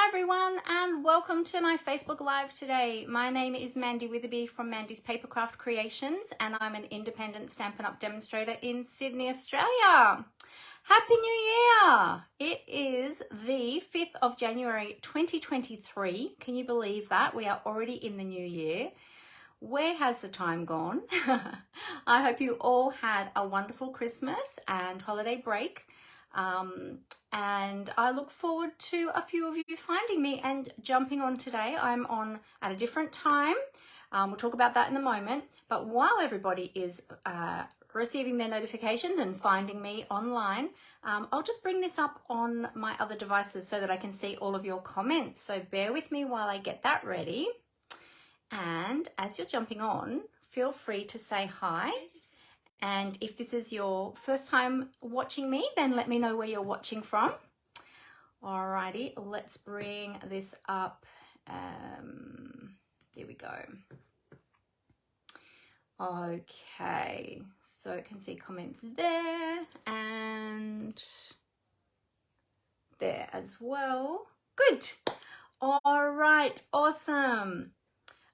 everyone, and welcome to my Facebook Live today. My name is Mandy Witherby from Mandy's Papercraft Creations, and I'm an independent Stampin' Up! Demonstrator in Sydney, Australia. Happy New Year! It is the 5th of January 2023. Can you believe that? We are already in the new year. Where has the time gone? I hope you all had a wonderful Christmas and holiday break. And I look forward to a few of you finding me and jumping on today. I'm on at a different time. We'll talk about that in a moment. But while everybody is receiving their notifications and finding me online, I'll just bring this up on my other devices so that I can see all of your comments. So bear with me while I get that ready. And as you're jumping on, feel free to say hi. And if this is your first time watching me, then let me know where you're watching from. Alrighty, let's bring this up. Here we go. Okay, so you can see comments there and there as well. Good. All right, awesome.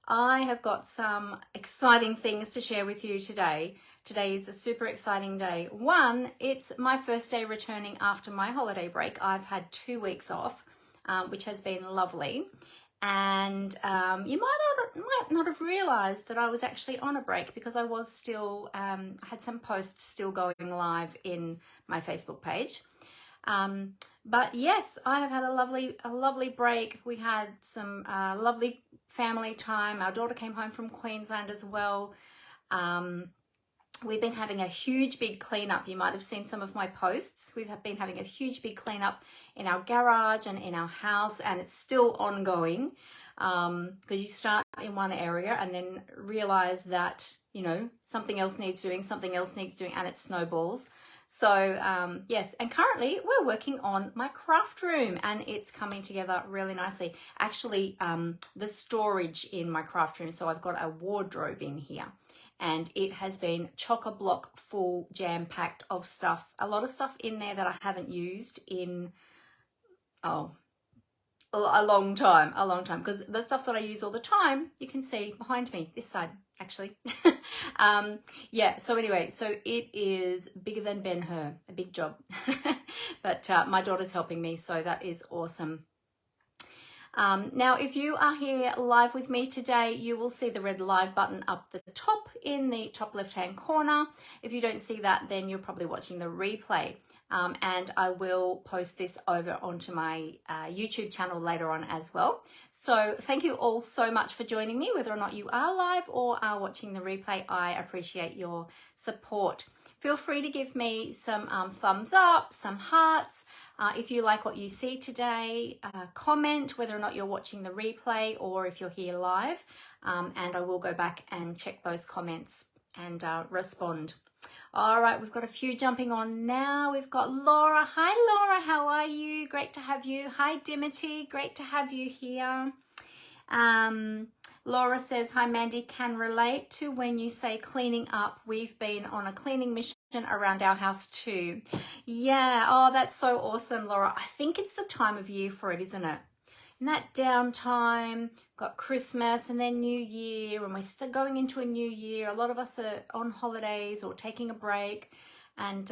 I have got some exciting things to share with you today. Today is a super exciting day. One, it's my first day returning after my holiday break. I've had 2 weeks off, which has been lovely. And you might not have realized that I was actually on a break because I was still, had some posts still going live in my Facebook page. But yes, I have had a lovely break. We had some lovely family time. Our daughter came home from Queensland as well. We've been having a huge big cleanup. You might have seen some of my posts. We've been having a huge big cleanup in our garage and in our house, and it's still ongoing because you start in one area and then realize that, you know, something else needs doing, and it snowballs. So yes, and currently we're working on my craft room and it's coming together really nicely. Actually, the storage in my craft room, so I've got a wardrobe in here and it has been chock-a-block full, jam-packed of stuff. A lot of stuff in there that I haven't used in, a long time, because the stuff that I use all the time, you can see behind me, this side actually. Yeah, so anyway, so it is bigger than Ben-Hur, a big job. But my daughter's helping me, so that is awesome. Now, if you are here live with me today, you will see the red live button up the top in the top left-hand corner. If you don't see that, then you're probably watching the replay. And I will post this over onto my YouTube channel later on as well. So thank you all so much for joining me, whether or not you are live or are watching the replay. I appreciate your support. Feel free to give me some thumbs up, some hearts. If you like what you see today, comment whether or not you're watching the replay or if you're here live. And I will go back and check those comments and respond. All right, we've got a few jumping on now. We've got Laura. Hi, Laura. How are you? Great to have you. Hi, Dimity. Great to have you here. Laura says, hi, Mandy. Can relate to when you say cleaning up. We've been on a cleaning mission around our house too. Yeah. Oh, that's so awesome, Laura. I think it's the time of year for it, isn't it? And that downtime, got Christmas and then New Year, and we're going into a new year. A lot of us are on holidays or taking a break. And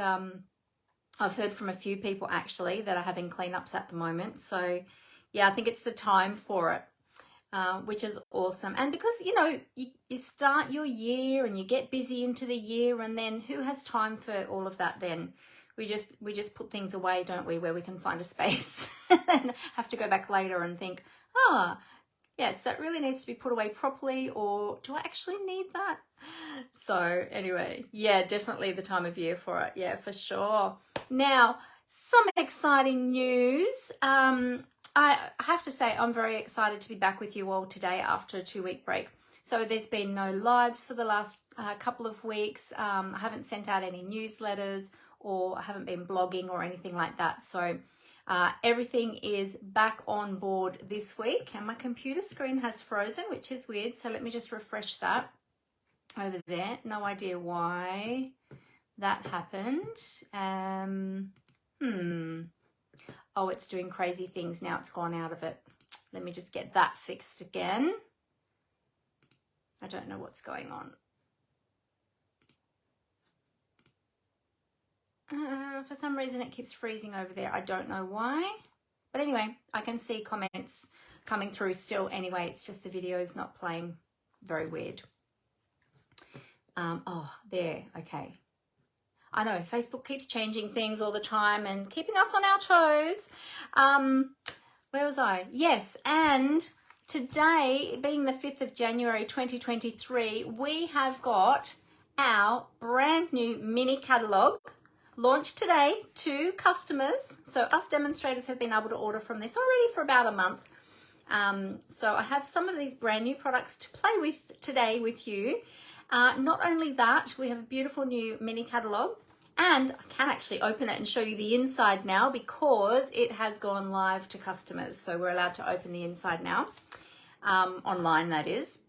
I've heard from a few people actually that are having cleanups at the moment. So yeah, I think it's the time for it, which is awesome. And because, you know, you start your year and you get busy into the year, and then who has time for all of that then? We just put things away, don't we, where we can find a space and have to go back later and think, yes, that really needs to be put away properly, or do I actually need that? So anyway, yeah, definitely the time of year for it. Yeah, for sure. Now, some exciting news. I have to say I'm very excited to be back with you all today after a 2-week break. So there's been no lives for the last couple of weeks. I haven't sent out any newsletters, or I haven't been blogging or anything like that. So everything is back on board this week, and my computer screen has frozen, which is weird. So let me just refresh that over there. No idea why that happened. Oh, it's doing crazy things now. It's gone out of it. Let me just get that fixed again. I don't know what's going on. For some reason it keeps freezing over there. I don't know why. But anyway, I can see comments coming through still anyway. It's just the video is not playing. Very weird. Oh, there. Okay. I know Facebook keeps changing things all the time and keeping us on our toes. Where was I? Yes, and today, being the 5th of January 2023, we have got our brand new mini catalogue launched today to customers. So us demonstrators have been able to order from this already for about a month. So I have some of these brand new products to play with today with you. Not only that, we have a beautiful new mini catalogue, and I can actually open it and show you the inside now because it has gone live to customers. So we're allowed to open the inside now, online that is.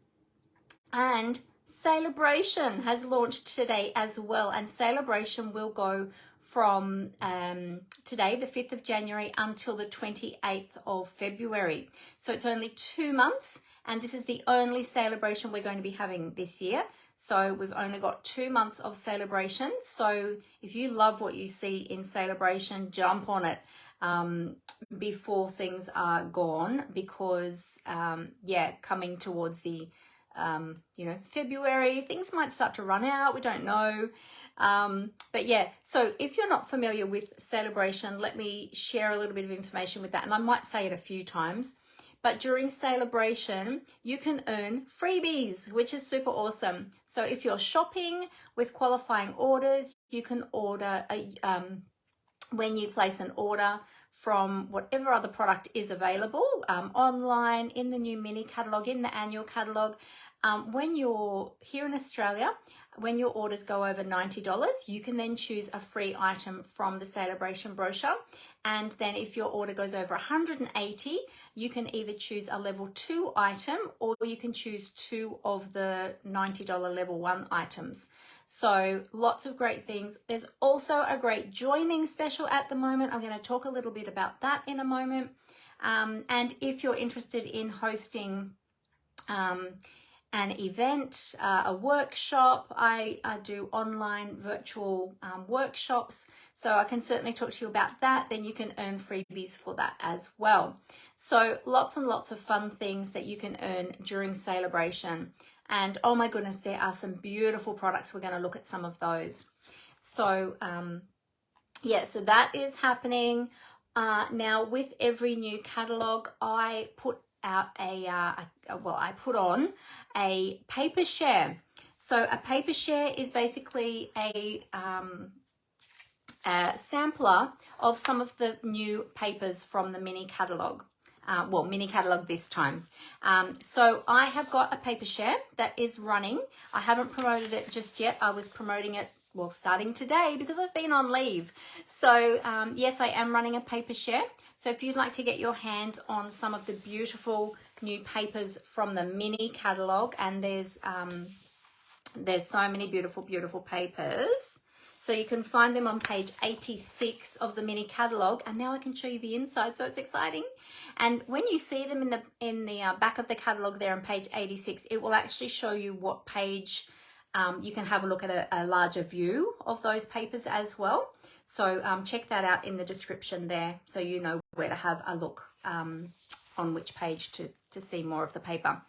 And Sale-A-Bration has launched today as well, and Sale-A-Bration will go from today, the 5th of January, until the 28th of February. So it's only 2 months, and this is the only Sale-A-Bration we're going to be having this year. So we've only got 2 months of Sale-A-Bration. So if you love what you see in Sale-A-Bration, jump on it before things are gone, because yeah, coming towards the February, things might start to run out. We don't know. But yeah, so if you're not familiar with Sale-A-Bration, let me share a little bit of information with that. And I might say it a few times, but during Sale-A-Bration, you can earn freebies, which is super awesome. So if you're shopping with qualifying orders, you can order when you place an order from whatever other product is available online, in the new mini catalogue, in the annual catalogue. When you're here in Australia, when your orders go over $90, you can then choose a free item from the Sale-A-Bration brochure. And then if your order goes over 180, you can either choose a level 2 item, or you can choose 2 of the $90 level 1 items. So lots of great things. There's also a great joining special at the moment. I'm going to talk a little bit about that in a moment. And if you're interested in hosting an event, a workshop, I do online virtual workshops, so I can certainly talk to you about that. Then you can earn freebies for that as well. So lots and lots of fun things that you can earn during Sale-A-Bration. And oh my goodness, there are some beautiful products. We're going to look at some of those. So yeah, so that is happening. Now with every new catalogue, I put out I put on a paper share. So a paper share is basically a sampler of some of the new papers from the mini catalogue. Mini catalogue this time. So I have got a paper share that is running. I haven't promoted it just yet. I was promoting it, well, starting today because I've been on leave. So yes, I am running a paper share. So if you'd like to get your hands on some of the beautiful new papers from the mini catalogue, and there's so many beautiful, beautiful papers. So you can find them on page 86 of the mini catalogue, and now I can show you the inside, so it's exciting. And when you see them in the back of the catalogue there on page 86, it will actually show you what page. You can have a look at a larger view of those papers as well. So check that out in the description there, so you know where to have a look on which page to see more of the paper.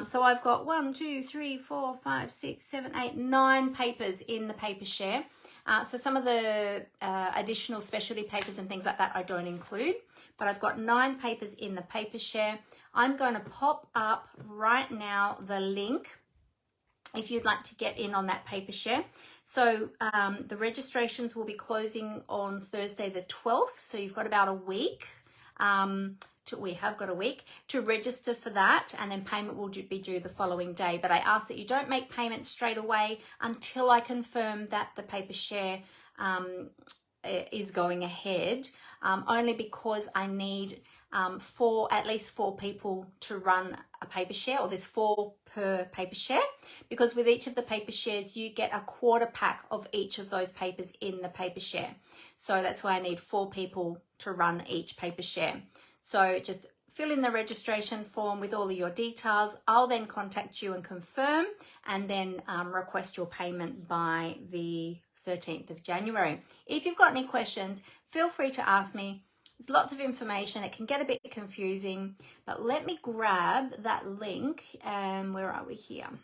So I've got 1, 2, 3, 4, 5, 6, 7, 8, 9 papers in the paper share. So some of the additional specialty papers and things like that I don't include, but I've got 9 papers in the paper share. I'm going to pop up right now the link if you'd like to get in on that paper share. So the registrations will be closing on Thursday the 12th, so you've got about a week. We have got a week to register for that, and then payment will be due the following day. But I ask that you don't make payment straight away until I confirm that the paper share is going ahead, only because I need at least four people to run a paper share, or there's 4 per paper share, because with each of the paper shares you get a quarter pack of each of those papers in the paper share. So that's why I need 4 people to run each paper share. So just fill in the registration form with all of your details. I'll then contact you and confirm, and then request your payment by the 13th of January. If you've got any questions, feel free to ask me. There's lots of information. It can get a bit confusing, but let me grab that link. And where are we here? I'm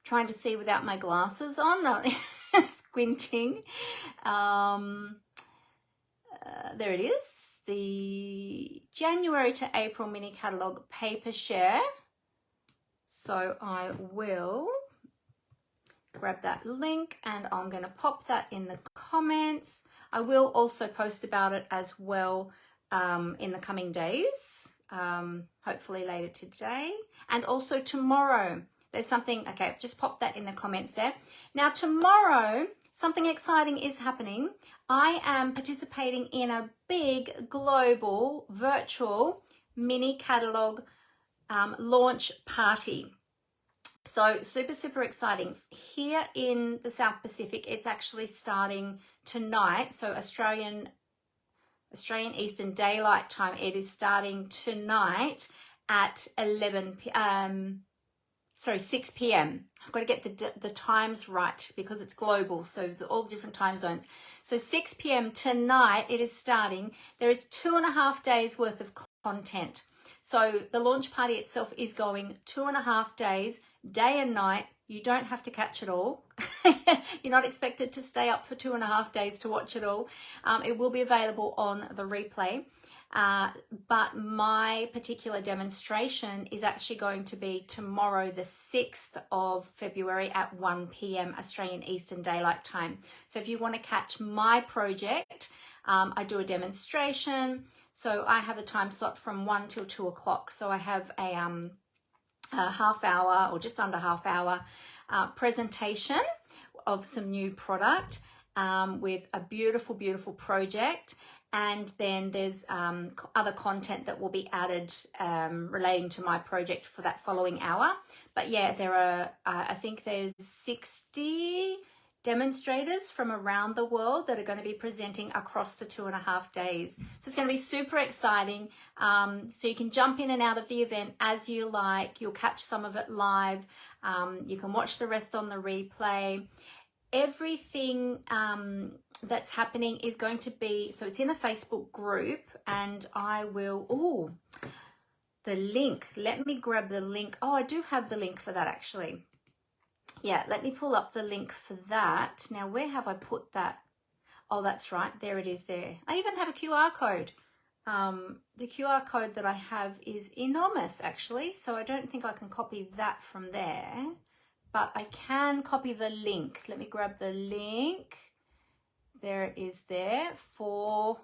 trying to see without my glasses on, squinting. There it is, the January to April mini catalogue paper share. So I will grab that link and I'm going to pop that in the comments. I will also post about it as well in the coming days, hopefully later today, and also tomorrow. There's something, okay, just pop that in the comments there. Now tomorrow, something exciting is happening. I am participating in a big global virtual mini catalogue launch party. So super exciting. Here in the South Pacific, it's actually starting tonight. So Australian Eastern Daylight Time. It is starting tonight at 6 p.m. I've got to get the times right because it's global, so it's all different time zones. So 6 p.m. tonight it is starting. There is 2.5 days worth of content. So the launch party itself is going 2.5 days, day and night. You don't have to catch it all. You're not expected to stay up for 2.5 days to watch it all. It will be available on the replay. But my particular demonstration is actually going to be tomorrow, the 6th of February at 1 p.m. Australian Eastern Daylight Time. So if you want to catch my project, I do a demonstration. So I have a time slot from 1 till 2 o'clock. So I have a half hour or just under half hour presentation of some new product with a beautiful project. And then there's other content that will be added relating to my project for that following hour. But yeah, there are, I think there's 60 demonstrators from around the world that are going to be presenting across the 2.5 days. So it's going to be super exciting. So you can jump in and out of the event as you like. You'll catch some of it live. You can watch the rest on the replay. Everything that's happening is going to be, so it's in a Facebook group, and I will, the link, let me grab the link. Oh, I do have the link for that actually. Yeah, let me pull up the link for that. Now, where have I put that? Oh, that's right, there it is there. I even have a QR code. The QR code that I have is enormous actually, so I don't think I can copy that from there. But I can copy the link. Let me grab the link. There it is there for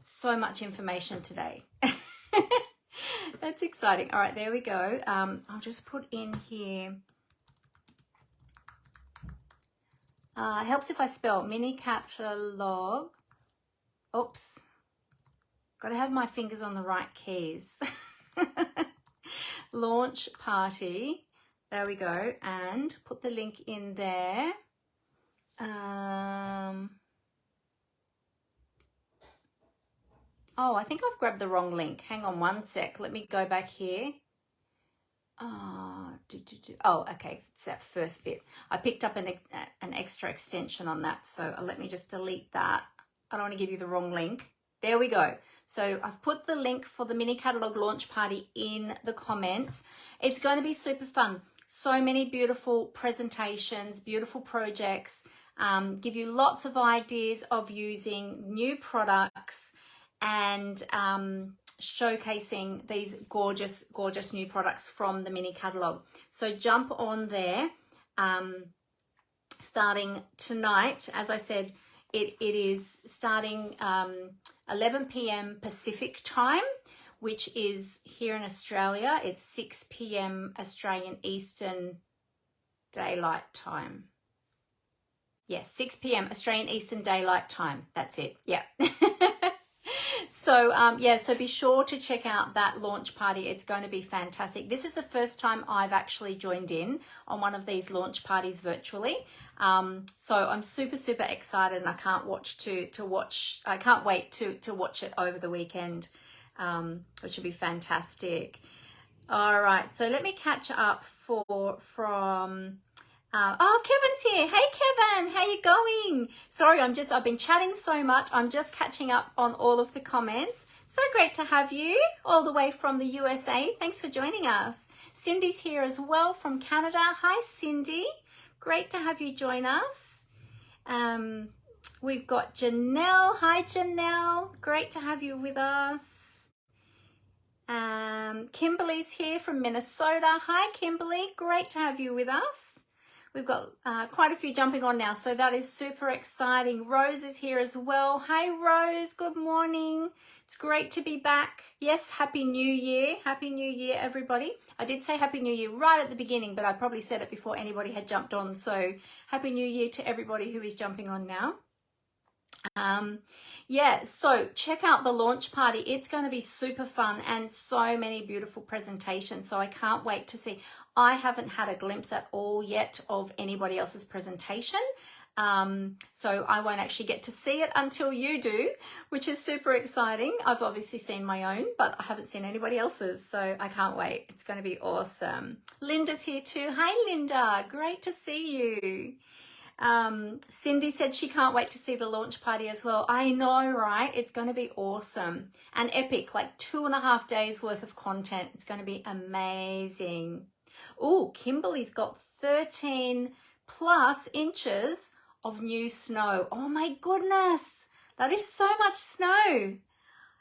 so much information today. That's exciting. All right, there we go. I'll just put in here. It helps if I spell mini catalog. Oops. Got to have my fingers on the right keys. Launch party. There we go, and put the link in there. Oh, I think I've grabbed the wrong link. Hang on one sec. Let me go back here. Oh, okay, it's that first bit. I picked up an extra extension on that, so let me just delete that. I don't want to give you the wrong link. There we go. So I've put the link for the mini catalog launch party in the comments. It's going to be super fun. So many beautiful presentations, beautiful projects, give you lots of ideas of using new products and showcasing these gorgeous new products from the mini catalog. So jump on there starting tonight. As I said, it is starting 11 p.m. Pacific time, which is here in Australia, it's 6 p.m. Australian Eastern Daylight Time. Yes, 6 p.m. Australian Eastern Daylight Time. That's it. Yeah. So, yeah, so be sure to check out that launch party. It's going to be fantastic. This is the first time I've actually joined in on one of these launch parties virtually. So I'm super, super excited, and I can't wait to watch it over the weekend, which will be fantastic. All right, so let me catch up from oh, Kevin's here. Hey, Kevin, how you going? Sorry, I've been chatting so much. I'm just catching up on all of the comments. So great to have you all the way from the USA. Thanks for joining us. Cindy's here as well from Canada. Hi, Cindy. Great to have you join us. We've got Janelle. Hi, Janelle. Great to have you with us. Kimberly's here from Minnesota. Hi, Kimberly. Great to have you with us. We've got quite a few jumping on now, so that is super exciting. Rose is here as well. Hi, Rose. Good morning. It's great to be back. Yes, Happy New Year. Happy New Year, everybody. I did say Happy New Year right at the beginning, but I probably said it before anybody had jumped on. So Happy New Year to everybody who is jumping on now. Yeah, so check out the launch party. It's going to be super fun and so many beautiful presentations. So I can't wait to see. I haven't had a glimpse at all yet of anybody else's presentation. So I won't actually get to see it until you do, which is super exciting. I've obviously seen my own, but I haven't seen anybody else's. So I can't wait. It's going to be awesome. Linda's here too. Hi, Linda. Great to see you. Cindy said she can't wait to see the launch party as well. I know, right? It's going to be awesome and epic, like 2.5 days worth of content. It's going to be amazing. Oh, Kimberly's got 13 plus inches of new snow. Oh my goodness. That is so much snow.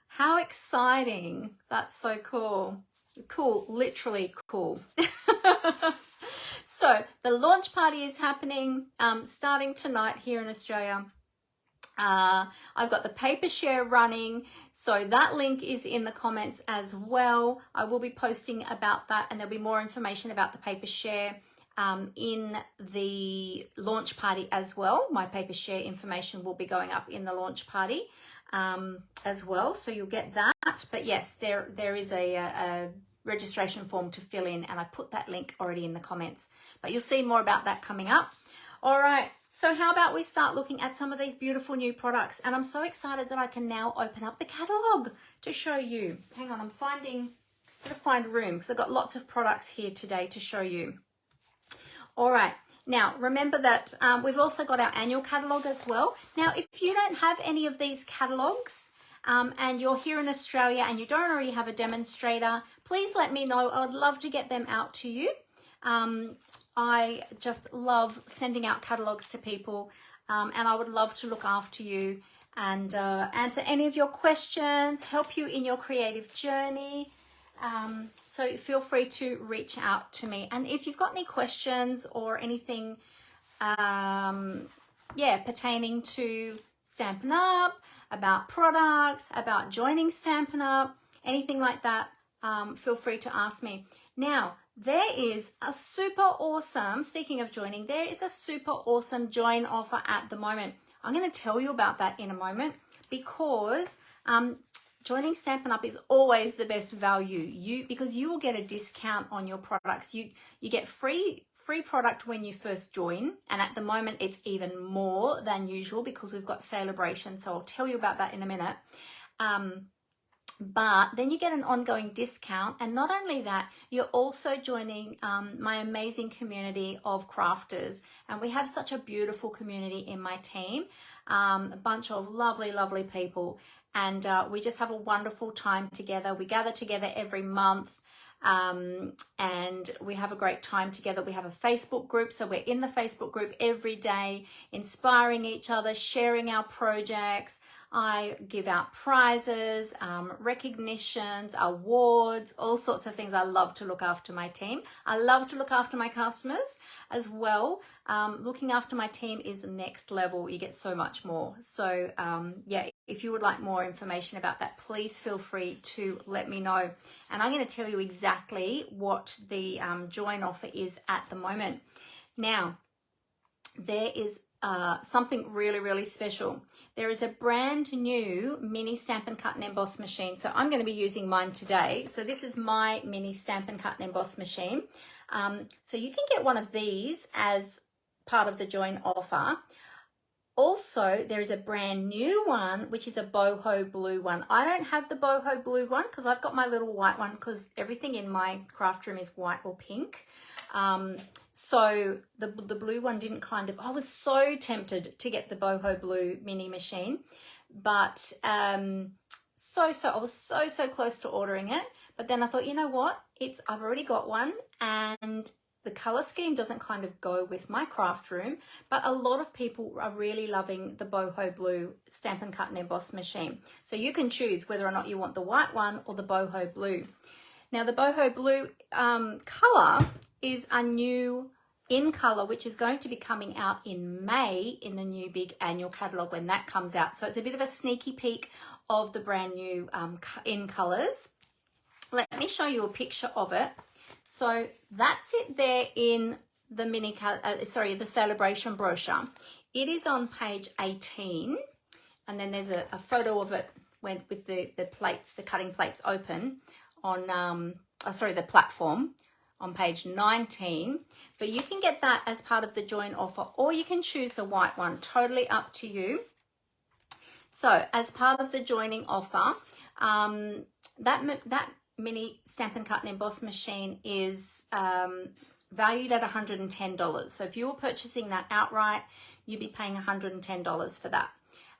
How exciting. That's so cool. Cool, literally cool. So the launch party is happening starting tonight here in Australia. I've got the paper share running, so that link is in the comments as well. I will be posting about that, and there'll be more information about the paper share in the launch party as well. My paper share information will be going up in the launch party as well, so you'll get that. But yes, there is a registration form to fill in, and I put that link already in the comments, but you'll see more about that coming up. All right, so how about we start looking at some of these beautiful new products? And I'm so excited that I can now open up the catalog to show you. Hang on, I'm gonna find room because I've got lots of products here today to show you. All right, now remember that we've also got our annual catalog as well. Now, if you don't have any of these catalogs, and you're here in Australia and you don't already have a demonstrator, please let me know. I would love to get them out to you. I just love sending out catalogs to people, and I would love to look after you and answer any of your questions, help you in your creative journey. So feel free to reach out to me. And if you've got any questions or anything, pertaining to Stampin' Up, about products, about joining Stampin' Up, anything like that, feel free to ask me. Now, there is a super awesome, speaking of joining, there is a super awesome join offer at the moment. I'm going to tell you about that in a moment, because joining Stampin' Up is always the best value, because you will get a discount on your products. You get free product when you first join, and at the moment it's even more than usual because we've got Sale-A-Bration, so I'll tell you about that in a minute. But then you get an ongoing discount, and not only that, you're also joining my amazing community of crafters, and we have such a beautiful community in my team, a bunch of lovely people, and we just have a wonderful time together. We gather together every month. And we have a great time together. We have a Facebook group, so we're in the Facebook group every day, inspiring each other, sharing our projects. I give out prizes, recognitions, awards, all sorts of things. I love to look after my team. I love to look after my customers as well. Looking after my team is next level. You get so much more. So yeah, if you would like more information about that, please feel free to let me know. And I'm going to tell you exactly what the join offer is at the moment. Now, there is something really, really special. There is a brand new mini Stampin' Cut and Emboss machine. So I'm going to be using mine today. So this is my mini Stampin' Cut and Emboss machine. So you can get one of these as part of the join offer. Also, there is a brand new one, which is a boho blue one. I don't have the boho blue one because I've got my little white one because everything in my craft room is white or pink. So the blue one didn't I was so tempted to get the boho blue mini machine, but I was so close to ordering it. But then I thought, you know what? I've already got one, and the color scheme doesn't kind of go with my craft room, but a lot of people are really loving the boho blue Stampin' Cut and Emboss machine. So you can choose whether or not you want the white one or the boho blue. Now the boho blue color is a new in color, which is going to be coming out in May in the new big annual catalog when that comes out. So it's a bit of a sneaky peek of the brand new in colors. Let me show you a picture of it. So that's it there in the the Sale-A-Bration brochure. It is on page 18, and then there's a photo of it with the plates, the cutting plates open on the platform on page 19. But you can get that as part of the join offer, or you can choose the white one, totally up to you. So as part of the joining offer, that mini Stampin' Cut and Emboss machine is valued at $110. So if you were purchasing that outright, you'd be paying $110 for that.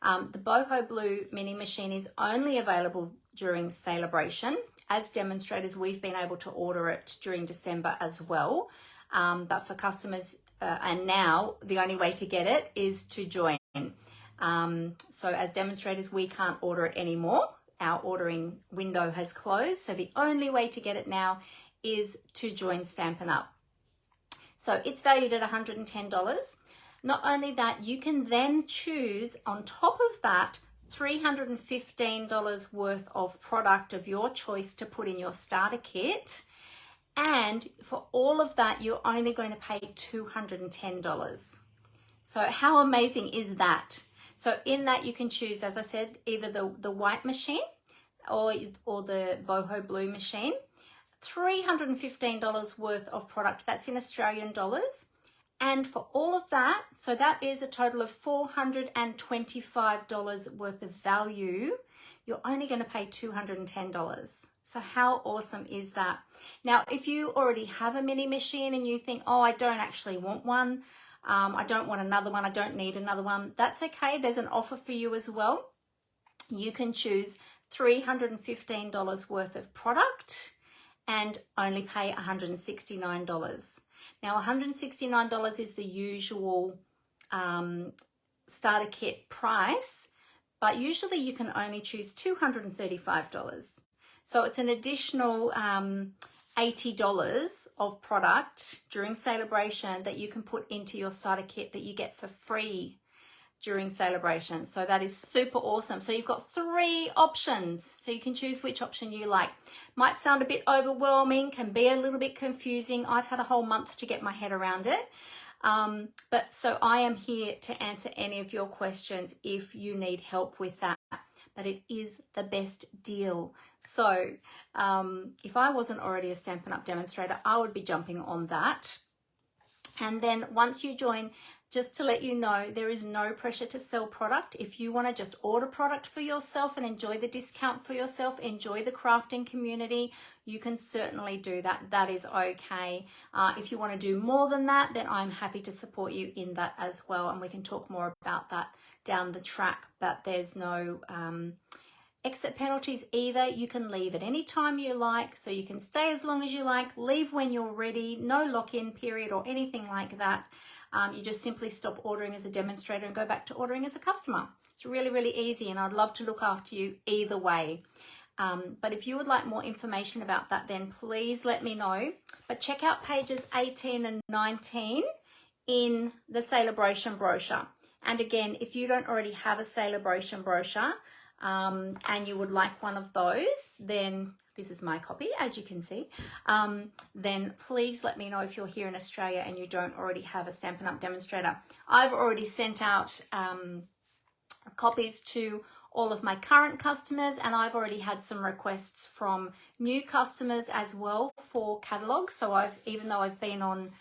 The boho blue mini machine is only available during Sale-A-Bration. As demonstrators, we've been able to order it during December as well. But for customers, and now the only way to get it is to join. So as demonstrators, we can't order it anymore. Our ordering window has closed. So the only way to get it now is to join Stampin' Up. So it's valued at $110. Not only that, you can then choose on top of that $315 worth of product of your choice to put in your starter kit. And for all of that, you're only going to pay $210. So how amazing is that? So in that you can choose, as I said, either the white machine or the boho blue machine. $315 worth of product. That's in Australian dollars. And for all of that, so that is a total of $425 worth of value. You're only going to pay $210. So how awesome is that? Now, if you already have a mini machine and you think, oh, I don't actually want one, I don't want another one, I don't need another one, that's okay. There's an offer for you as well. You can choose $315 worth of product and only pay $169. Now, $169 is the usual starter kit price, but usually you can only choose $235. So it's an additional $80 of product during Sale-A-Bration that you can put into your starter kit that you get for free during Sale-A-Bration. So that is super awesome. So you've got 3 options. So you can choose which option you like. Might sound a bit overwhelming, can be a little bit confusing. I've had a whole month to get my head around it. But so I am here to answer any of your questions if you need help with that. But it is the best deal. So if I wasn't already a Stampin' Up! Demonstrator, I would be jumping on that. And then once you join, just to let you know, there is no pressure to sell product. If you want to just order product for yourself and enjoy the discount for yourself, enjoy the crafting community, you can certainly do that. That is okay. If you want to do more than that, then I'm happy to support you in that as well. And we can talk more about that down the track, but there's no exit penalties either. You can leave at any time you like, so you can stay as long as you like, leave when you're ready, no lock-in period or anything like that. You just simply stop ordering as a demonstrator and go back to ordering as a customer. It's really, really easy, and I'd love to look after you either way. But if you would like more information about that, then please let me know. But check out pages 18 and 19 in the Sale-A-Bration brochure. And again, if you don't already have a Sale-A-Bration brochure, and you would like one of those, then this is my copy, as you can see, then please let me know if you're here in Australia and you don't already have a Stampin' Up! Demonstrator. I've already sent out copies to all of my current customers, and I've already had some requests from new customers as well for catalogs. So even though I've been on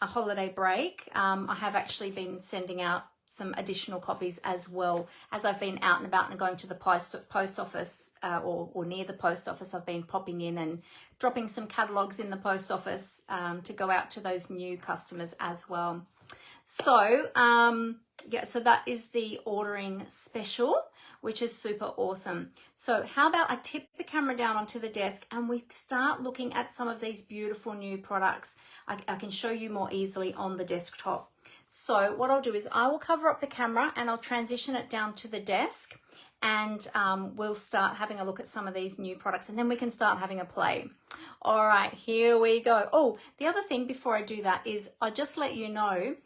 a holiday break, I have actually been sending out some additional copies as well. As I've been out and about and going to the post office or near the post office, I've been popping in and dropping some catalogs in the post office to go out to those new customers as well. So yeah, so that is the ordering special, which is super awesome. So how about I tip the camera down onto the desk and we start looking at some of these beautiful new products. I can show you more easily on the desktop. So what I'll do is I will cover up the camera and I'll transition it down to the desk, and we'll start having a look at some of these new products, and then we can start having a play. All right, here we go. Oh, the other thing before I do that is I'll just let you know,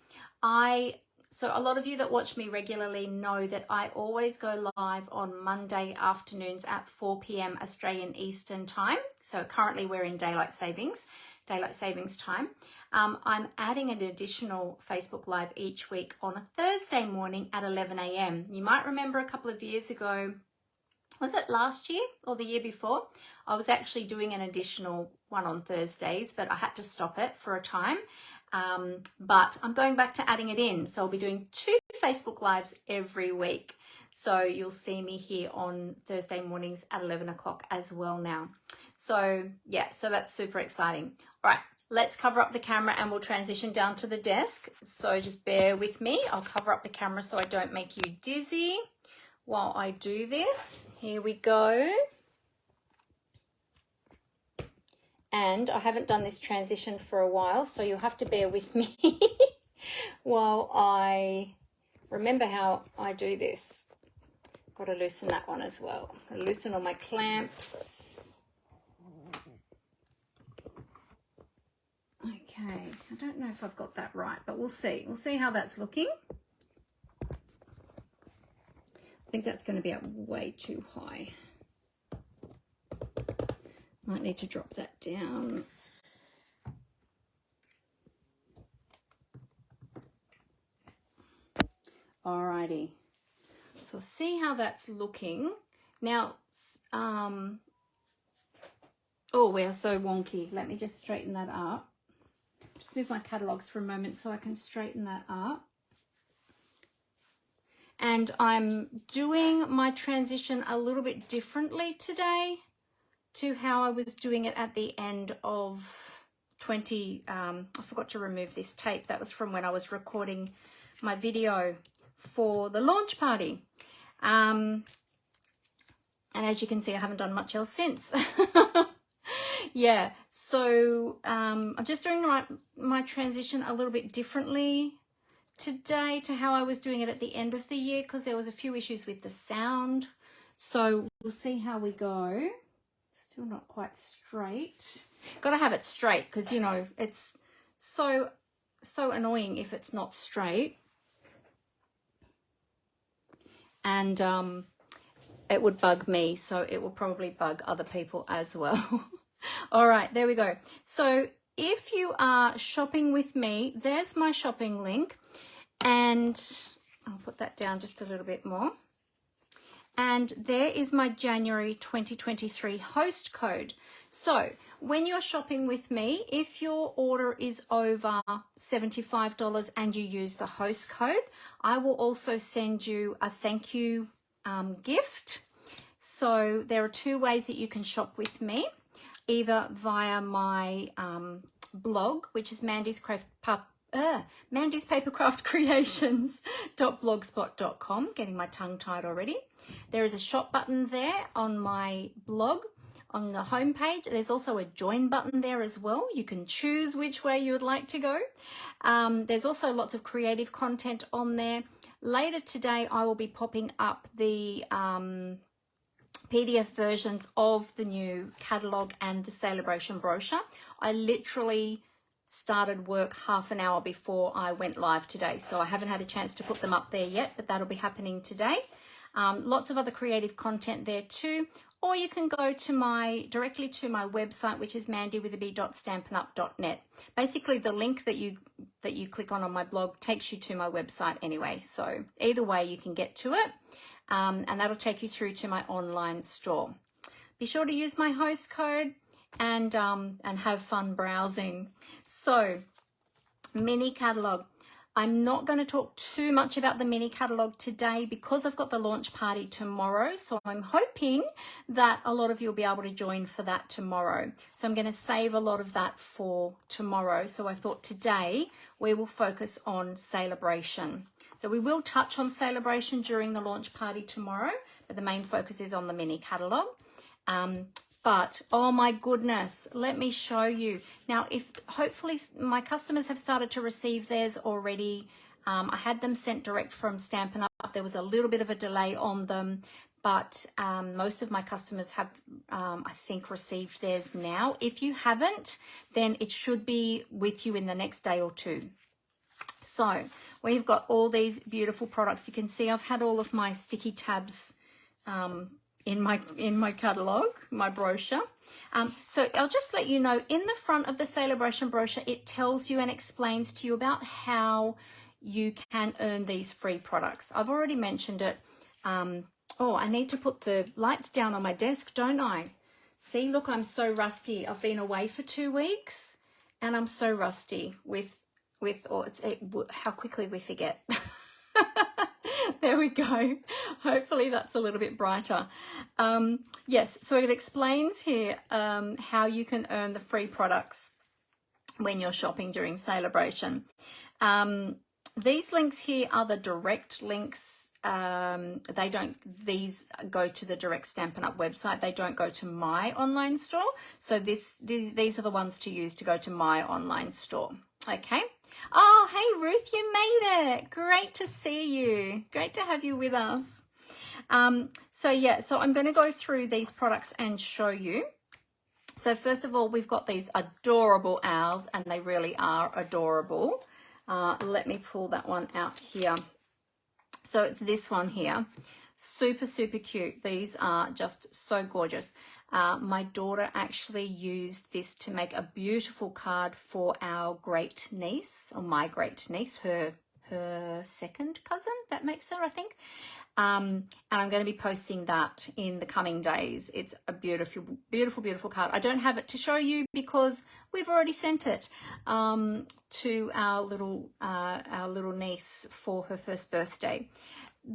so a lot of you that watch me regularly know that I always go live on Monday afternoons at 4 p.m. Australian Eastern Time. So currently we're in daylight savings time. I'm adding an additional Facebook Live each week on a Thursday morning at 11 a.m. You might remember a couple of years ago, was it last year or the year before? I was actually doing an additional one on Thursdays, but I had to stop it for a time. But I'm going back to adding it in. So I'll be doing 2 Facebook Lives every week. So you'll see me here on Thursday mornings at 11 o'clock as well now. So yeah, so that's super exciting. All right, let's cover up the camera and we'll transition down to the desk. So just bear with me. I'll cover up the camera so I don't make you dizzy while I do this. Here we go. And I haven't done this transition for a while, so you'll have to bear with me while I remember how I do this. Got to loosen that one as well. Got to loosen all my clamps. Okay, I don't know if I've got that right, but we'll see. We'll see how that's looking. I think that's going to be up way too high. Might need to drop that down. Alrighty. So see how that's looking. Now, oh, we're so wonky. Let me just straighten that up. Just move my catalogs for a moment so I can straighten that up. And I'm doing my transition a little bit differently today to how I was doing it at the end of I forgot to remove this tape. That was from when I was recording my video for the launch party. And as you can see, I haven't done much else since. Yeah, so I'm just doing my transition a little bit differently today to how I was doing it at the end of the year, because there was a few issues with the sound. So we'll see how we go. Still not quite straight. Got to have it straight because, you know, it's so annoying if it's not straight. And it would bug me, so it will probably bug other people as well. All right, there we go. So if you are shopping with me, there's my shopping link. And I'll put that down just a little bit more. And there is my January 2023 host code. So when you're shopping with me, if your order is over $75 and you use the host code, I will also send you a thank you gift. So there are 2 ways that you can shop with me, either via my blog, which is Mandy's Papercraft.blogspot.com. Getting my tongue tied already. There is a shop button there on my blog on the homepage. There's also a join button there as well. You can choose which way you would like to go. There's also lots of creative content on there. Later today, I will be popping up the PDF versions of the new catalogue and the Sale-A-Bration brochure. I literally started work half an hour before I went live today, so I haven't had a chance to put them up there yet, but that'll be happening today. Lots of other creative content there too. Or you can go to directly to my website, which is mandywitherby.stampinup.net. Basically, the link that you click on my blog takes you to my website anyway. So either way, you can get to it, and that'll take you through to my online store. Be sure to use my host code and have fun browsing. So, mini catalog. I'm not going to talk too much about the mini catalog today because I've got the launch party tomorrow. So I'm hoping that a lot of you will be able to join for that tomorrow. So I'm going to save a lot of that for tomorrow. So I thought today we will focus on Sale-A-Bration. So we will touch on Sale-A-Bration during the launch party tomorrow, but the main focus is on the mini catalog. But oh my goodness, let me show you. Now, if hopefully my customers have started to receive theirs already. I had them sent direct from Stampin' Up. There was a little bit of a delay on them, but most of my customers have, I think, received theirs now. If you haven't, then it should be with you in the next day or two. So we've got all these beautiful products. You can see I've had all of my sticky tabs in my catalog, my brochure. So I'll just let you know, in the front of the Sale-A-Bration brochure, it tells you and explains to you about how you can earn these free products. I've already mentioned it. Oh, I need to put the lights down on my desk, don't I? See, look, I'm so rusty. I've been away for 2 weeks and I'm so rusty with how quickly we forget. There we go. Hopefully that's a little bit brighter. Yes, so it explains here how you can earn the free products when you're shopping during Sale-A-Bration. These links here are the direct links. These go to the direct Stampin' Up website. They don't go to my online store. So these are the ones to use to go to my online store. Okay. Oh, hey Ruth, you made it. Great to see you. Great to have you with us. So I'm going to go through these products and show you. So first of all, we've got these adorable owls, and they really are adorable. Let me pull that one out here. So it's this one here. Super, super cute. These are just so gorgeous. My daughter actually used this to make a beautiful card for our great niece, or my great niece, her second cousin, that makes her, I think. And I'm going to be posting that in the coming days. It's a beautiful, beautiful, beautiful card. I don't have it to show you because we've already sent it to our little niece for her first birthday.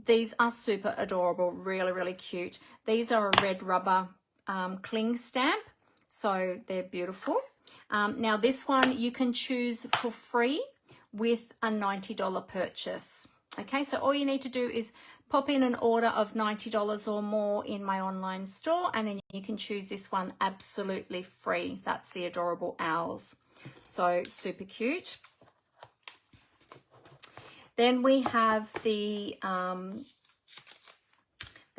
These are super adorable, really, really cute. These are a red rubber cling stamp, so they're beautiful. Now this one you can choose for free with a $90 purchase. Okay, so all you need to do is pop in an order of $90 or more in my online store, and then you can choose this one absolutely free. That's the adorable owls. So super cute. Then we have the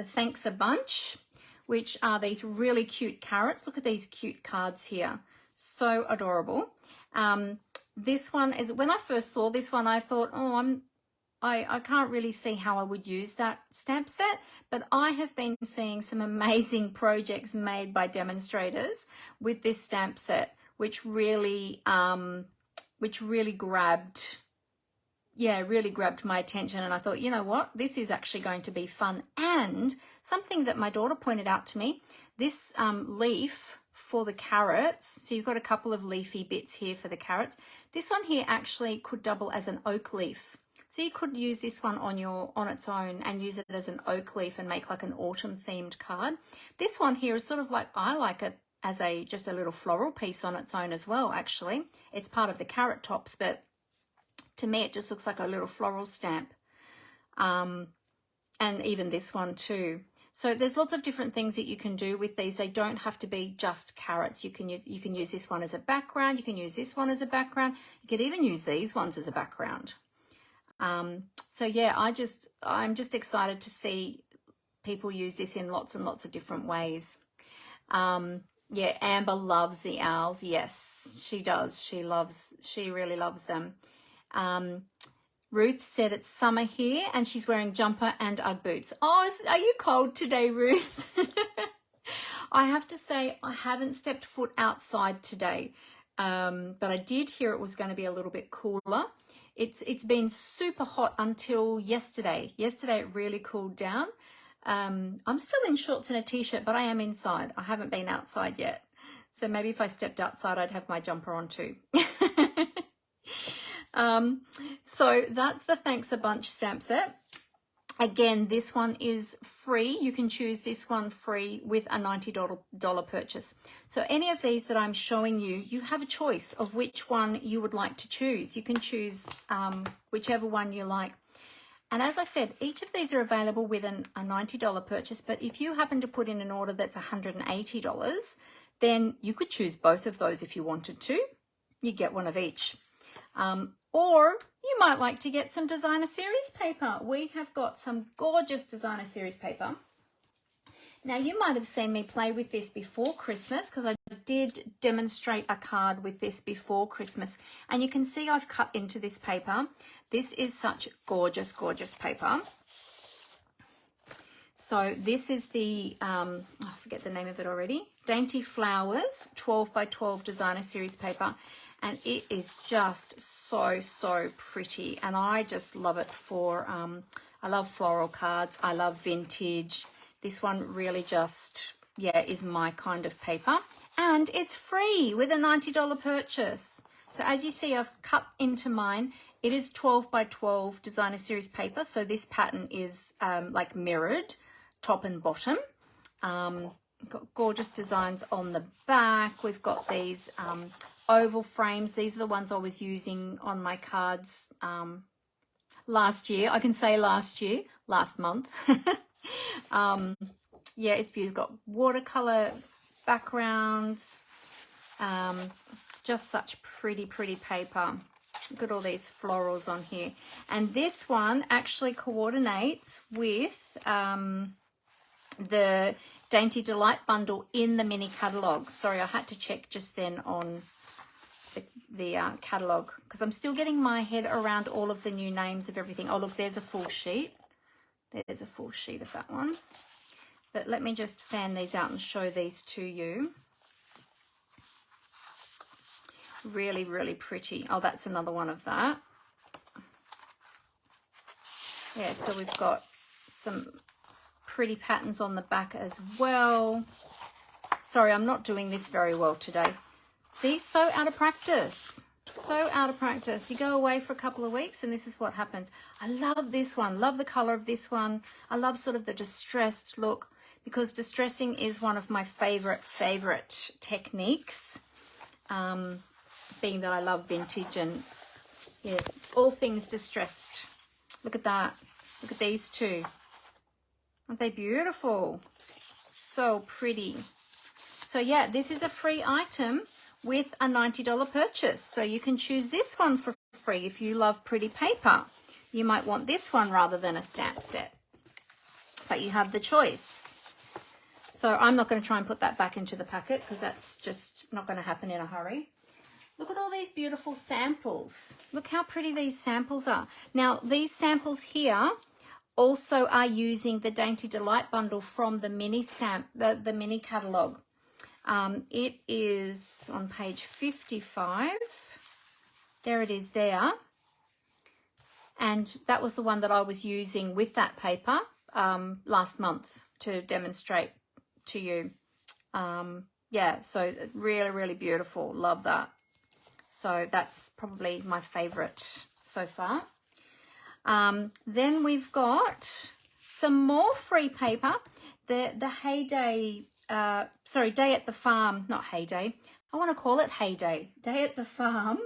Thanks a Bunch, which are these really cute carrots. Look at these cute cards here. So adorable. This one is, when I first saw this one, I thought, oh, I can't really see how I would use that stamp set, but I have been seeing some amazing projects made by demonstrators with this stamp set, which really grabbed my attention. And I thought, you know what, this is actually going to be fun. And something that my daughter pointed out to me, this leaf for the carrots, so you've got a couple of leafy bits here for the carrots. This one here actually could double as an oak leaf. So you could use this one on its own and use it as an oak leaf and make like an autumn themed card. This one here is sort of like, I like it as just a little floral piece on its own as well, actually. It's part of the carrot tops, but to me it just looks like a little floral stamp. And even this one too. So there's lots of different things that you can do with these. They don't have to be just carrots. You can use this one as a background. You can use this one as a background. You could even use these ones as a background. So yeah, I'm just excited to see people use this in lots and lots of different ways. Yeah, Amber loves the owls. Yes, she does. She really loves them. Ruth said it's summer here and she's wearing jumper and Ugg boots. Oh, are you cold today, Ruth? I have to say I haven't stepped foot outside today, but I did hear it was going to be a little bit cooler. It's been super hot until yesterday. Yesterday it really cooled down. I'm still in shorts and a t-shirt, but I am inside. I haven't been outside yet. So maybe if I stepped outside, I'd have my jumper on too. So that's the Thanks a Bunch stamp set. Again, this one is free. You can choose this one free with a $90 purchase. So any of these that I'm showing you, you have a choice of which one you would like to choose. You can choose whichever one you like. And as I said, each of these are available with a $90 purchase, but if you happen to put in an order that's $180, then you could choose both of those if you wanted to. You get one of each. Or you might like to get some designer series paper. We have got some gorgeous designer series paper. Now you might have seen me play with this before Christmas because I did demonstrate a card with this before Christmas. And you can see I've cut into this paper. This is such gorgeous, gorgeous paper. So this is the, I forget the name of it already, Dainty Flowers 12 by 12 designer series paper. And it is just so, so pretty. And I just love it for, I love floral cards. I love vintage. This one really just, yeah, is my kind of paper. And it's free with a $90 purchase. So as you see, I've cut into mine. It is 12 by 12 designer series paper. So this pattern is like mirrored, top and bottom. Got gorgeous designs on the back. We've got these oval frames. These are the ones I was using on my cards last year. I can say last month. Yeah, it's beautiful. Got watercolor backgrounds. Just such pretty paper. Look at all these florals on here. And this one actually coordinates with the Dainty Delight bundle in the mini catalogue. Sorry, I had to check just then on the catalogue because I'm still getting my head around all of the new names of everything. Oh, look, there's a full sheet. There's a full sheet of that one. But let me just fan these out and show these to you. Really, really pretty. Oh, that's another one of that. Yeah, so we've got some pretty patterns on the back as well. Sorry, I'm not doing this very well today. See, so out of practice. So out of practice. You go away for a couple of weeks and this is what happens. I love this one. Love the color of this one. I love sort of the distressed look because distressing is one of my favorite techniques. Being that I love vintage and yeah, all things distressed. Look at that. Look at these two. Aren't they beautiful? So pretty. So yeah, this is a free item with a $90 purchase. So you can choose this one for free if you love pretty paper. You might want this one rather than a stamp set. But you have the choice. So I'm not going to try and put that back into the packet because that's just not going to happen in a hurry. Look at all these beautiful samples. Look how pretty these samples are. Now, these samples here also are using the Dainty Delight bundle from the mini stamp, the mini catalogue. It is on page 55. There it is there. And that was the one that I was using with that paper last month to demonstrate to you. Yeah, so really beautiful. Love that. So that's probably my favorite so far. Then we've got some more free paper. The Heyday, Day at the Farm, not Heyday. I want to call it Heyday. Day at the Farm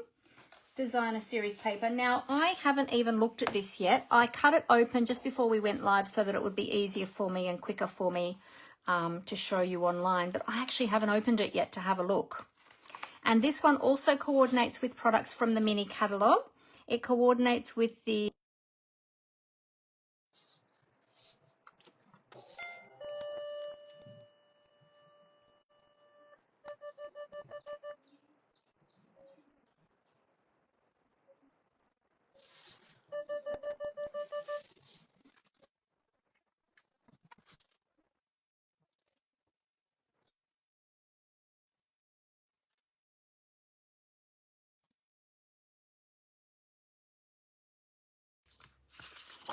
designer series paper. Now, I haven't even looked at this yet. I cut it open just before we went live so that it would be easier for me and quicker for me to show you online. But I actually haven't opened it yet to have a look. And this one also coordinates with products from the mini catalogue. It coordinates with the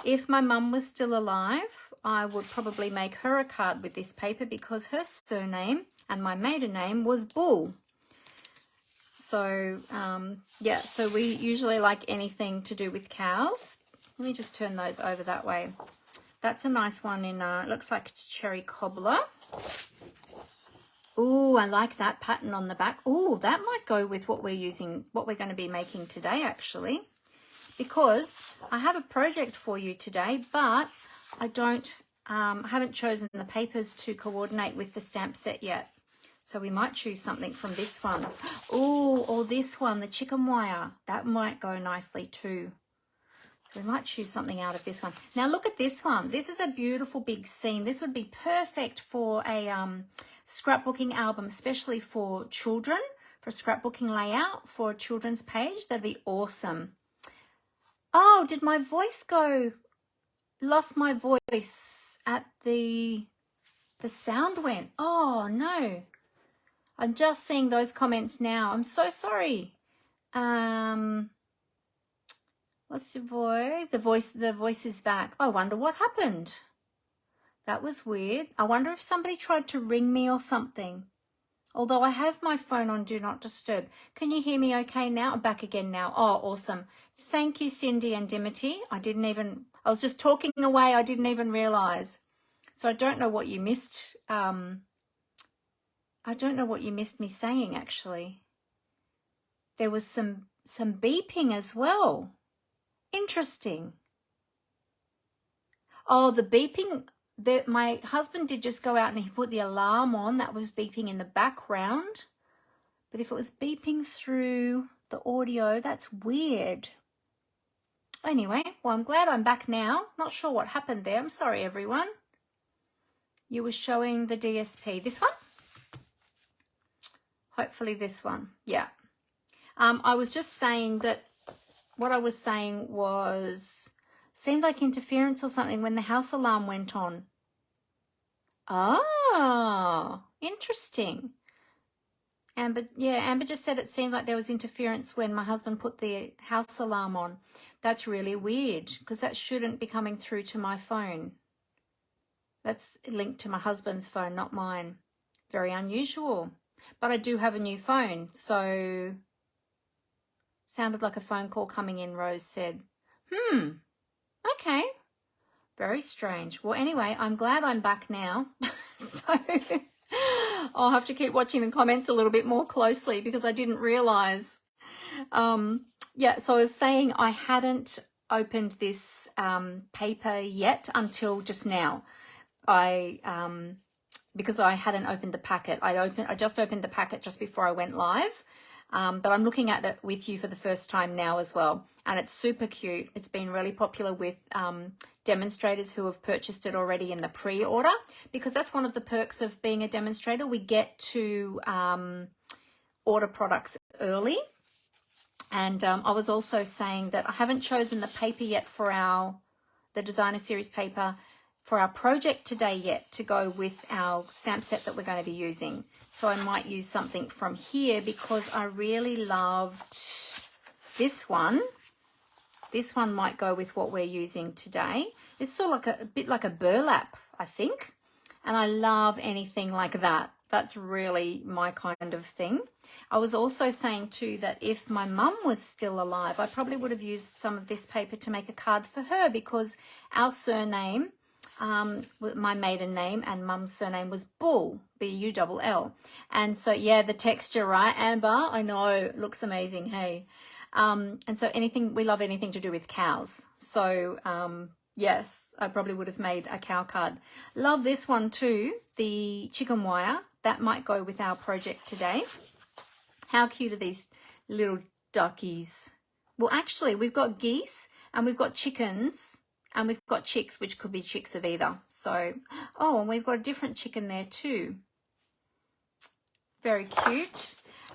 If my mum was still alive, I would probably make her a card with this paper because her surname and my maiden name was Bull. So, yeah, so we usually like anything to do with cows. Let me just turn those over that way. That's a nice one in, it looks like it's cherry cobbler. Ooh, I like that pattern on the back. Ooh, that might go with what we're using, what we're going to be making today, actually. Because I have a project for you today, but I haven't chosen the papers to coordinate with the stamp set yet. So we might choose something from this one. Ooh, or this one, the chicken wire. That might go nicely too. So we might choose something out of this one. Now look at this one. This is a beautiful big scene. This would be perfect for a scrapbooking album, especially for children, for a scrapbooking layout for a children's page. That'd be awesome. Oh, did my voice go? Lost my voice at the sound went. Oh no. I'm just seeing those comments now. I'm so sorry. What's your voice? The voice is back. I wonder what happened. That was weird. I wonder if somebody tried to ring me or something. Although I have my phone on Do Not Disturb. Can you hear me okay now? I'm back again now. Oh, awesome. Thank you, Cindy and Dimity. I was just talking away. I didn't even realize. So I don't know what you missed. I don't know what you missed me saying, actually. There was some beeping as well. Interesting. Oh, the beeping. My husband did just go out and he put the alarm on. That was beeping in the background. But if it was beeping through the audio, that's weird. Anyway, well, I'm glad I'm back now. Not sure what happened there. I'm sorry, everyone. You were showing the DSP. This one? Hopefully this one. Yeah. I was just saying that what I was saying seemed like interference or something when the house alarm went on. Oh, interesting. Amber just said it seemed like there was interference when my husband put the house alarm on. That's really weird because that shouldn't be coming through to my phone. That's linked to my husband's phone, not mine. Very unusual. But I do have a new phone, so sounded like a phone call coming in, Rose said. Okay. Very strange. Well, anyway, I'm glad I'm back now. So I'll have to keep watching the comments a little bit more closely because I didn't realize. Yeah, so I was saying I hadn't opened this paper yet until just now. Because I hadn't opened the packet. I just opened the packet just before I went live. But I'm looking at it with you for the first time now as well. And it's super cute. It's been really popular with demonstrators who have purchased it already in the pre-order, because that's one of the perks of being a demonstrator. We get to order products early. And I was also saying that I haven't chosen the paper yet for the designer series paper for our project today yet to go with our stamp set that we're going to be using. So I might use something from here because I really loved this one. This one might go with what we're using today. It's sort of like a bit like a burlap, I think. And I love anything like that. That's really my kind of thing. I was also saying too that if my mum was still alive, I probably would have used some of this paper to make a card for her because our surname, my maiden name and mum's surname was Bull, B-U-L-L. And so, yeah, the texture, right, Amber? I know, it looks amazing, hey. And so we love anything to do with cows. So, yes, I probably would have made a cow card. Love this one too, the chicken wire. That might go with our project today. How cute are these little duckies? Well, actually, we've got geese and we've got chickens and we've got chicks, which could be chicks of either. So, oh, and we've got a different chicken there too. Very cute.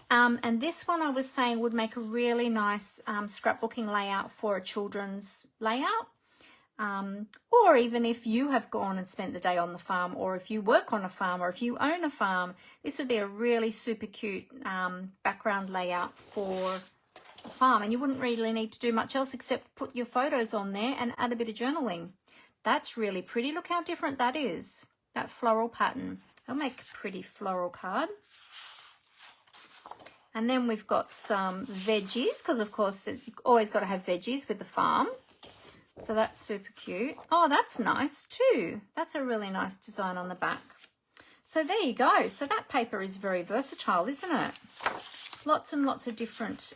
And this one I was saying would make a really nice scrapbooking layout for a children's layout. Or even if you have gone and spent the day on the farm, or if you work on a farm, or if you own a farm, this would be a really super cute background layout for farm, and you wouldn't really need to do much else except put your photos on there and add a bit of journaling. That's really pretty. Look how different that is, that floral pattern. I'll make a pretty floral card. And then we've got some veggies, because of course you've always got to have veggies with the farm. So that's super cute. Oh, that's nice too. That's a really nice design on the back. So there you go. So that paper is very versatile, isn't it? Lots and lots of different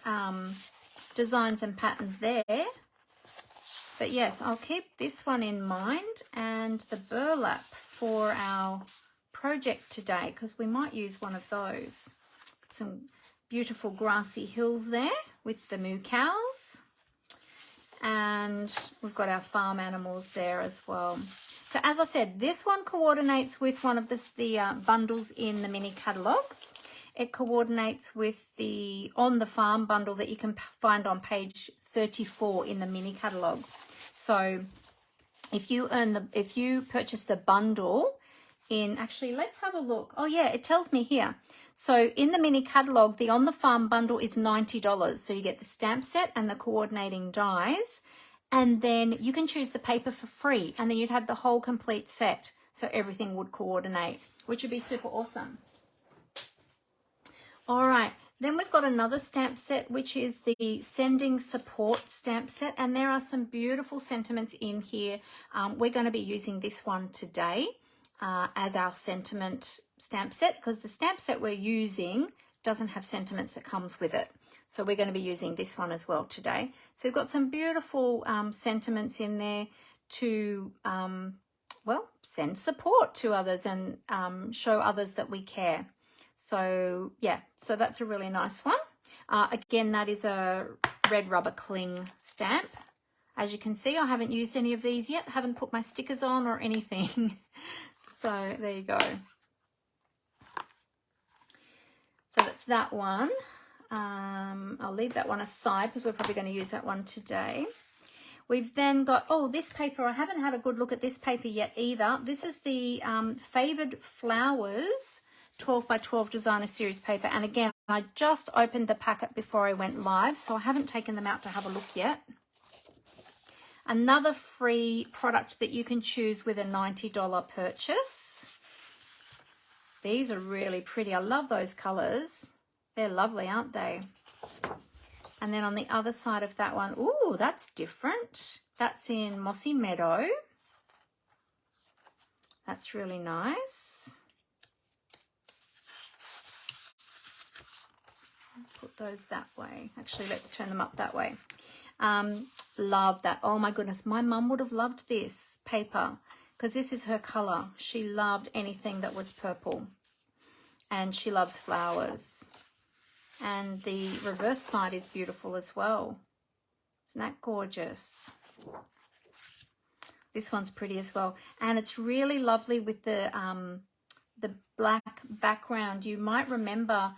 designs and patterns there. But yes, I'll keep this one in mind and the burlap for our project today, because we might use one of those. Got some beautiful grassy hills there with the moo cows. And we've got our farm animals there as well. So as I said, this one coordinates with one of the bundles in the mini catalogue. It coordinates with the On the Farm bundle that you can find on page 34 in the mini catalogue. So if you purchase the bundle in, actually let's have a look. Oh yeah, it tells me here. So in the mini catalogue, the On the Farm bundle is $90. So you get the stamp set and the coordinating dies, and then you can choose the paper for free, and then you'd have the whole complete set. So everything would coordinate, which would be super awesome. All right, then we've got another stamp set, which is the Sending Support stamp set, and there are some beautiful sentiments in here. We're going to be using this one today as our sentiment stamp set, because the stamp set we're using doesn't have sentiments that comes with it. So we're going to be using this one as well today. So we've got some beautiful sentiments in there to, well, send support to others and show others that we care. So yeah, so that's a really nice one. Again, that is a red rubber cling stamp. As you can see, I haven't used any of these yet. Haven't put my stickers on or anything. So there you go. So that's that one. I'll leave that one aside because we're probably going to use that one today. We've then got, oh, this paper. I haven't had a good look at this paper yet either. This is the Favoured Flowers 12 by 12 designer series paper. And again, I just opened the packet before I went live, so I haven't taken them out to have a look yet. Another free product that you can choose with a $90 purchase. These are really pretty. I love those colours. They're lovely, aren't they? And then on the other side of that one, ooh, that's different. That's in Mossy Meadow. That's really nice. Put those that way. Actually, let's turn them up that way. Love that. Oh my goodness, my mum would have loved this paper because this is her color. She loved anything that was purple, and she loves flowers. And the reverse side is beautiful as well. Isn't that gorgeous? This one's pretty as well, and it's really lovely with the black background. You might remember,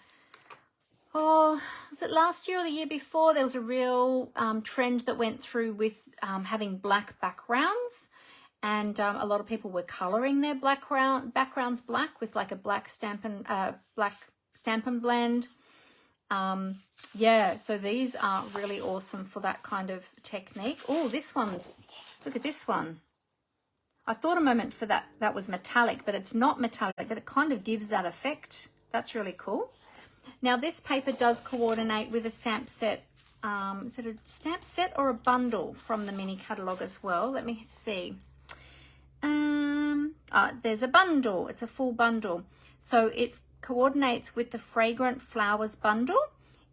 oh, was it last year or the year before? There was a real trend that went through with having black backgrounds, and a lot of people were colouring their backgrounds black with like a black Stampin' blend. Yeah, so these are really awesome for that kind of technique. Oh, this one's, look at this one. I thought a moment for that was metallic, but it's not metallic, but it kind of gives that effect. That's really cool. Now this paper does coordinate with a stamp set. Is it a stamp set or a bundle from the mini catalogue as well? Let me see. There's a bundle. It's a full bundle. So it coordinates with the Fragrant Flowers bundle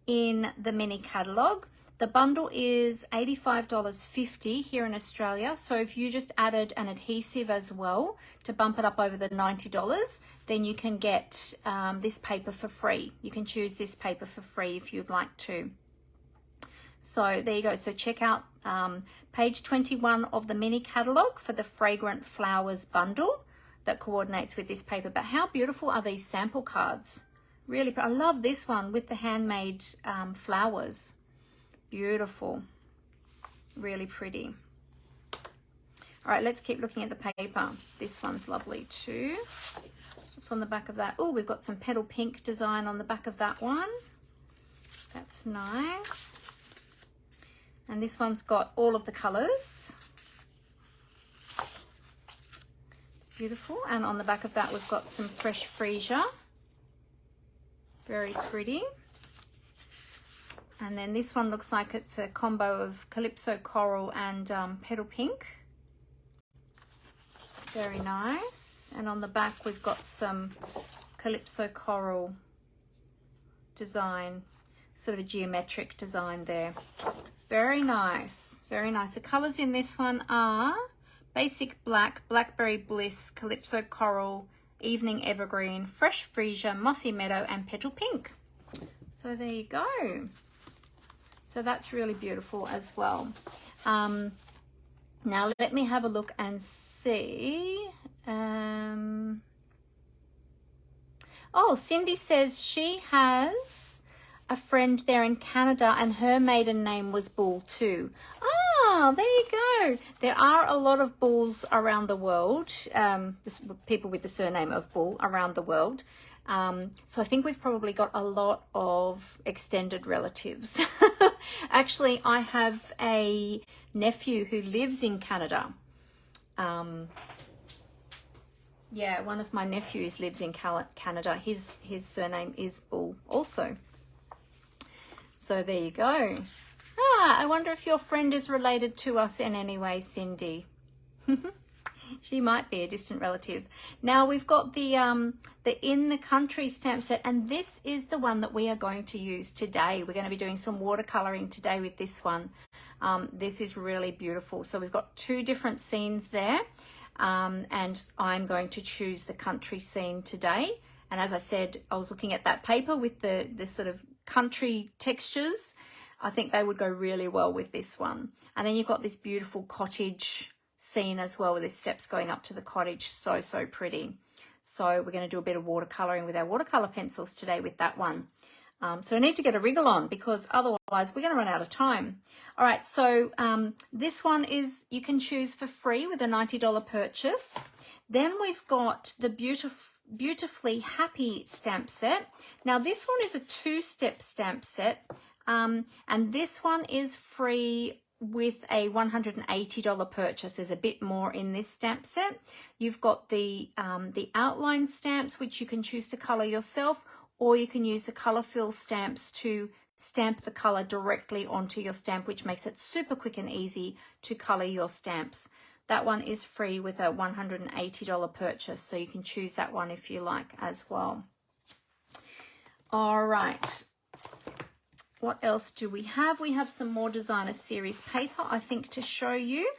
in the mini catalogue. The bundle is $85.50 here in Australia. So if you just added an adhesive as well to bump it up over the $90, then you can get this paper for free. You can choose this paper for free if you'd like to. So there you go. So check out page 21 of the mini catalogue for the Fragrant Flowers bundle that coordinates with this paper. But how beautiful are these sample cards? Really, I love this one with the handmade flowers. Beautiful, really pretty. All right, let's keep looking at the paper. This one's lovely too. What's on the back of that? Oh, we've got some petal pink design on the back of that one. That's nice. And this one's got all of the colors. It's beautiful. And on the back of that, we've got some fresh freesia. Very pretty. And then this one looks like it's a combo of Calypso Coral and Petal Pink. Very nice. And on the back, we've got some Calypso Coral design, sort of a geometric design there. Very nice, very nice. The colors in this one are Basic Black, Blackberry Bliss, Calypso Coral, Evening Evergreen, Fresh Freesia, Mossy Meadow, and Petal Pink. So there you go. So that's really beautiful as well. Now let me have a look and see. Oh, Cindy says she has a friend there in Canada and her maiden name was Bull too. Ah, there you go. There are a lot of Bulls around the world, people with the surname of Bull around the world. So I think we've probably got a lot of extended relatives. Actually, I have a nephew who lives in Canada. Yeah, one of my nephews lives in Canada. His surname is Bull also. So there you go. Ah, I wonder if your friend is related to us in any way, Cindy. She might be a distant relative. Now we've got the In the Country stamp set, and this is the one that we are going to use today. We're going to be doing some watercoloring today with this one. This is really beautiful. So we've got two different scenes there. And I'm going to choose the country scene today. And as I said, I was looking at that paper with the sort of country textures. I think they would go really well with this one. And then you've got this beautiful cottage scene as well with the steps going up to the cottage. So, so pretty. So we're going to do a bit of watercoloring with our watercolor pencils today with that one. So I need to get a wriggle on because otherwise we're going to run out of time. All right, so this one is you can choose for free with a $90 purchase. Then we've got the Beautifully Happy stamp set. Now this one is a two-step stamp set, and this one is free with a $180 purchase. There's a bit more in this stamp set. You've got the outline stamps, which you can choose to color yourself, or you can use the color fill stamps to stamp the color directly onto your stamp, which makes it super quick and easy to color your stamps. That one is free with a $180 purchase, so you can choose that one if you like as well. All right. What else do we have? We have some more designer series paper, I think, to show you.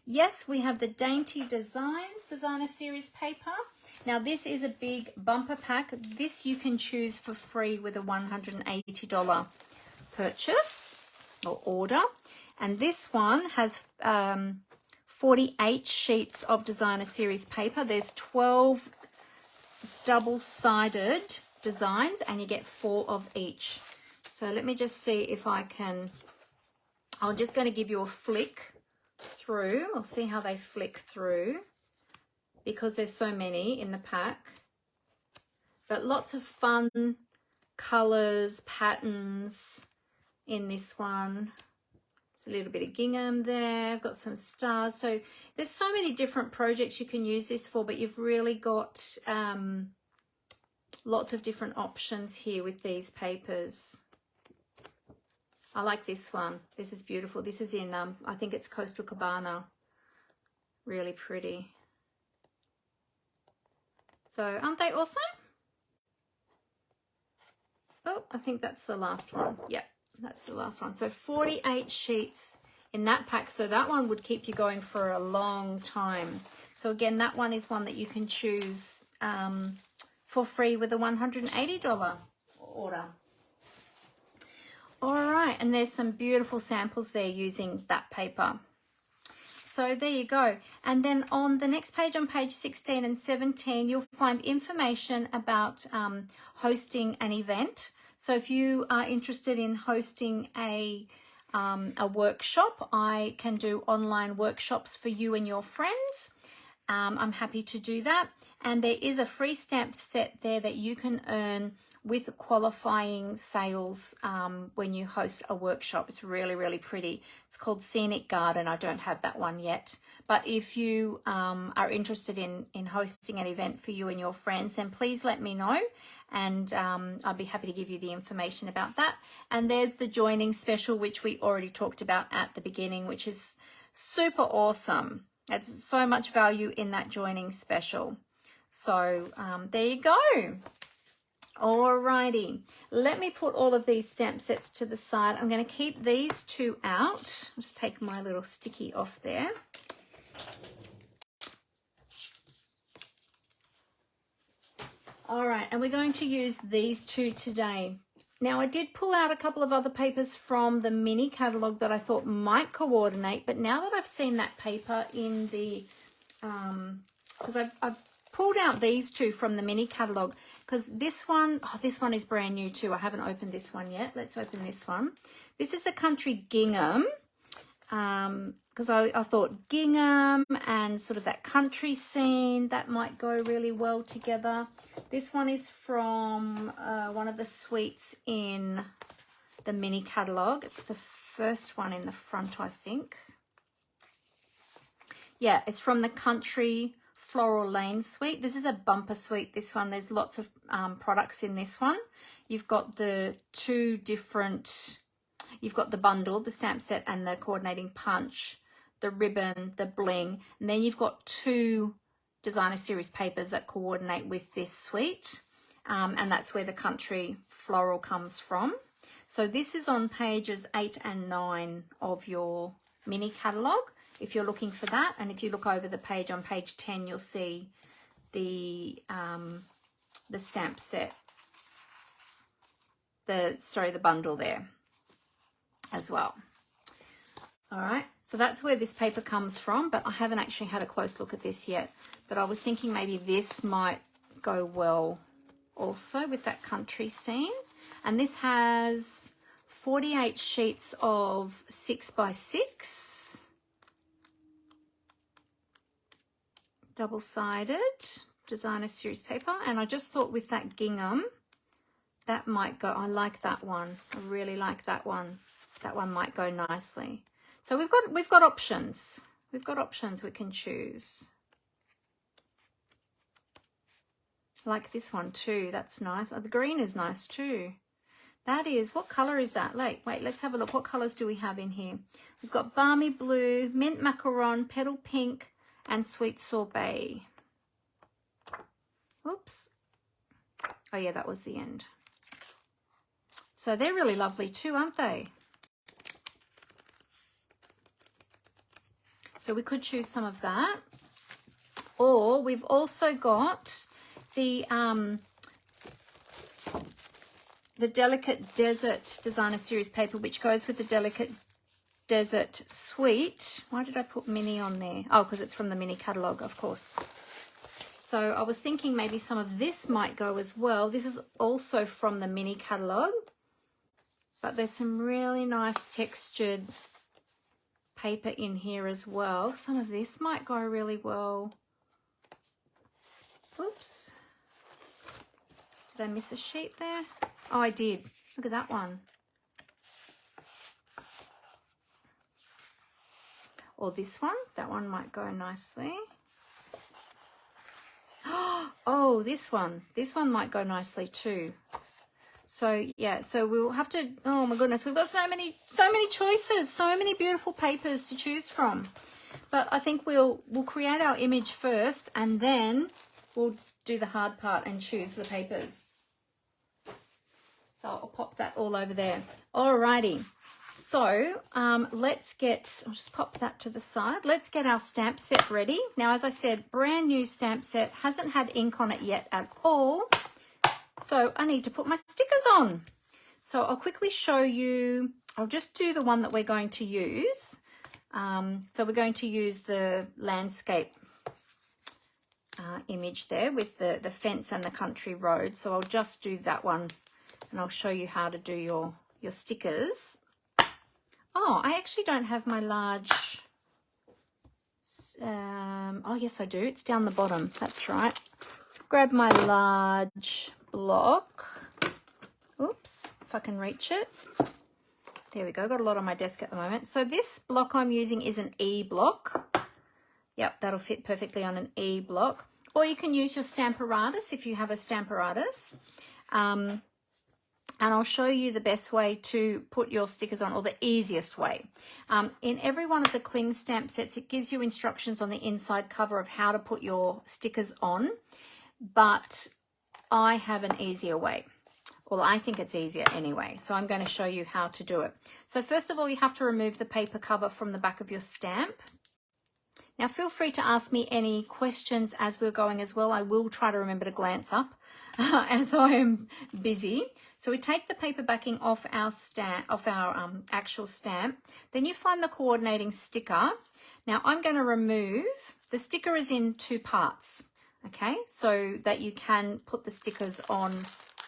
Yes, we have the Dainty Designs designer series paper. Now this is a big bumper pack. This you can choose for free with a $180 purchase or order. And this one has 48 sheets of designer series paper. There's 12 double-sided designs and you get 4 of each. So let me just see if I can, I'm just going to give you a flick through. I'll see how they flick through because there's so many in the pack. But lots of fun colors, patterns in this one. There's a little bit of gingham there. I've got some stars. So there's so many different projects you can use this for, but you've really got lots of different options here with these papers. I like this one. This is beautiful. This is in, I think it's Coastal Cabana. Really pretty. So aren't they awesome? Oh, I think that's the last one. Yep, that's the last one. So 48 sheets in that pack. So that one would keep you going for a long time. So again, that one is one that you can choose for free with a $180 order. All right, and there's some beautiful samples there using that paper. So there you go. And then on the next page, on page 16 and 17, you'll find information about hosting an event. So if you are interested in hosting a workshop, I can do online workshops for you and your friends. I'm happy to do that. And there is a free stamp set there that you can earn with qualifying sales when you host a workshop. It's really, really pretty. It's called Scenic Garden. I don't have that one yet. But if you are interested in hosting an event for you and your friends, then please let me know. And I'll be happy to give you the information about that. And there's the joining special, which we already talked about at the beginning, which is super awesome. It's so much value in that joining special. So there you go. Alrighty, let me put all of these stamp sets to the side. I'm going to keep these two out. I'll just take my little sticky off there. All right, and we're going to use these two today. Now, I did pull out a couple of other papers from the mini catalogue that I thought might coordinate, but now that I've seen that paper in the, because I've pulled out these two from the mini catalogue, because this one is brand new too. I haven't opened this one yet. Let's open this one. This is the Country Gingham, because I thought gingham and sort of that country scene, that might go really well together. This one is from one of the suites in the mini catalogue. It's the first one in the front, I think. Yeah, it's from the Country Floral Lane suite. This is a bumper suite, this one. There's lots of products in this one. You've got the two different, you've got the bundle, the stamp set, and the coordinating punch, the ribbon, the bling, and then you've got two designer series papers that coordinate with this suite, and that's where the Country Floral comes from. So this is on pages 8 and 9 of your mini catalogue, if you're looking for that. And if you look over the page on page 10, you'll see the stamp set, the bundle there as well. All right, so that's where this paper comes from, but I haven't actually had a close look at this yet. But I was thinking maybe this might go well also with that country scene. And this has 48 sheets of 6x6, double-sided designer series paper. And I just thought with that gingham, that might go. I like that one. I really like that one. That one might go nicely. So we've got options. We've got options we can choose. Like this one too. That's nice. Oh, the green is nice too. That is, what color is that? Wait, let's have a look. What colors do we have in here? We've got balmy blue, mint macaron, petal pink, and sweet sorbet. Oops. Oh yeah, that was the end. So they're really lovely too, aren't they? So we could choose some of that. Or we've also got the Delicate Desert Designer Series paper, which goes with the Delicate Desert Suite. Why did I put mini on there? Oh, because it's from the mini catalogue, of course. So I was thinking maybe some of this might go as well. This is also from the mini catalogue, but there's some really nice textured paper in here as well. Some of this might go really well. Oops. Did I miss a sheet there? Oh, I did. Look at that one. Or this one. That one might go nicely. Oh, this one. This one might go nicely too. So yeah, so we'll have to, oh my goodness, we've got so many choices, so many beautiful papers to choose from. But I think we'll create our image first, and then we'll do the hard part and choose the papers. So I'll pop that all over there. Alrighty. So let's get, I'll just pop that to the side. Let's get our stamp set ready. Now, as I said, brand new stamp set, hasn't had ink on it yet at all. So I need to put my stickers on. So I'll quickly show you, I'll just do the one that we're going to use. So we're going to use the landscape image there with the fence and the country road. So I'll just do that one, and I'll show you how to do your stickers. Oh, I actually don't have my large, oh yes I do, it's down the bottom, that's right. Let's grab my large block. Oops, if I can reach it. There we go, got a lot on my desk at the moment. So this block I'm using is an E block. Yep, that'll fit perfectly on an E block. Or you can use your Stamparatus if you have a Stamparatus. And I'll show you the best way to put your stickers on, or the easiest way. In every one of the Cling stamp sets, it gives you instructions on the inside cover of how to put your stickers on, but I have an easier way. Well, I think it's easier anyway, so I'm going to show you how to do it. So first of all, you have to remove the paper cover from the back of your stamp. Now, feel free to ask me any questions as we're going as well. I will try to remember to glance up as I am busy. So we take the paper backing off our actual stamp. Then you find the coordinating sticker. Now, I'm going to remove, the sticker is in two parts, okay, so that you can put the stickers on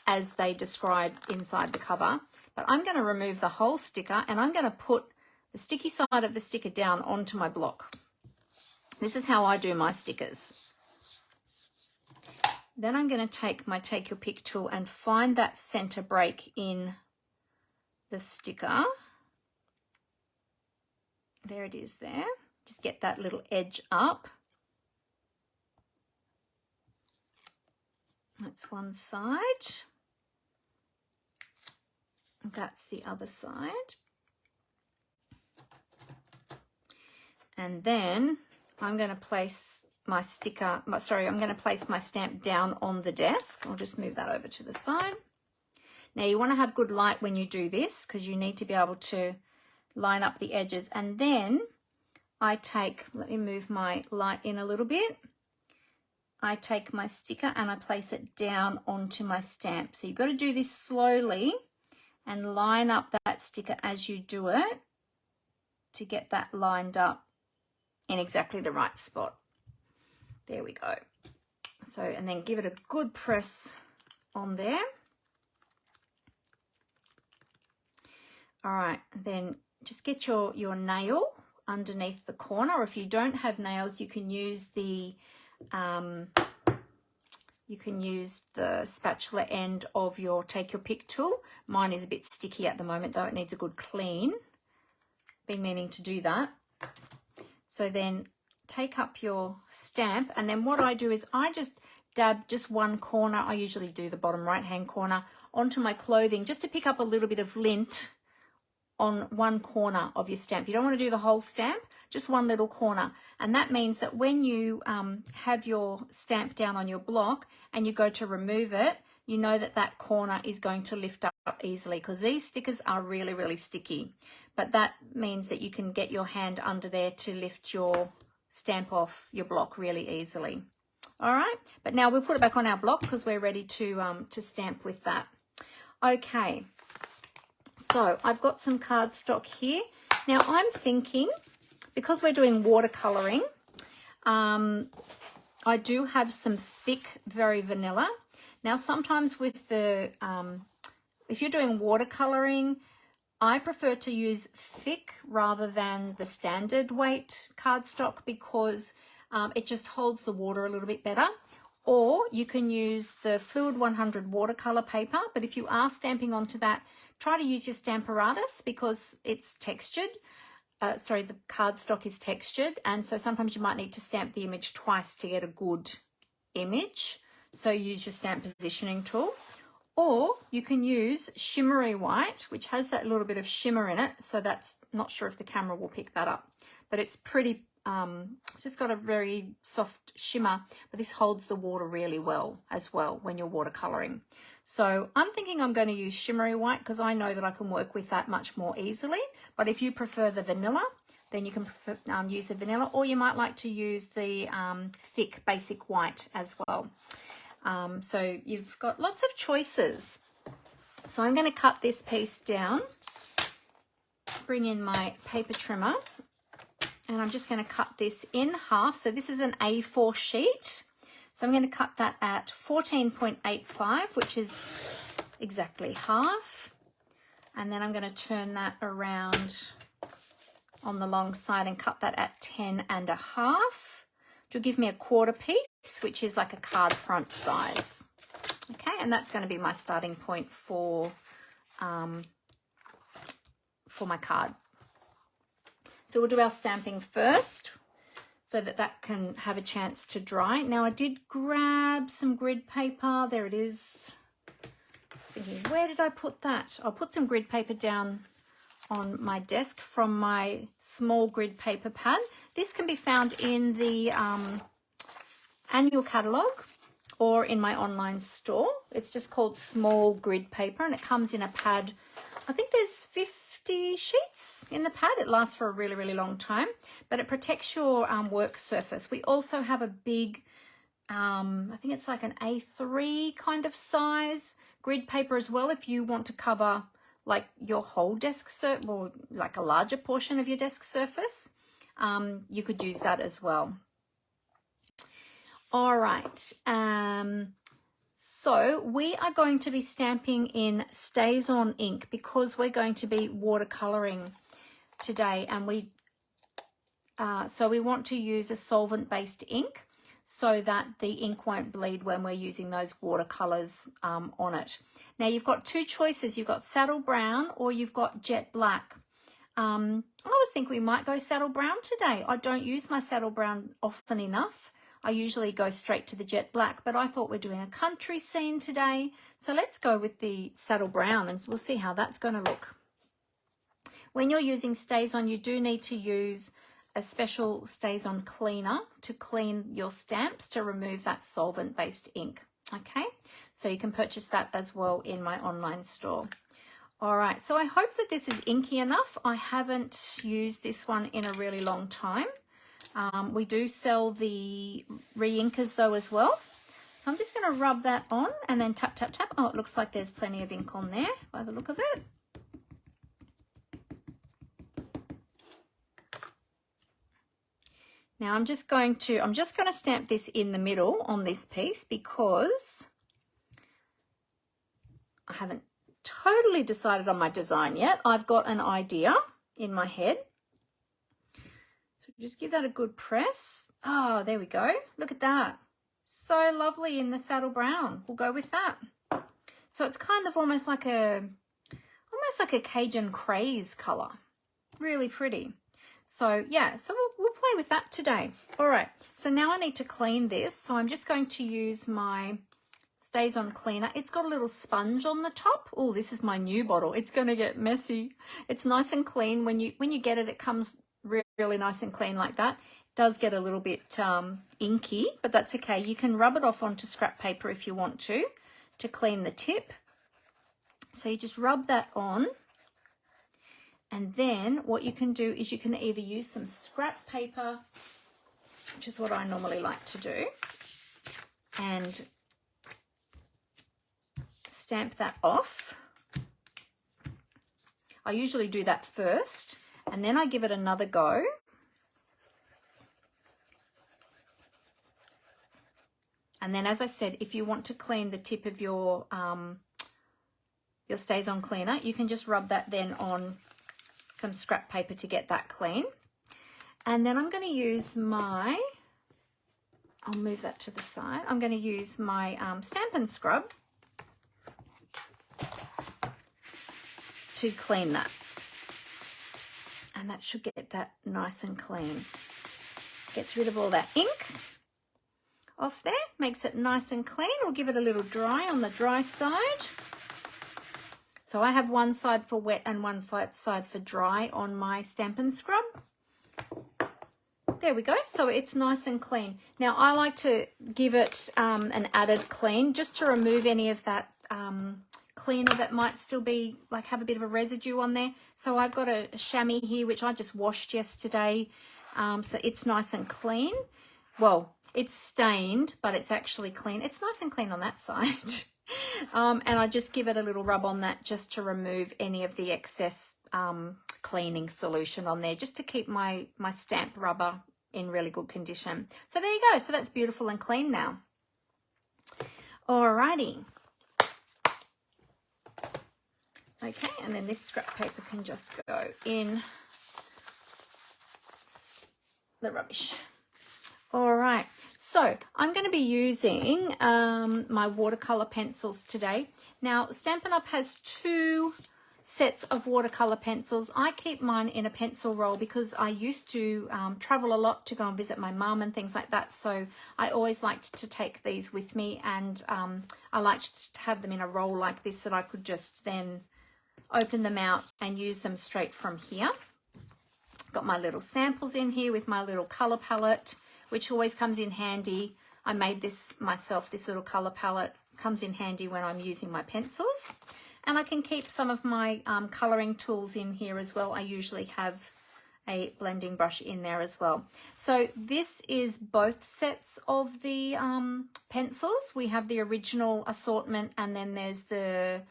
as they describe inside the cover. But I'm going to remove the whole sticker, and I'm going to put the sticky side of the sticker down onto my block. This is how I do my stickers. Then I'm going to take my Take Your Pick tool and find that center break in the sticker. There it is there. Just get that little edge up. That's one side. That's the other side. And then I'm going to place my I'm going to place my stamp down on the desk. I'll just move that over to the side. Now you want to have good light when you do this, because you need to be able to line up the edges. And then I take, let me move my light in a little bit. I take my sticker and I place it down onto my stamp. So you've got to do this slowly and line up that sticker as you do it to get that lined up in exactly the right spot. There we go. So, and then give it a good press on there. All right, then just get your nail underneath the corner, or if you don't have nails, you can use the spatula end of your Take Your Pick tool. Mine is a bit sticky at the moment, though. It needs a good clean. Been meaning to do that. So then take up your stamp, and then what I do is I just dab just one corner. I usually do the bottom right hand corner onto my clothing, just to pick up a little bit of lint on one corner of your stamp. You don't want to do the whole stamp, just one little corner. And that means that when you have your stamp down on your block and you go to remove it, you know that that corner is going to lift up easily, because these stickers are really, really sticky. But that means that you can get your hand under there to lift your stamp off your block really easily. All right, but now we'll put it back on our block because we're ready to stamp with that. Okay, so I've got some cardstock here. Now I'm thinking, because we're doing watercoloring, I do have some thick, very vanilla. Now sometimes with the, if you're doing watercoloring, I prefer to use thick rather than the standard weight cardstock, because it just holds the water a little bit better. Or you can use the Fluid 100 watercolor paper, but if you are stamping onto that, try to use your Stamparatus, because it's textured. The cardstock is textured, and so sometimes you might need to stamp the image twice to get a good image. So use your stamp positioning tool. Or you can use shimmery white, which has that little bit of shimmer in it. So that's, not sure if the camera will pick that up, but it's pretty, it's just got a very soft shimmer, but this holds the water really well as well when you're watercoloring. So I'm thinking I'm going to use shimmery white, because I know that I can work with that much more easily. But if you prefer the vanilla, then you can use the vanilla, or you might like to use the thick basic white as well. So you've got lots of choices. So I'm going to cut this piece down, bring in my paper trimmer, and I'm just going to cut this in half. So this is an A4 sheet. So I'm going to cut that at 14.85, which is exactly half. And then I'm going to turn that around on the long side and cut that at 10.5. Which will give me a quarter piece, which is like a card front size. Okay, and that's going to be my starting point for card. So we'll do our stamping first so that that can have a chance to dry. Now I did grab some grid paper. There it is. I was thinking, where did I put that? I'll put some grid paper down on my desk from my small grid paper pad. This can be found in the annual catalogue or in my online store. It's just called small grid paper and it comes in a pad. I think there's 50 sheets in the pad. It lasts for a really, really long time, but it protects your work surface. We also have a big, I think it's like an A3 kind of size grid paper as well if you want to cover like your whole desk surface or like a larger portion of your desk surface. You could use that as well. All right, so we are going to be stamping in Stays On ink because we're going to be watercoloring today, and so we want to use a solvent-based ink so that the ink won't bleed when we're using those watercolors on it. Now you've got two choices. You've got saddle brown or you've got jet black. I always think we might go saddle brown today. I don't use my saddle brown often enough. I usually go straight to the jet black, but I thought we're doing a country scene today. So let's go with the saddle brown and we'll see how that's going to look. When you're using Stays On, you do need to use a special Stays On cleaner to clean your stamps to remove that solvent-based ink. Okay, so you can purchase that as well in my online store. All right, so I hope that this is inky enough. I haven't used this one in a really long time. We do sell the re-inkers though as well. So I'm just going to rub that on and then tap, tap, tap. Oh, it looks like there's plenty of ink on there by the look of it. Now I'm just going to stamp this in the middle on this piece because I haven't totally decided on my design yet. I've got an idea in my head. So just give that a good press. Oh, there we go. Look at that. So lovely in the saddle brown. We'll go with that. So it's kind of almost like a Cajun craze color. Really pretty. So yeah, so we'll play with that today. All right, so now I need to clean this. So I'm just going to use my Stays On cleaner. It's got a little sponge on the top. Oh, this is my new bottle. It's going to get messy. It's nice and clean. When you get it, it comes really nice and clean like that. It does get a little bit inky, but that's okay. You can rub it off onto scrap paper if you want to clean the tip. So you just rub that on. And then what you can do is you can either use some scrap paper, which is what I normally like to do, and stamp that off. I usually do that first, and then I give it another go. And then, as I said, if you want to clean the tip of your Stays On cleaner, you can just rub that then on some scrap paper to get that clean. And then I'm going to use I'll move that to the side. I'm going to use my Stampin' scrub to clean that. And that should get that nice and clean. Gets rid of all that ink off there, makes it nice and clean. We'll give it a little dry on the dry side. So I have one side for wet and one side for dry on my Stampin' scrub. There we go. So it's nice and clean. Now I like to give it an added clean just to remove any of that cleaner that might still be like have a bit of a residue on there. So I've got a chamois here which I just washed yesterday. So it's nice and clean. Well, it's stained, but it's actually clean. It's nice and clean on that side. And I just give it a little rub on that just to remove any of the excess cleaning solution on there, just to keep my stamp rubber in really good condition. So there you go. So that's beautiful and clean now. Alrighty. Okay, and then this scrap paper can just go in the rubbish. All right, so I'm going to be using my watercolor pencils today. Now, Stampin' Up has two sets of watercolor pencils. I keep mine in a pencil roll because I used to travel a lot to go and visit my mum and things like that. So I always liked to take these with me, and I liked to have them in a roll like this that I could just then open them out and use them straight from here. Got my little samples in here with my little color palette, which always comes in handy. I made this myself, this little color palette comes in handy when I'm using my pencils. And I can keep some of my coloring tools in here as well. I usually have a blending brush in there as well. So this is both sets of the pencils. We have the original assortment, and then there's the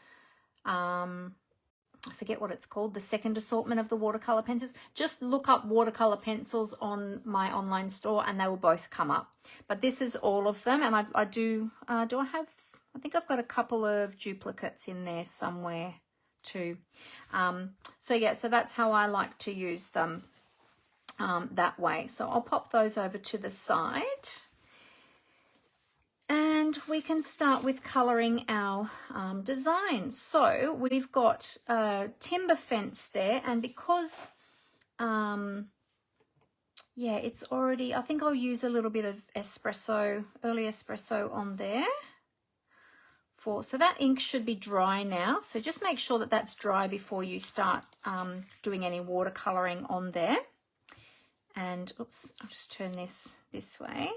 I forget what it's called, the second assortment of the watercolor pencils. Just look up watercolor pencils on my online store and they will both come up. But this is all of them, and I think I've got a couple of duplicates in there somewhere too. So yeah, so that's how I like to use them that way. So I'll pop those over to the side. And we can start with colouring our design. So we've got a timber fence there, and because, yeah, it's already, I think I'll use a little bit of espresso, early espresso on there. So that ink should be dry now. So just make sure that that's dry before you start doing any watercolouring on there. And, oops, I'll just turn this way.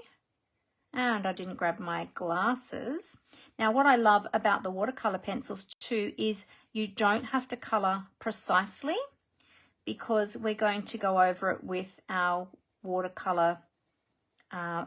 And I didn't grab my glasses. Now, what I love about the watercolor pencils too is you don't have to color precisely, because we're going to go over it with our watercolor, our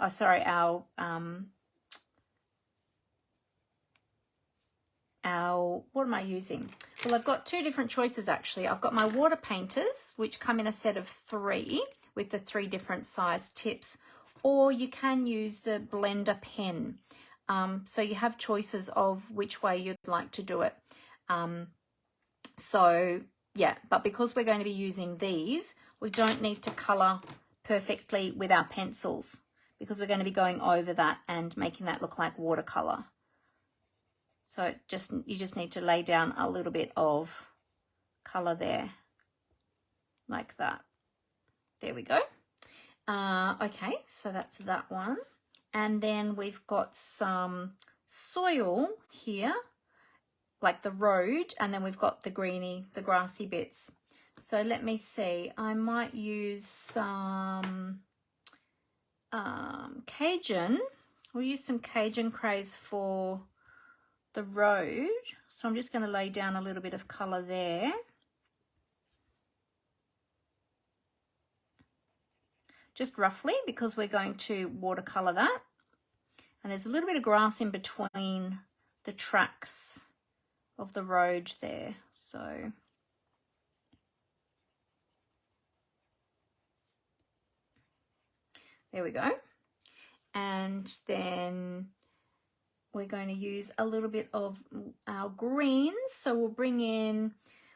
what am I using? Well, I've got two different choices actually. I've got my water painters, which come in a set of 3 with the 3 different size tips, or you can use the blender pen. So you have choices of which way you'd like to do it. So yeah, but because we're going to be using these, we don't need to color perfectly with our pencils, because we're going to be going over that and making that look like watercolor. So you just need to lay down a little bit of color there, like that. There we go. Okay, so that's that one. And then we've got some soil here, like the road, and then we've got the grassy bits. So let me see, I might use some Cajun. We'll use some Cajun craze for the road. So I'm just going to lay down a little bit of color there. Just roughly, because we're going to watercolor that. And there's a little bit of grass in between the tracks of the road there. So there we go. And then we're going to use a little bit of our greens. So we'll bring in,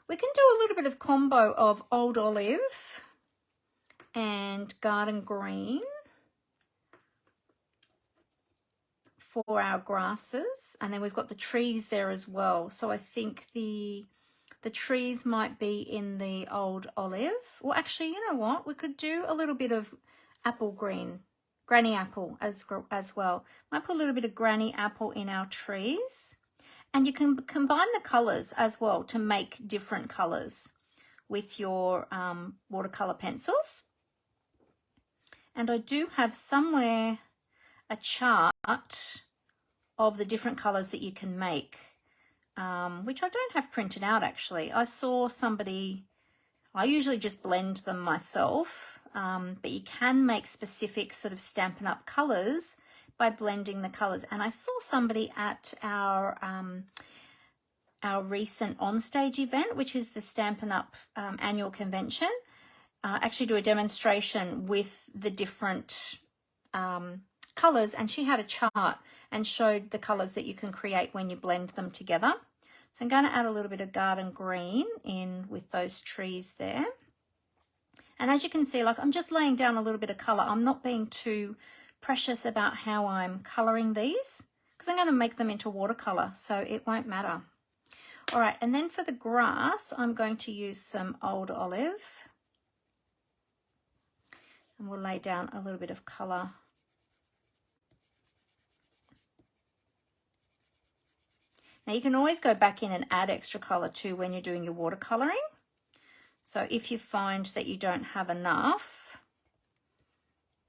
we can do a little bit of combo of old olive and garden green for our grasses. And then we've got the trees there as well. So I think the trees might be in the old olive. Well, actually, you know what? We could do a little bit of apple green, granny apple as well. Might put a little bit of granny apple in our trees. And you can combine the colors as well to make different colors with your watercolor pencils. And I do have somewhere a chart of the different colors that you can make, which I don't have printed out actually. I saw somebody, I usually just blend them myself, but you can make specific sort of Stampin' Up colors by blending the colors. And I saw somebody at our recent onstage event, which is the Stampin' Up annual convention, actually do a demonstration with the different colors, and she had a chart and showed the colors that you can create when you blend them together. So I'm going to add a little bit of garden green in with those trees there. And as you can see, like I'm just laying down a little bit of color. I'm not being too precious about how I'm coloring these, because I'm going to make them into watercolor, so it won't matter. All right, and then for the grass, I'm going to use some old olive. And we'll lay down a little bit of colour. Now you can always go back in and add extra colour too when you're doing your watercolouring. So if you find that you don't have enough,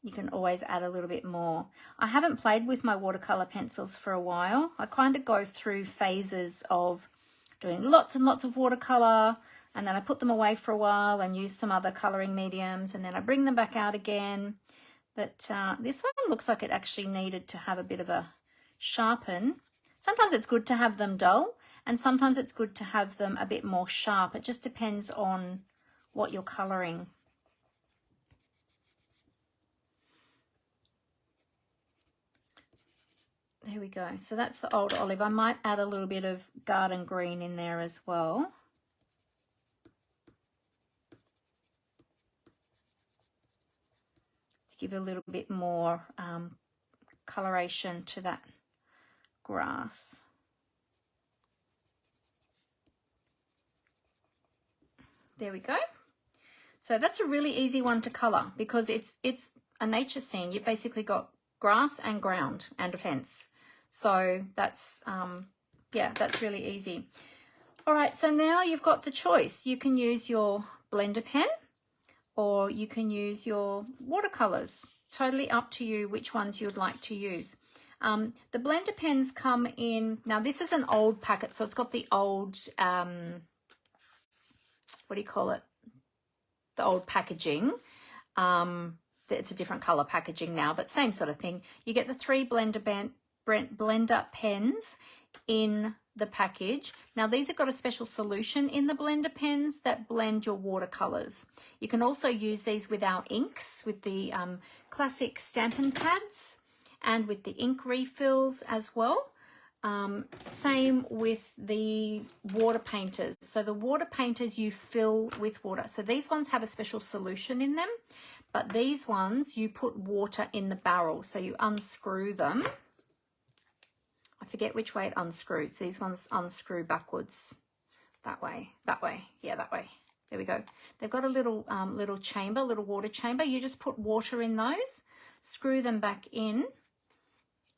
you can always add a little bit more. I haven't played with my watercolour pencils for a while. I kind of go through phases of doing lots and lots of watercolour, and then I put them away for a while and use some other colouring mediums, and then I bring them back out again. But this one looks like it actually needed to have a bit of a sharpen. Sometimes it's good to have them dull, and sometimes it's good to have them a bit more sharp. It just depends on what you're colouring. There we go. So that's the old olive. I might add a little bit of garden green in there as well. To give a little bit more coloration to that grass. There we go. So that's a really easy one to colour because it's a nature scene. You've basically got grass and ground and a fence. So that's, yeah, that's really easy. All right, so now you've got the choice. You can use your blender pen or you can use your watercolours. Totally up to you which ones you'd like to use. The blender pens come in, now this is an old packet, so it's got the old, what do you call it? The old packaging. It's a different colour packaging now, but same sort of thing. You get the 3 blender pens in the package. Now these have got a special solution in the blender pens that blend your watercolours. You can also use these with our inks, with the classic Stampin pads and with the ink refills as well. Same with the water painters. So the water painters you fill with water. So these ones have a special solution in them, but these ones you put water in the barrel. So you unscrew them. I forget which way it unscrews. These ones unscrew backwards. That way. Yeah, that way. There we go. They've got a little little chamber, little water chamber. You just put water in those, screw them back in,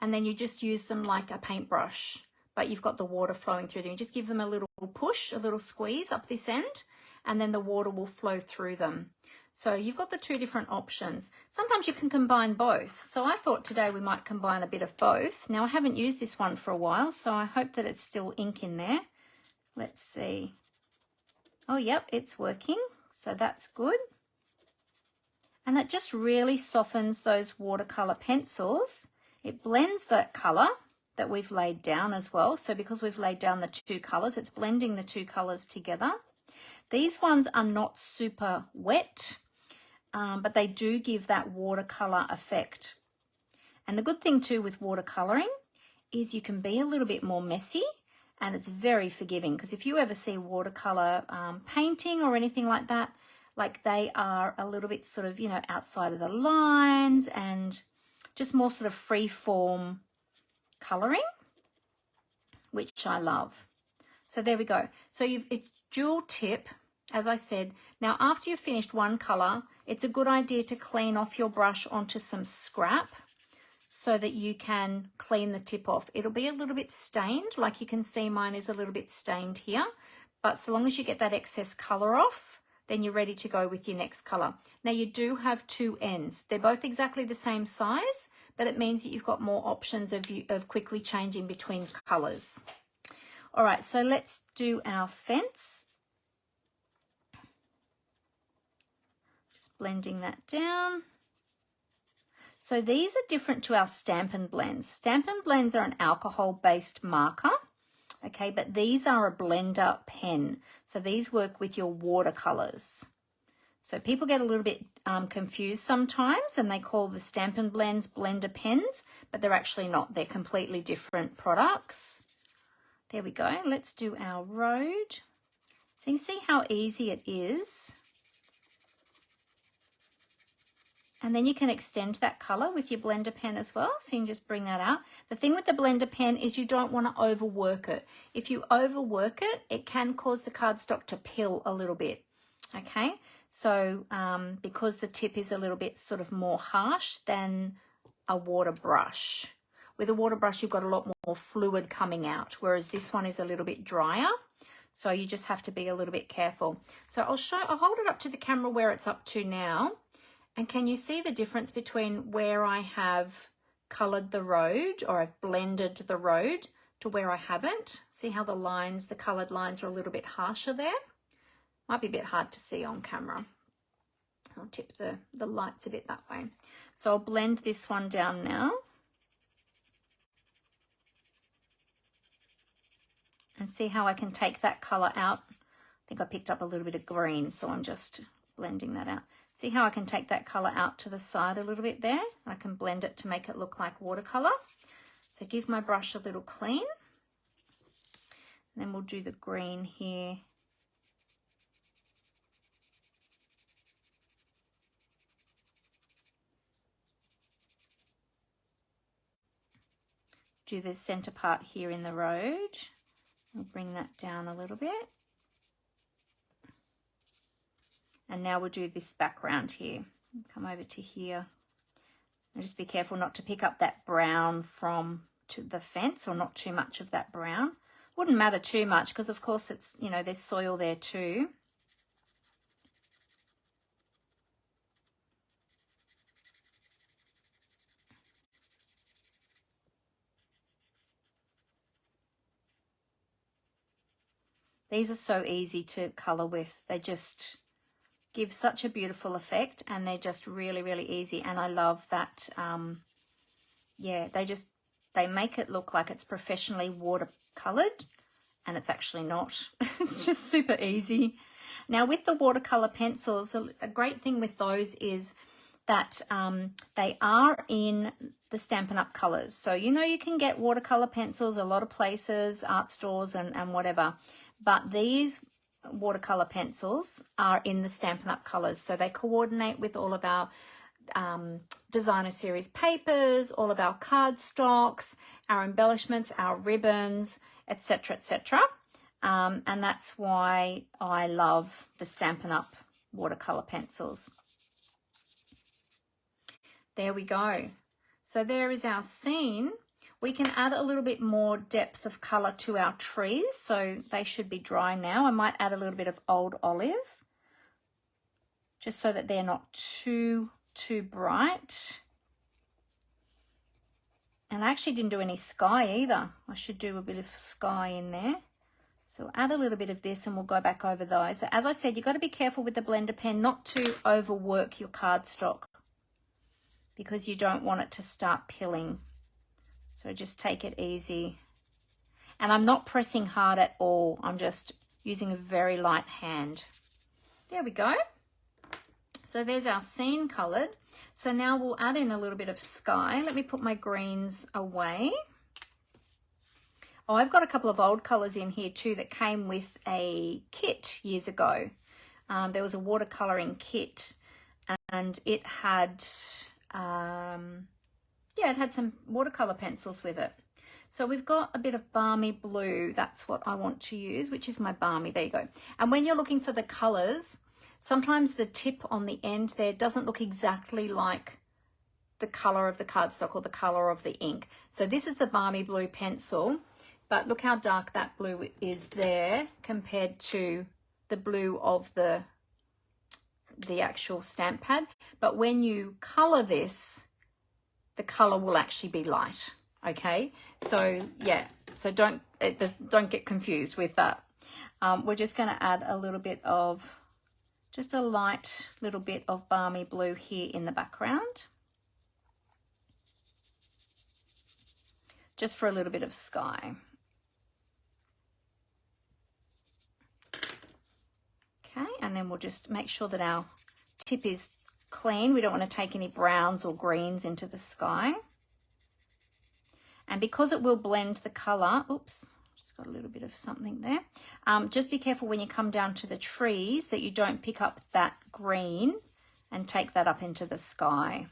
and then you just use them like a paintbrush, but you've got the water flowing through them. You just give them a little push, a little squeeze up this end, and then the water will flow through them. So you've got the 2 different options. Sometimes you can combine both. So I thought today we might combine a bit of both. Now I haven't used this one for a while, so I hope that it's still ink in there. Let's see. Oh, yep, it's working. So that's good. And that just really softens those watercolor pencils. It blends that color that we've laid down as well. So because we've laid down the 2 colors, it's blending the 2 colors together. These ones are not super wet, but they do give that watercolor effect. And the good thing too with watercoloring is you can be a little bit more messy, and it's very forgiving, because if you ever see watercolor painting or anything like that, like they are a little bit sort of, you know, outside of the lines and just more sort of free form coloring, which I love. So there we go. So it's dual tip, as I said. Now, after you've finished one color, it's a good idea to clean off your brush onto some scrap so that you can clean the tip off. It'll be a little bit stained, like you can see mine is a little bit stained here, but so long as you get that excess color off, then you're ready to go with your next color. Now you do have 2 ends. They're both exactly the same size, but it means that you've got more options of quickly changing between colors. All right, so let's do our fence. Just blending that down. So these are different to our Stampin blends. Stampin blends are an alcohol-based marker, okay, but these are a blender pen. So these work with your watercolors. So people get a little bit confused sometimes, and they call the Stampin blends blender pens, but they're actually not. They're completely different products. There we go. Let's do our road. So you can see how easy it is. And then you can extend that color with your blender pen as well. So you can just bring that out. The thing with the blender pen is you don't want to overwork it. If you overwork it, it can cause the cardstock to pill a little bit. Okay, so because the tip is a little bit sort of more harsh than a water brush. With a water brush, you've got a lot more fluid coming out, whereas this one is a little bit drier. So you just have to be a little bit careful. So I'll hold it up to the camera where it's up to now. And can you see the difference between where I have colored the road, or I've blended the road, to where I haven't? See how the lines, the colored lines are a little bit harsher there? Might be a bit hard to see on camera. I'll tip the lights a bit that way. So I'll blend this one down now. And see how I can take that color out. I think I picked up a little bit of green, so I'm just blending that out. See how I can take that color out to the side a little bit there? I can blend it to make it look like watercolor. So give my brush a little clean. And then we'll do the green here. Do the center part here in the road. We'll bring that down a little bit. And now we'll do this background here. Come over to here. And just be careful not to pick up that brown from the fence, or not too much of that brown. Wouldn't matter too much because of course it's, you know, there's soil there too. These are so easy to color with. They just give such a beautiful effect, and they're just really, really easy. And I love that, yeah, they make it look like it's professionally watercolored, and it's actually not. It's just super easy. Now with the watercolor pencils, a great thing with those is that they are in the Stampin' Up colors. So, you know, you can get watercolor pencils a lot of places, art stores and whatever. But these watercolor pencils are in the Stampin' Up colors. So they coordinate with all of our designer series papers, all of our cardstocks, our embellishments, our ribbons, etc., etc. And that's why I love the Stampin' Up watercolor pencils. There we go. So there is our scene. We can add a little bit more depth of color to our trees, so they should be dry now. I might add a little bit of Old Olive, just so that they're not too bright. And I actually didn't do any sky either. I should do a bit of sky in there. So add a little bit of this and we'll go back over those. But as I said, you've got to be careful with the blender pen not to overwork your cardstock, because you don't want it to start pilling. So just take it easy. And I'm not pressing hard at all. I'm just using a very light hand. There we go. So there's our scene colored. So now we'll add in a little bit of sky. Let me put my greens away. Oh, I've got a couple of old colors in here too that came with a kit years ago. There was a watercoloring kit, and it had, yeah, it had some watercolor pencils with it. So we've got a bit of balmy blue. That's what I want to use, which is my balmy. There you go. And when you're looking for the colors, sometimes the tip on the end there doesn't look exactly like the color of the cardstock or the color of the ink. So this is the balmy blue pencil, but look how dark that blue is there compared to the blue of the actual stamp pad. But when you color this, the color will actually be light. Okay, so yeah, so don't get confused with that. We're just going to add a little bit of, just a light little bit of balmy blue here in the background, just for a little bit of sky. Okay, and then we'll just make sure that our tip is clean. We don't want to take any browns or greens into the sky. And because it will blend the color, oops, just got a little bit of something there. Just be careful when you come down to the trees that you don't pick up that green and take that up into the sky.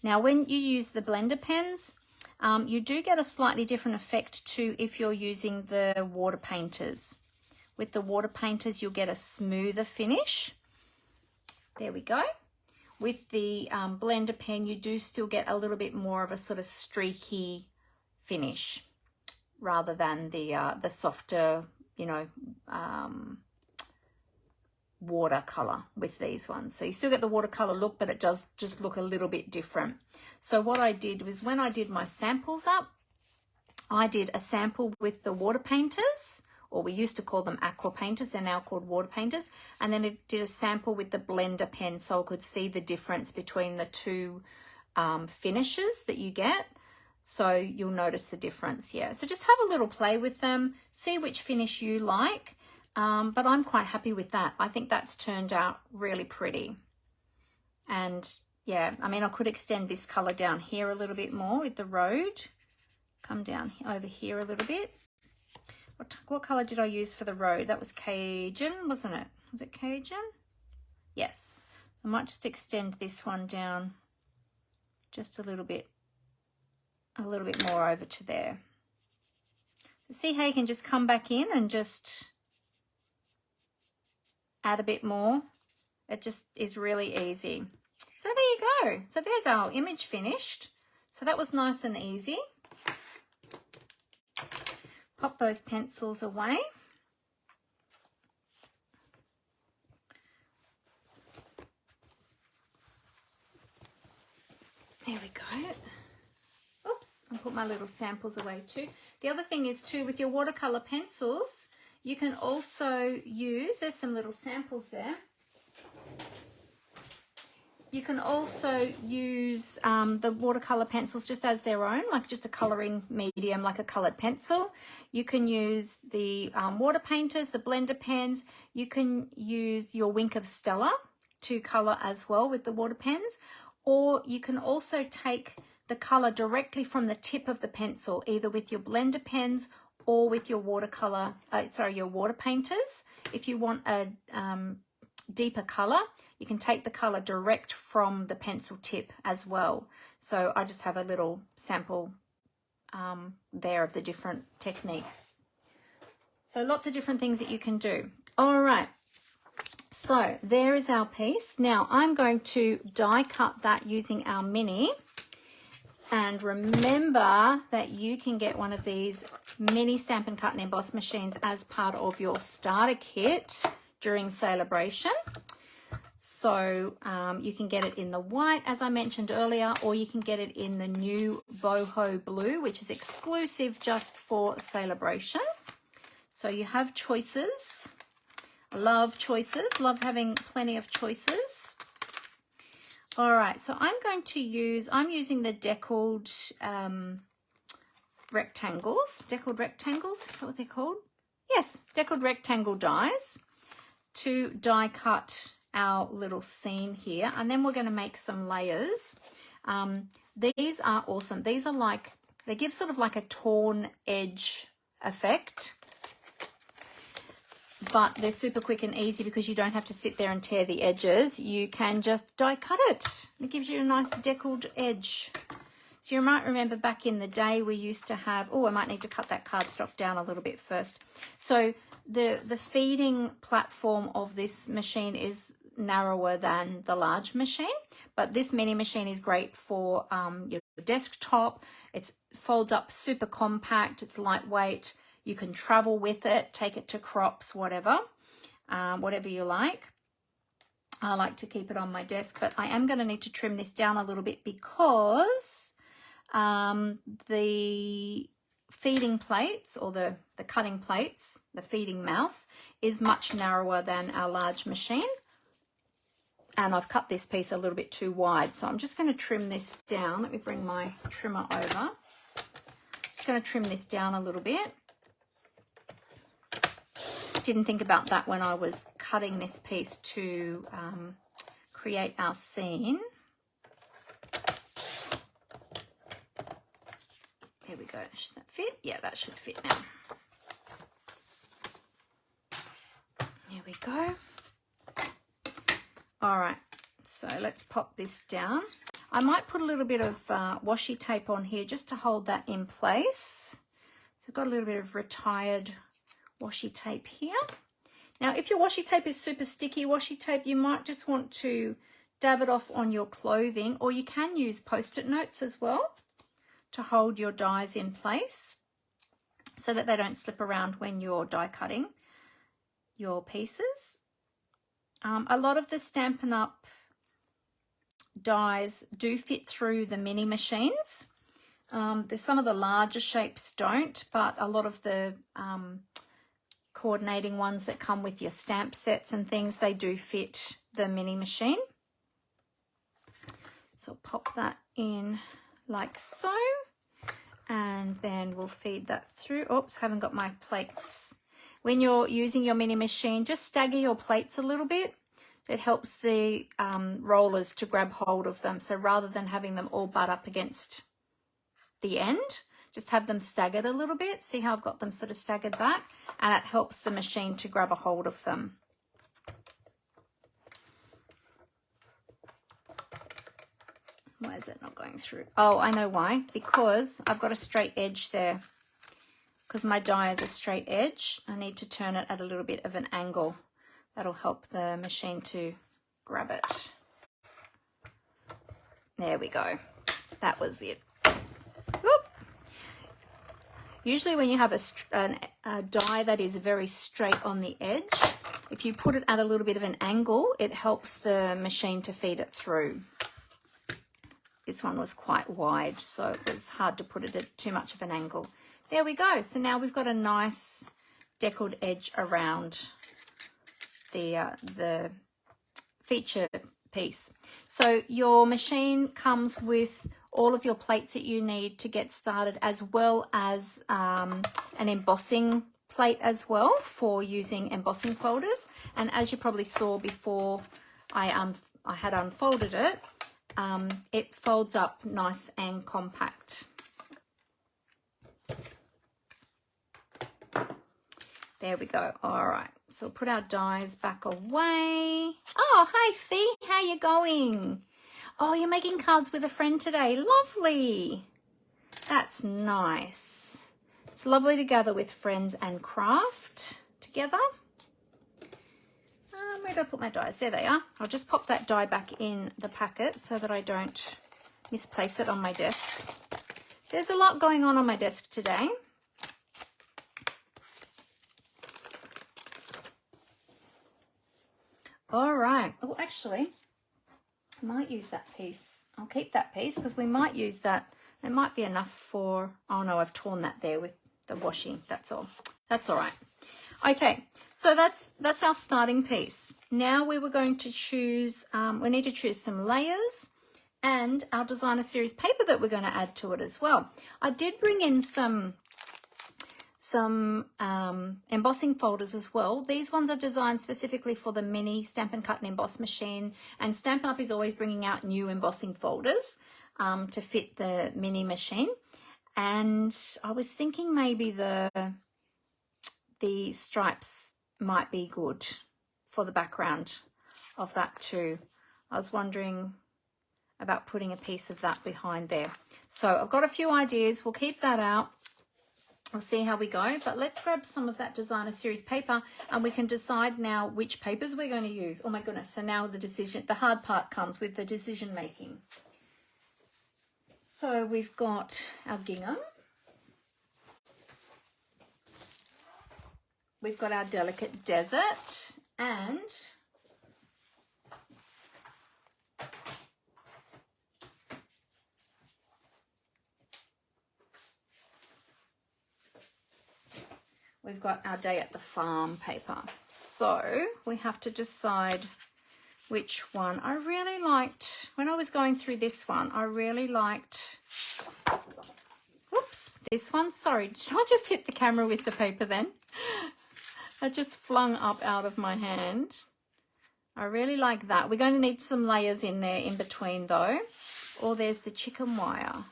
Now, when you use the blender pens, you do get a slightly different effect to if you're using the water painters. With the water painters, you'll get a smoother finish. There we go. With the blender pen, you do still get a little bit more of a sort of streaky finish rather than the softer, you know, watercolor with these ones. So you still get the watercolor look, but it does just look a little bit different. So what I did was, when I did my samples up, I did a sample with the water painters, or we used to call them aqua painters, they're now called water painters, and then I did a sample with the blender pen so I could see the difference between the two finishes that you get. So you'll notice the difference. Yeah, so just have a little play with them, see which finish you like. But I'm quite happy with that. I think that's turned out really pretty. And yeah, I mean, I could extend this color down here a little bit more with the road. Come down over here a little bit. What color did I use for the road? That was Cajun, wasn't it? Was it Cajun? Yes. I might just extend this one down just a little bit more over to there. So see how you can just come back in and just add a bit more. It just is really easy. So there you go. So there's our image finished. So that was nice and easy. Pop those pencils away. There we go. Oops, I'll put my little samples away too. The other thing is too, with your watercolor pencils, you can also use, there's some little samples there. You can also use the watercolor pencils just as their own, like just a coloring medium, like a colored pencil. You can use the water painters, the blender pens. You can use your Wink of Stella to color as well with the water pens. Or you can also take the color directly from the tip of the pencil, either with your blender pens or with your watercolor, your water painters. If you want a deeper color, you can take the color direct from the pencil tip as well. So I just have a little sample there of the different techniques. So lots of different things that you can do. All right, so there is our piece. Now I'm going to die cut that using our mini. And remember that you can get one of these mini Stampin' Cut and Emboss machines as part of your starter kit during Sale-A-Bration. So you can get it in the white, as I mentioned earlier, or you can get it in the new boho blue, which is exclusive just for Sale-A-Bration. So you have choices. Love choices. Love having plenty of choices. All right, so I'm using the deckled rectangles. Deckled rectangles, is that what they're called? Yes, deckled rectangle dies to die cut our little scene here. And then we're going to make some layers. These are awesome. These are like, they give sort of like a torn edge effect. But they're super quick and easy because you don't have to sit there and tear the edges. You can just die cut it. It gives you a nice deckled edge. So you might remember back in the day we used to have, oh, I might need to cut that cardstock down a little bit first. So the feeding platform of this machine is narrower than the large machine, but this mini machine is great for your desktop. It folds up super compact, it's lightweight. You can travel with it, take it to crops, whatever you like. I like to keep it on my desk, but I am going to need to trim this down a little bit because the feeding plates or the cutting plates, the feeding mouth is much narrower than our large machine. And I've cut this piece a little bit too wide. So I'm just going to trim this down. Let me bring my trimmer over. Just going to trim this down a little bit. Didn't think about that when I was cutting this piece to create our scene. There we go. Should that fit? Yeah, that should fit now. There we go. All right, so let's pop this down. I might put a little bit of washi tape on here just to hold that in place. So I've got a little bit of retired washi tape here. Now, if your washi tape is super sticky washi tape, you might just want to dab it off on your clothing, or you can use Post-it notes as well to hold your dies in place so that they don't slip around when you're die cutting your pieces. A lot of the Stampin' Up! Dies do fit through the mini machines. There's some of the larger shapes don't, but a lot of the coordinating ones that come with your stamp sets and things, they do fit the mini machine. So pop that in like so, and then we'll feed that through. Oops, haven't got my plates. When you're using your mini machine, just stagger your plates a little bit. It helps the rollers to grab hold of them. So rather than having them all butt up against the end, just have them staggered a little bit. See how I've got them sort of staggered back? And it helps the machine to grab a hold of them. Why is it not going through? Oh, I know why. Because I've got a straight edge there. Because my die is a straight edge, I need to turn it at a little bit of an angle. That'll help the machine to grab it. There we go. That was it. Whoop. Usually when you have a die that is very straight on the edge, if you put it at a little bit of an angle, it helps the machine to feed it through. This one was quite wide, so it was hard to put it at too much of an angle. There we go. So now we've got a nice deckled edge around the feature piece. So your machine comes with all of your plates that you need to get started, as well as an embossing plate as well for using embossing folders. And as you probably saw before I had unfolded it, it folds up nice and compact. There we go. All right. So we'll put our dies back away. Oh, hi, Fee. How you going? Oh, you're making cards with a friend today. Lovely. That's nice. It's lovely to gather with friends and craft together. Where did I put my dies? There they are. I'll just pop that die back in the packet so that I don't misplace it on my desk. So there's a lot going on my desk today. All right. Oh, actually, I might use that piece. I'll keep that piece because we might use that. It might be enough for, oh no, I've torn that there with the washi. That's all. That's all right. Okay. So that's our starting piece. Now we were going to choose, we need to choose some layers and our designer series paper that we're going to add to it as well. I did bring in some embossing folders as well. These ones are designed specifically for the mini Stampin' Cut and Emboss machine, and Stampin' Up! Is always bringing out new embossing folders to fit the mini machine. And I was thinking maybe the stripes might be good for the background of that too. I was wondering about putting a piece of that behind there. So I've got a few ideas. We'll keep that out. We'll see how we go, but let's grab some of that designer series paper and we can decide now which papers we're going to use. Oh my goodness. So now the hard part comes with the decision making. So we've got our gingham. We've got our delicate desert, and we've got our day at the farm paper. So we have to decide which one. I really liked, when I was going through this one, I really liked, whoops, this one. Sorry, did I just hit the camera with the paper then? That just flung up out of my hand. I really like that. We're going to need some layers in there in between though. Or there's the chicken wire.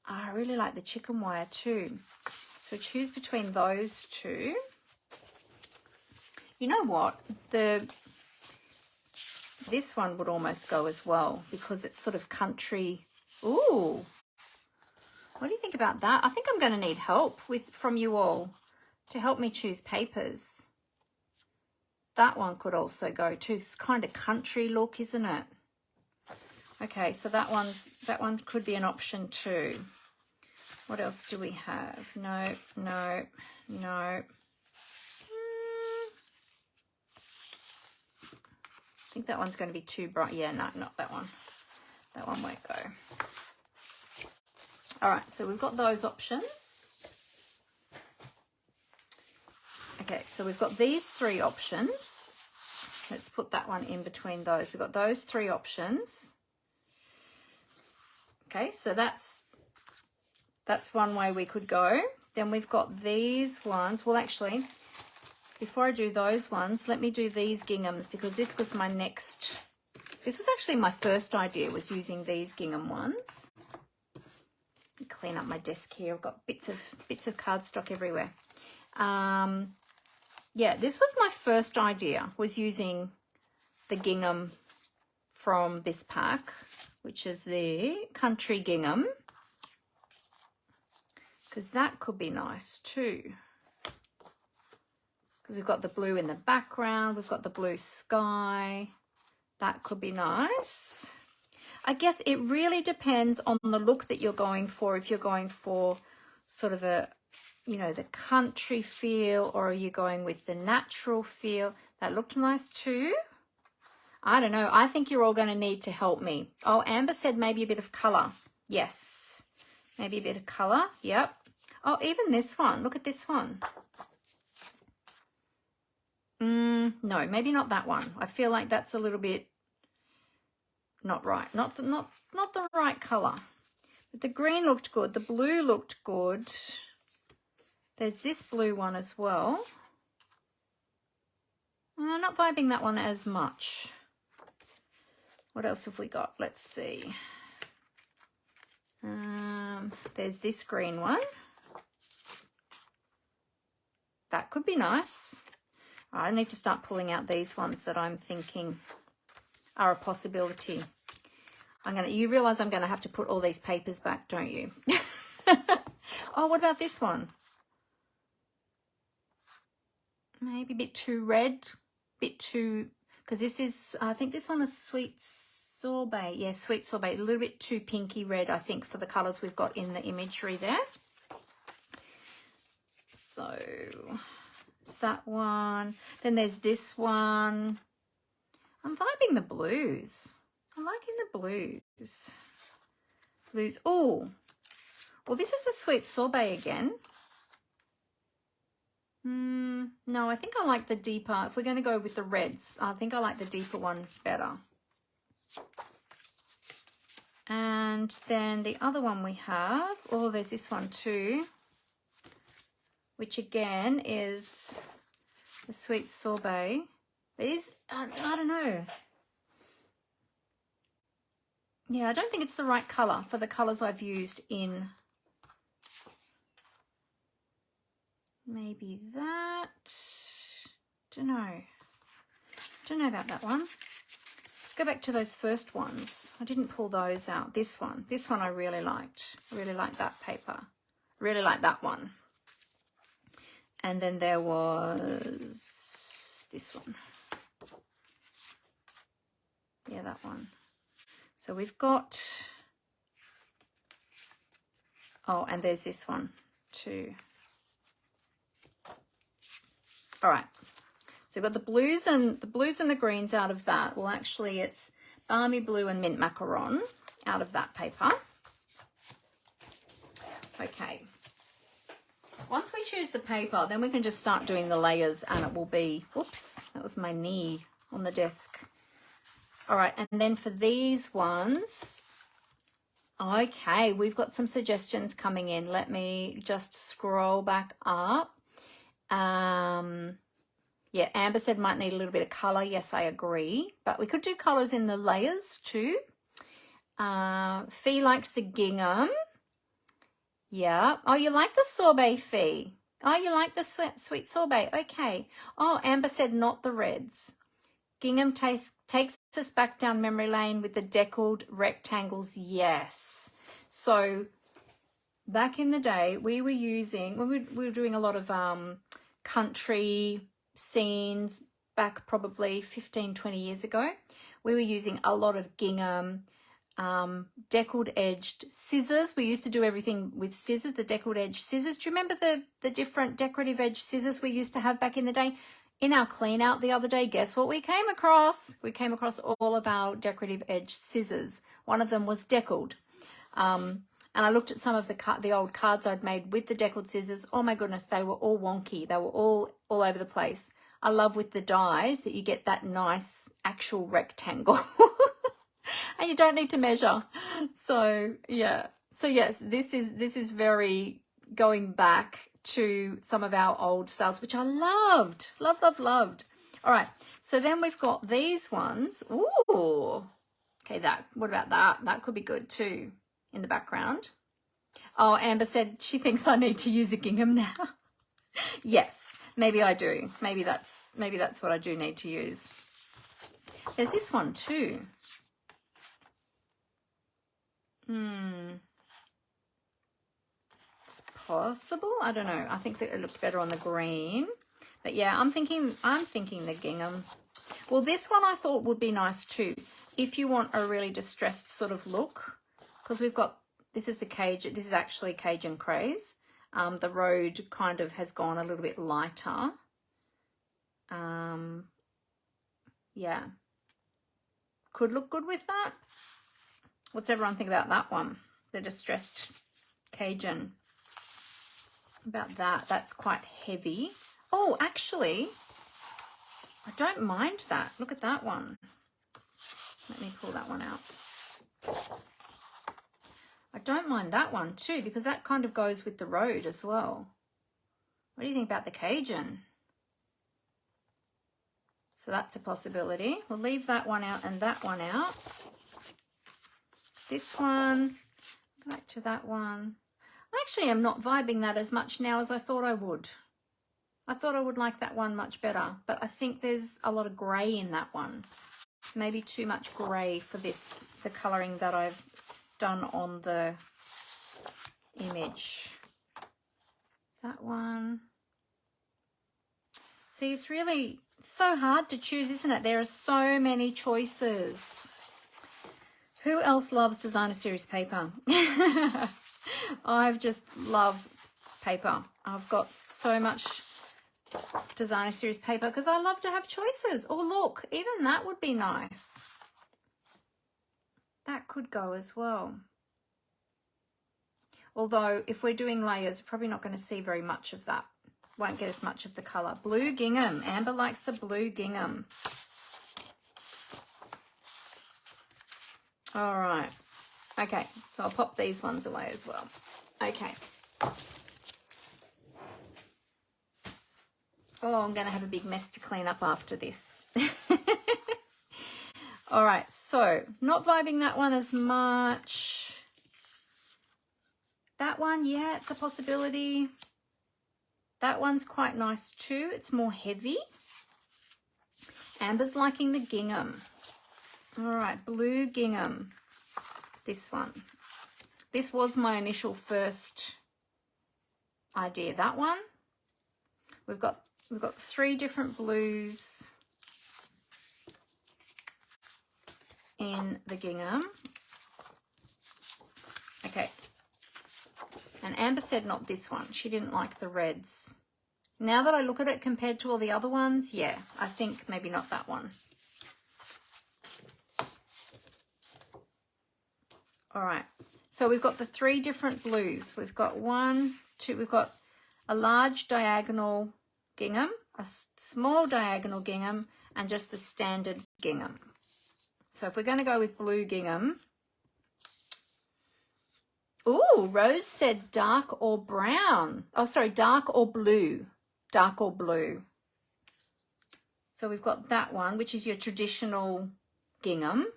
I really like the chicken wire too. So choose between those two. You know what? This one would almost go as well because it's sort of country. Ooh. What do you think about that? I think I'm going to need help from you all to help me choose papers. That one could also go too. It's kind of country look, isn't it? Okay, so that one could be an option too. What else do we have? No, no, no. I think that one's going to be too bright. Yeah, no, not that one. That one won't go. All right, so we've got those options. Okay, so we've got these 3 options. Let's put that one in between those. We've got those 3 options. Okay, so that's one way we could go. Then we've got these ones. Well, actually, before I do those ones, let me do these ginghams because this was my next. This was actually my first idea, was using these gingham ones. Clean up my desk here. I've got bits of cardstock everywhere. Yeah, this was my first idea, was using the gingham from this pack, which is the country gingham, because that could be nice too. Because we've got the blue in the background, we've got the blue sky. That could be nice. I guess it really depends on the look that you're going for. If you're going for sort of a, you know, the country feel, or are you going with the natural feel? That looked nice too. I don't know. I think you're all going to need to help me. Oh, Amber said maybe a bit of colour. Yes. Maybe a bit of colour. Yep. Oh, even this one. Look at this one. No, maybe not that one. I feel like that's a little bit not right. Not the right colour. But the green looked good. The blue looked good. There's this blue one as well. I'm not vibing that one as much. What else have we got? Let's see. There's this green one. That could be nice. I need to start pulling out these ones that I'm thinking are a possibility. You realise I'm going to have to put all these papers back, don't you? Oh, what about this one? Maybe a bit too red, bit too, because this is, I think this one is sweet sorbet. Yeah, sweet sorbet, a little bit too pinky red, I think, for the colours we've got in the imagery there. So it's that one. Then there's this one. I'm vibing the blues. I'm liking the blues. Blues. Oh, well, this is the sweet sorbet again. No, I think I like the deeper. If we're going to go with the reds, I think I like the deeper one better. And then the other one we have, oh, there's this one too, which again is the sweet sorbet. It is, I don't know. Yeah, I don't think it's the right colour for the colours I've used in. Maybe that. Don't know about that one. Let's go back to those first ones. I didn't pull those out. This one I really liked. I really liked that paper. Really liked that one. And then there was this one. Yeah, that one. So we've got, oh, and there's this one too. All right, so we've got the blues and the greens out of that. Well, actually, it's balmy blue and mint macaron out of that paper. Okay. Once we choose the paper, then we can just start doing the layers, and it will be, whoops, that was my knee on the desk. All right, and then for these ones, okay, we've got some suggestions coming in. Let me just scroll back up. Yeah, Amber said might need a little bit of colour. Yes, I agree. But we could do colours in the layers too. Fee likes the gingham. Yeah. Oh, you like the sorbet, Fee? Oh, you like the sweet sorbet? Okay. Oh, Amber said not the reds. Gingham takes us back down memory lane with the deckled rectangles. Yes. So back in the day, we were using, when we were doing a lot of country scenes back probably 15, 20 years ago, we were using a lot of gingham, deckled edged scissors. We used to do everything with scissors, the deckled edge scissors. Do you remember the different decorative edge scissors we used to have back in the day? In our clean out the other day, guess what we came across? We came across all of our decorative edge scissors. One of them was deckled. And I looked at some of the old cards I'd made with the deckled scissors. Oh my goodness, they were all wonky. They were all over the place. I love with the dies that you get that nice actual rectangle. And you don't need to measure. So yeah. So yes, this is very going back to some of our old styles, which I loved. Loved. All right. So then we've got these ones. Ooh. Okay, what about that? That could be good too in the background. Oh, Amber said she thinks I need to use a gingham now. Yes, maybe I do. Maybe that's what I do need to use. There's this one too. It's possible. I don't know. I think that it looked better on the green. But yeah, I'm thinking the gingham. Well, this one I thought would be nice too, if you want a really distressed sort of look, because we've got, this is actually Cajun Craze. The road kind of has gone a little bit lighter. Yeah. Could look good with that. What's everyone think about that one? The distressed Cajun. About that. That's quite heavy. Oh, actually, I don't mind that. Look at that one. Let me pull that one out. I don't mind that one too, because that kind of goes with the road as well. What do you think about the Cajun? So that's a possibility. We'll leave that one out and that one out. This one, go back to that one. I actually am not vibing that as much now as I thought I would. I thought I would like that one much better, but I think there's a lot of grey in that one. Maybe too much grey for this, the colouring that I've done on the image. That one. See, it's really so hard to choose, isn't it? There are so many choices. Who else loves designer series paper? I've just love paper. I've got so much designer series paper because I love to have choices. Oh, look, even that would be nice. That could go as well. Although if we're doing layers, we're probably not going to see very much of that. Won't get as much of the colour. Blue gingham. Amber likes the blue gingham. All right. Okay, so I'll pop these ones away as well. Okay. Oh, I'm going to have a big mess to clean up after this. All right, so not vibing that one as much. That one, yeah, it's a possibility. That one's quite nice too. It's more heavy. Amber's liking the gingham. All right, blue gingham. This one. This was my initial first idea. That one. We've got 3 different blues in the gingham. Okay. And Amber said not this one. She didn't like the reds. Now that I look at it compared to all the other ones, yeah, I think maybe not that one. All right. So we've got the 3 different blues. We've got 1, 2, we've got a large diagonal gingham, a small diagonal gingham, and just the standard gingham. So if we're going to go with blue gingham, ooh, Rose said dark or brown. Oh, sorry, dark or blue. Dark or blue. So we've got that one, which is your traditional gingham.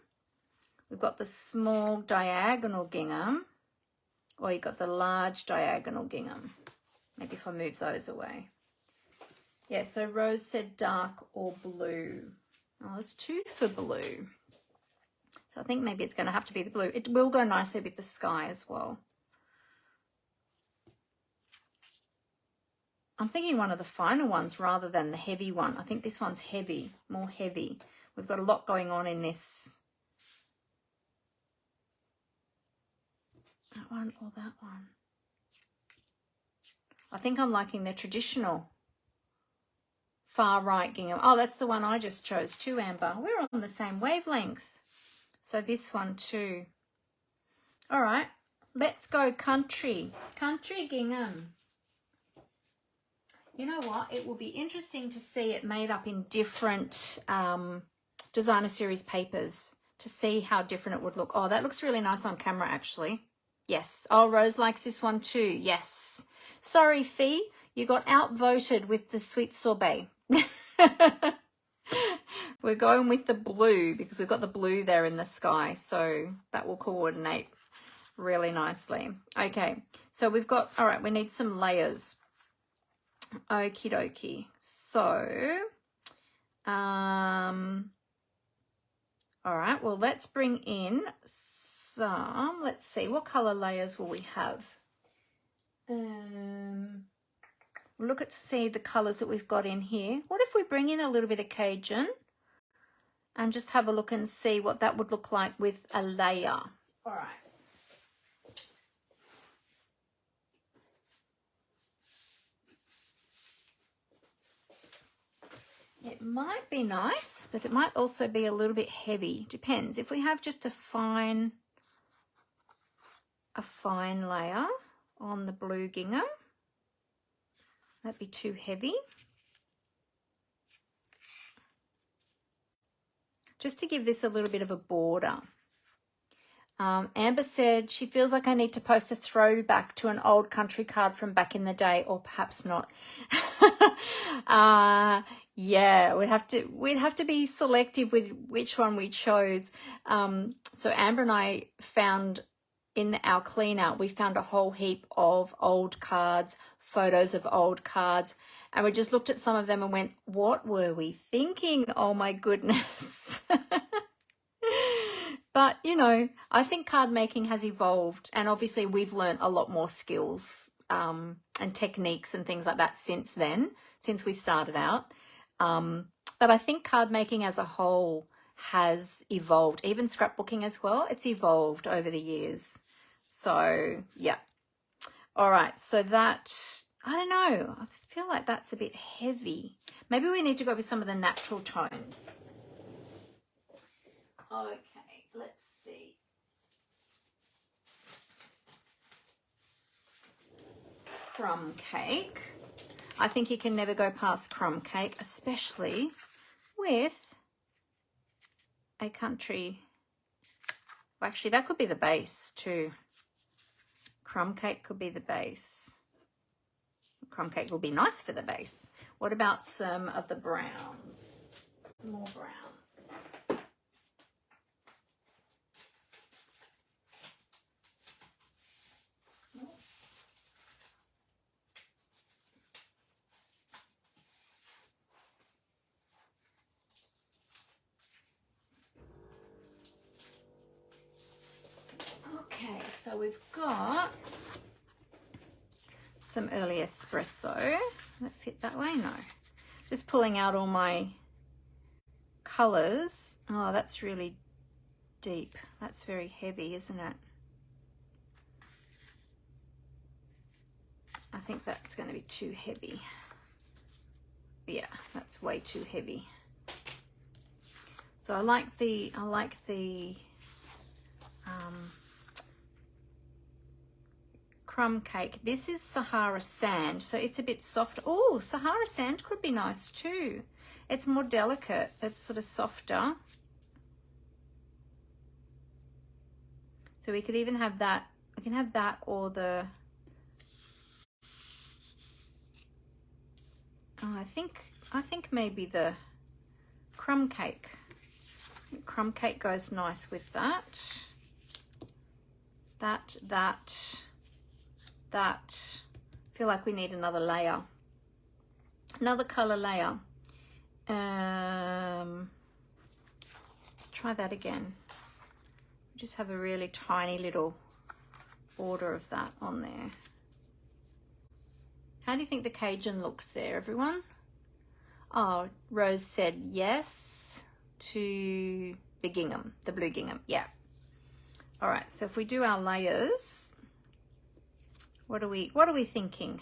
We've got the small diagonal gingham, or you've got the large diagonal gingham. Maybe if I move those away. Yeah, so Rose said dark or blue. Oh, it's 2 for blue. So I think maybe it's going to have to be the blue. It will go nicely with the sky as well. I'm thinking one of the finer ones rather than the heavy one. I think this one's heavy, more heavy. We've got a lot going on in this. That one or that one? I think I'm liking the traditional far right gingham. Oh, that's the one I just chose too, Amber. We're on the same wavelength. So this one too. All right, let's go country. Country gingham. You know what? It will be interesting to see it made up in different designer series papers to see how different it would look. Oh, that looks really nice on camera, actually. Yes. Oh, Rose likes this one too. Yes. Sorry, Fee. You got outvoted with the sweet sorbet. We're going with the blue because we've got the blue there in the sky. So that will coordinate really nicely. Okay. So we've got, all right, we need some layers. Okie dokie. So, all right, well, let's bring in some, let's see, what color layers will we have? Look at to see the colors that we've got in here. What if we bring in a little bit of Cajun and just have a look and see what that would look like with a layer? All right. It might be nice, but it might also be a little bit heavy. Depends. If we have just a fine layer on the blue gingham, that'd be too heavy. Just to give this a little bit of a border. Amber said she feels like I need to post a throwback to an old country card from back in the day, or perhaps not. Yeah, we'd have to be selective with which one we chose. So Amber and I found in our clean out, we found a whole heap of old cards, photos of old cards, and we just looked at some of them and went, what were we thinking? Oh my goodness. But, you know, I think card making has evolved, and obviously we've learned a lot more skills and techniques and things like that since then, since we started out. But I think card making as a whole has evolved, even scrapbooking as well. It's evolved over the years. So, yeah. All right. So that, I don't know. I feel like that's a bit heavy. Maybe we need to go with some of the natural tones. Okay. Let's see. Crumb cake. I think you can never go past crumb cake, especially with a country. Well, actually, that could be the base too. Crumb cake could be the base. Crumb cake will be nice for the base. What about some of the browns? More brown. Okay, so we've got some early espresso. That fit that way? No. Just pulling out all my colors. Oh, that's really deep. That's very heavy, isn't it? I think that's going to be too heavy. Yeah, that's way too heavy. So I like the crumb cake. This is Sahara sand, so it's a bit soft. Oh, Sahara sand could be nice too. It's more delicate. It's sort of softer. So we could even have that. We can have that or the. Oh, I think maybe the crumb cake. Crumb cake goes nice with that. That feel like we need another layer, another color layer. Let's try that again. Just have a really tiny little border of that on there. How do you think the Cajun looks there, everyone? Oh, Rose said yes to the gingham, the blue gingham. Yeah. All right, so if we do our layers, what are we thinking?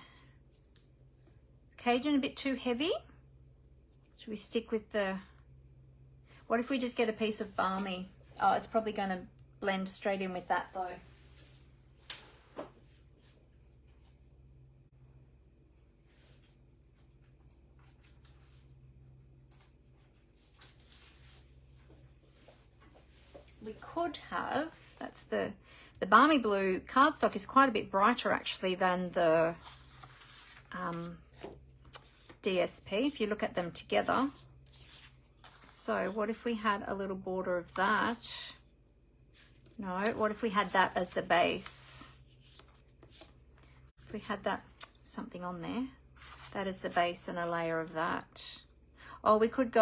Cajun a bit too heavy? Should we stick with the, what if we just get a piece of balmy? Oh, it's probably going to blend straight in with that though. We could have, that's the balmy blue cardstock is quite a bit brighter actually than the DSP if you look at them together. So what if we had a little border of that? No, what if we had that as the base? If we had that, something on there, that is the base and a layer of that. Oh, we could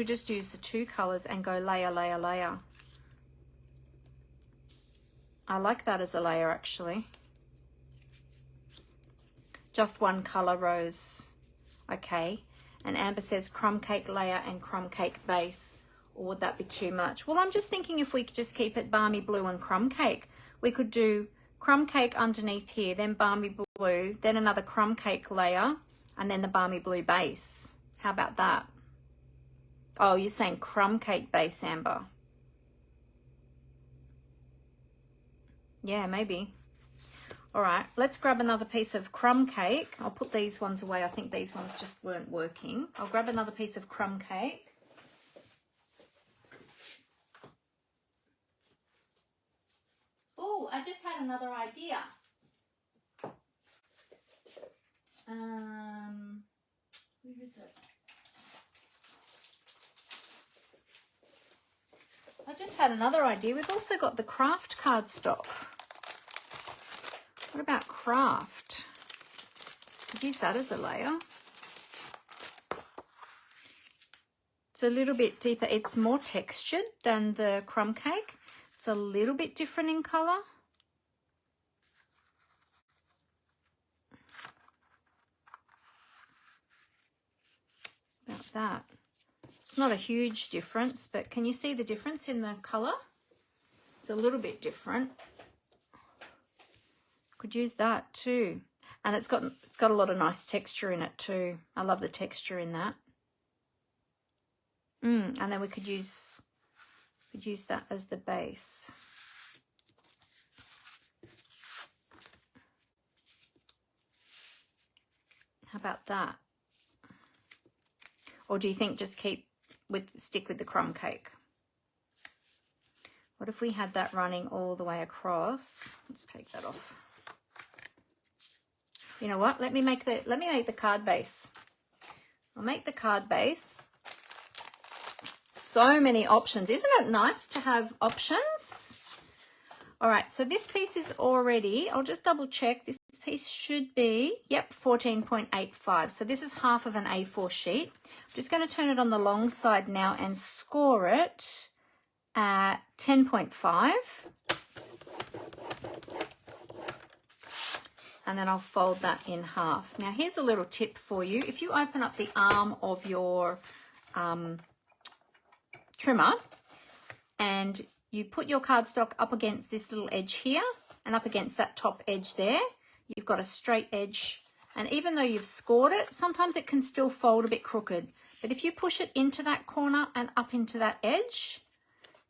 just use the two colors and go layer, layer, layer. I like that as a layer actually. Just one color, Rose. Okay. And Amber says crumb cake layer and crumb cake base. Or would that be too much? Well, I'm just thinking if we could just keep it balmy blue and crumb cake. We could do crumb cake underneath here, then balmy blue, then another crumb cake layer, and then the balmy blue base. How about that? Oh, you're saying crumb cake base, Amber. Yeah, maybe. All right, let's grab another piece of crumb cake. I'll put these ones away. I think these ones just weren't working. I'll grab another piece of crumb cake. Oh, I just had another idea. Where is it? I just had another idea. We've also got the craft cardstock. What about craft? Could use that as a layer. It's a little bit deeper. It's more textured than the crumb cake. It's a little bit different in color. About that. It's not a huge difference, but can you see the difference in the color? It's a little bit different. Could use that too. And it's got a lot of nice texture in it too. I love the texture in that. And then we could use that as the base. How about that? Or do you think just stick with the crumb cake? What if we had that running all the way across? Let's take that off. You know what? Let me make the card base. I'll make the card base. So many options. Isn't it nice to have options? All right, so this piece is already, I'll just double check. This piece should be, yep, 14.85. So this is half of an A4 sheet. I'm just going to turn it on the long side now and score it at 10.5. And then I'll fold that in half. Now here's a little tip for you. If you open up the arm of your trimmer and you put your cardstock up against this little edge here and up against that top edge there, you've got a straight edge. And even though you've scored it, sometimes it can still fold a bit crooked. But if you push it into that corner and up into that edge,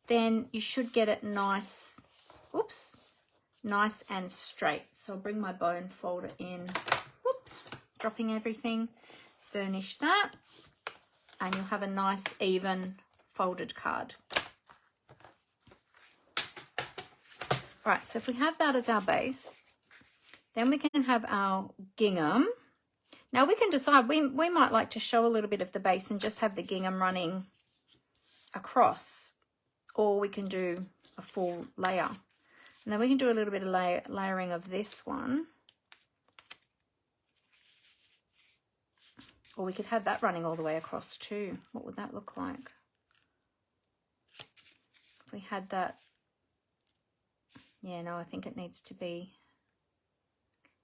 then you should get it nice, oops, nice and straight. So I'll bring my bone folder in, whoops, dropping everything, burnish that, and you'll have a nice even folded card. All right, so if we have that as our base, then we can have our gingham. Now we can decide, we might like to show a little bit of the base and just have the gingham running across, or we can do a full layer. And then we can do a little bit of layering of this one. Or we could have that running all the way across too. What would that look like? If we had that. Yeah, no, I think it needs to be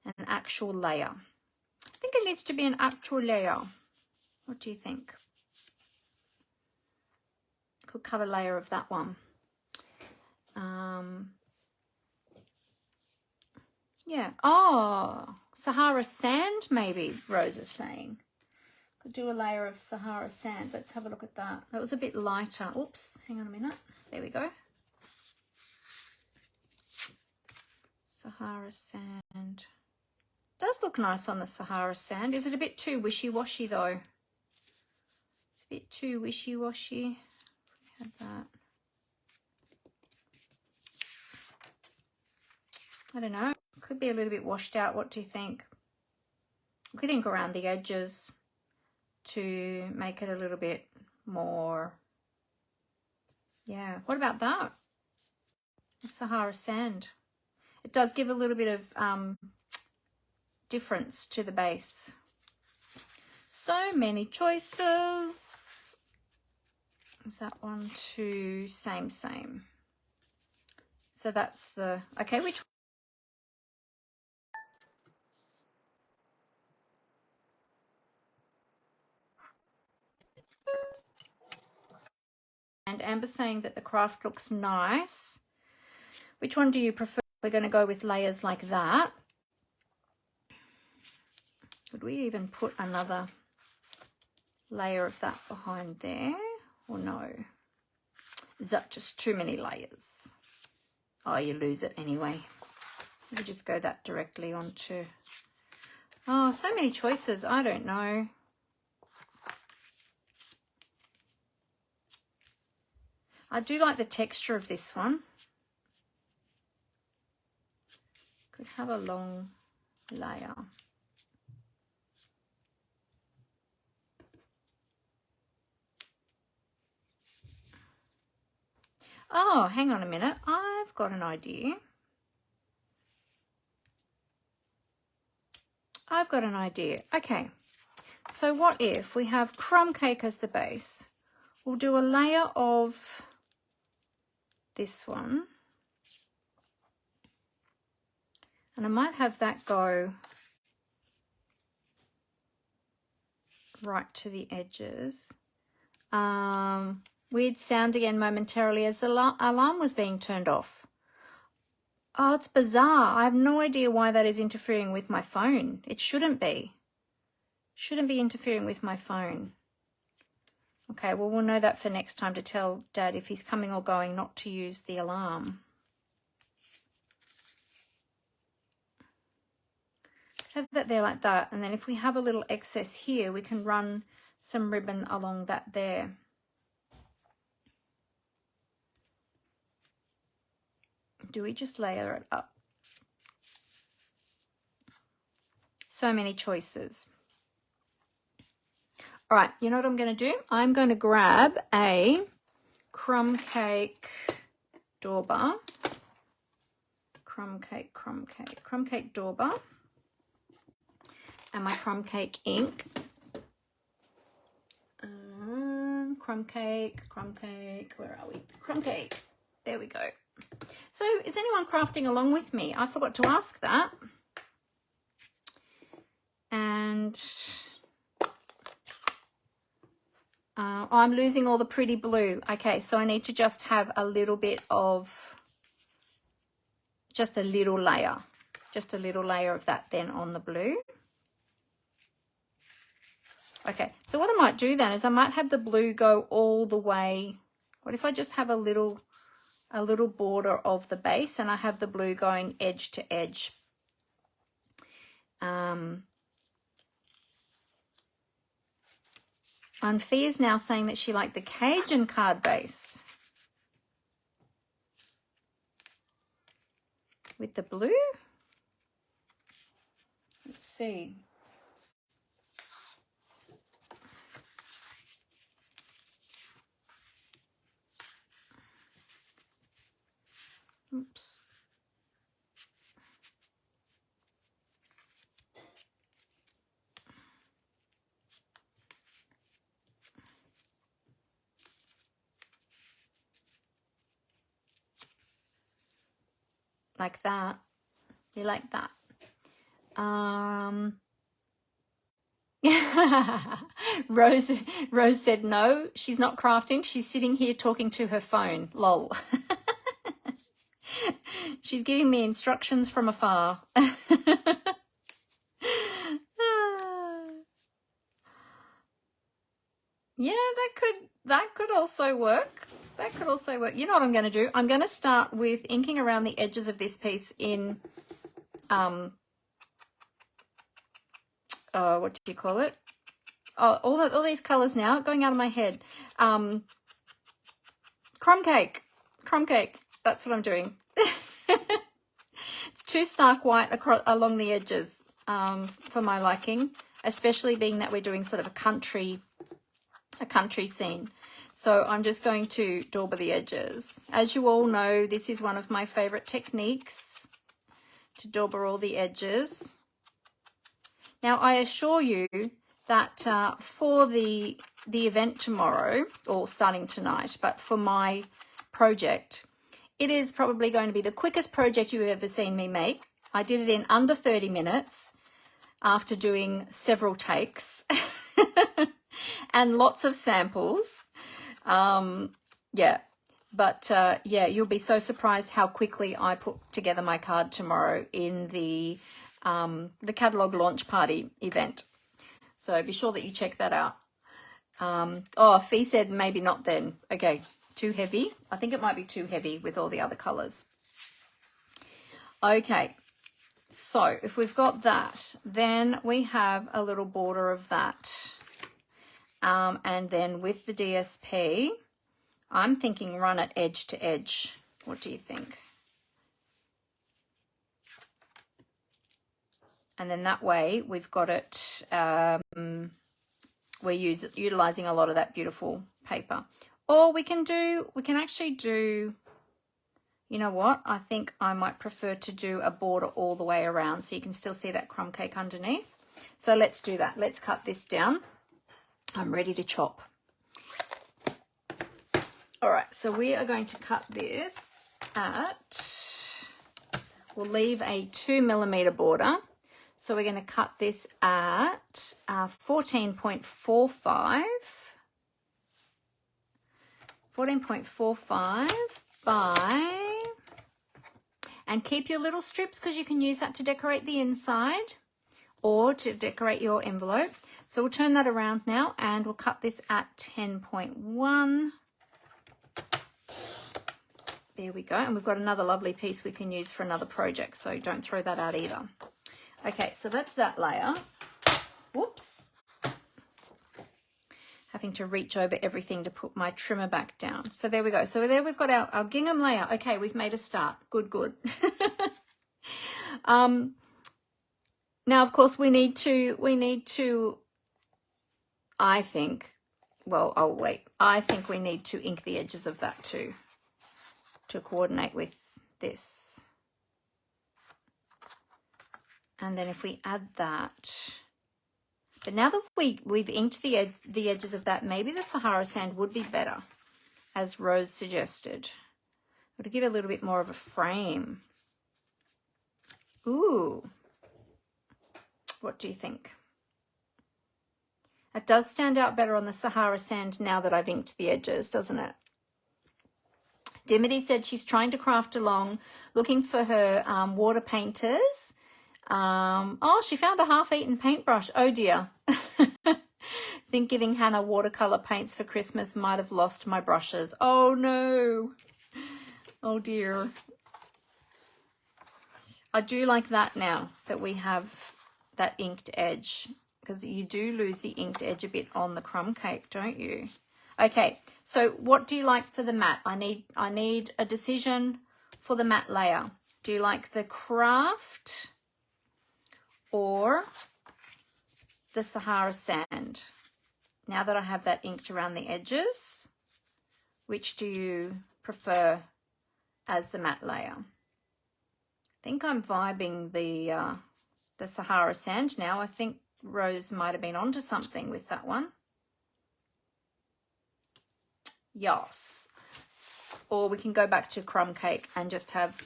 an actual layer. I think it needs to be an actual layer. What do you think? Could cut a layer of that one. Yeah. Oh, Sahara sand, maybe, Rose is saying. Could do a layer of Sahara sand. Let's have a look at that. That was a bit lighter. Oops, hang on a minute. There we go. Sahara sand. Does look nice on the Sahara sand. Is it a bit too wishy-washy though? It's a bit too wishy-washy. Had that. I don't know. Could be a little bit washed out. What do you think? We could ink around the edges to make it a little bit more. Yeah. What about that? The Sahara sand. It does give a little bit of difference to the base. So many choices. Is that one too? Same. So that's the, okay, which one? And Amber's saying that the craft looks nice. Which one do you prefer? We're going to go with layers like that. Would we even put another layer of that behind there? Or no? Is that just too many layers? Oh, you lose it anyway. We just go that directly onto. Oh, so many choices. I don't know. I do like the texture of this one. Could have a long layer. Oh, hang on a minute. I've got an idea. Okay, so what if we have crumb cake as the base? We'll do a layer of this one. And I might have that go right to the edges. Weird sound again momentarily as the alarm was being turned off. Oh, it's bizarre. I have no idea why that is interfering with my phone. It shouldn't be. Shouldn't be interfering with my phone. Okay, well, we'll know that for next time to tell Dad if he's coming or going not to use the alarm. Have that there like that. And then if we have a little excess here, we can run some ribbon along that there. Do we just layer it up? So many choices. All right, you know what I'm going to do? I'm going to grab a crumb cake dauber. Crumb cake dauber. And my crumb cake ink. Crumb cake, where are we? Crumb cake, there we go. So is anyone crafting along with me? I forgot to ask that. And I'm losing all the pretty blue. Okay, so I need to just have a little bit of, just a little layer of that then on the blue. Okay, so what I might do then is I might have the blue go all the way. What if I just have a little border of the base and I have the blue going edge to edge? Fia's now saying that she liked the Cajun card base with the blue. Let's see. Oops. like that. You like that? Rose said no, she's not crafting. She's sitting here talking to her phone. Lol. She's giving me instructions from afar. Yeah, that could also work. That could also work. You know what I'm going to do? I'm going to start with inking around the edges of this piece in what do you call it? Oh, all these colors now going out of my head. Crumb cake. That's what I'm doing. It's too stark white along the edges for my liking, especially being that we're doing sort of a country scene. So I'm just going to dauber the edges. As you all know, this is one of my favorite techniques, to dauber all the edges. Now, I assure you that for the event tomorrow, or starting tonight, but for my project, it is probably going to be the quickest project you've ever seen me make. I did it in under 30 minutes after doing several takes and lots of samples. Yeah, but yeah, you'll be so surprised how quickly I put together my card tomorrow in the catalog launch party event. So be sure that you check that out. Oh, Fee said maybe not then. Okay, too heavy. I think it might be too heavy with all the other colors. Okay, so if we've got that, then we have a little border of that. And then with the DSP, I'm thinking run it edge to edge. What do you think? And then that way we've got it, we're utilizing a lot of that beautiful paper. Or we can actually do, you know what? I think I might prefer to do a border all the way around so you can still see that crumb cake underneath. So let's do that. Let's cut this down. I'm ready to chop. All right, so we are going to cut this at, we'll leave a 2mm border. So we're going to cut this at 14.45 by, and keep your little strips because you can use that to decorate the inside or to decorate your envelope. So we'll turn that around now and we'll cut this at 10.1. There we go. And we've got another lovely piece we can use for another project, so don't throw that out either. Okay, so that's that layer. Whoops. Having to reach over everything to put my trimmer back down. So there we go. So there we've got our gingham layer. Okay, we've made a start. Good. Now, of course, we need to, I think, well, oh, wait. I think we need to ink the edges of that too, to coordinate with this. And then if we add that, but now that we've inked the edges of that, maybe the Sahara sand would be better, as Rose suggested. Or to give it a little bit more of a frame. Ooh. What do you think? It does stand out better on the Sahara sand now that I've inked the edges, doesn't it? Dimity said she's trying to craft along, looking for her water painters. Oh, she found a half-eaten paintbrush. Oh dear. Think giving Hannah watercolor paints for Christmas might have lost my brushes. Oh no. Oh dear. I do like that now that we have that inked edge, because you do lose the inked edge a bit on the crumb cake, don't you? Okay, so what do you like for the matte? I need a decision for the matte layer. Do you like the craft or the Sahara sand? Now that I have that inked around the edges, which do you prefer as the matte layer? I think I'm vibing the Sahara sand now. I think Rose might have been onto something with that one. Yes. Or we can go back to crumb cake and just have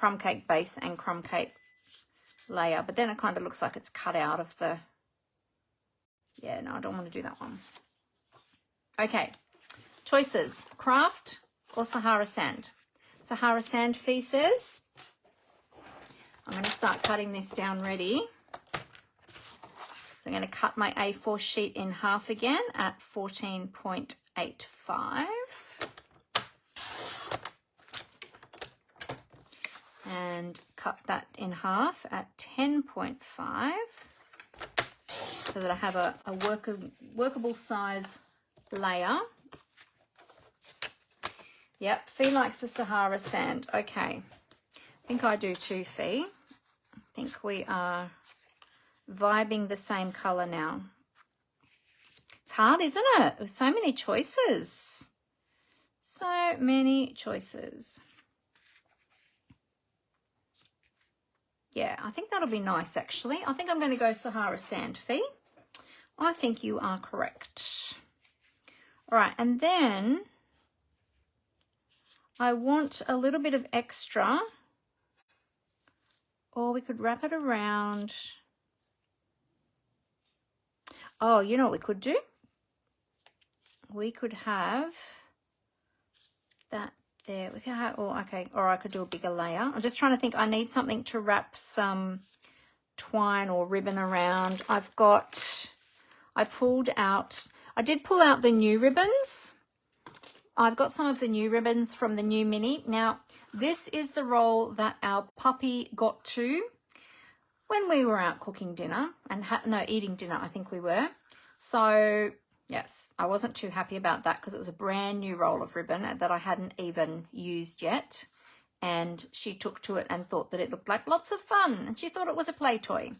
crumb cake base and crumb cake layer, but then it kind of looks like it's cut out of the, yeah, no, I don't want to do that one. Okay, choices, craft or Sahara sand. Sahara sand fee says, I'm going to start cutting this down ready. So I'm going to cut my A4 sheet in half again at 14.85. And cut that in half at 10.5 so that I have a workable size layer. Yep, Fee likes the Sahara sand. Okay, I think I do too, Fee. I think we are vibing the same colour now. It's hard, isn't it? With so many choices. So many choices. Yeah, I think that'll be nice, actually. I think I'm going to go Sahara sand, Fee. I think you are correct. All right, and then I want a little bit of extra, or we could wrap it around. Oh, you know what we could do? We could have that there. We could have, oh, okay, or I could do a bigger layer. I'm just trying to think. I need something to wrap some twine or ribbon around. I did pull out the new ribbons. I've got some of the new ribbons from the new mini. Now, this is the roll that our puppy got to when we were out cooking dinner and eating dinner, I think we were. So yes, I wasn't too happy about that because it was a brand new roll of ribbon that I hadn't even used yet. And she took to it and thought that it looked like lots of fun. And she thought it was a play toy.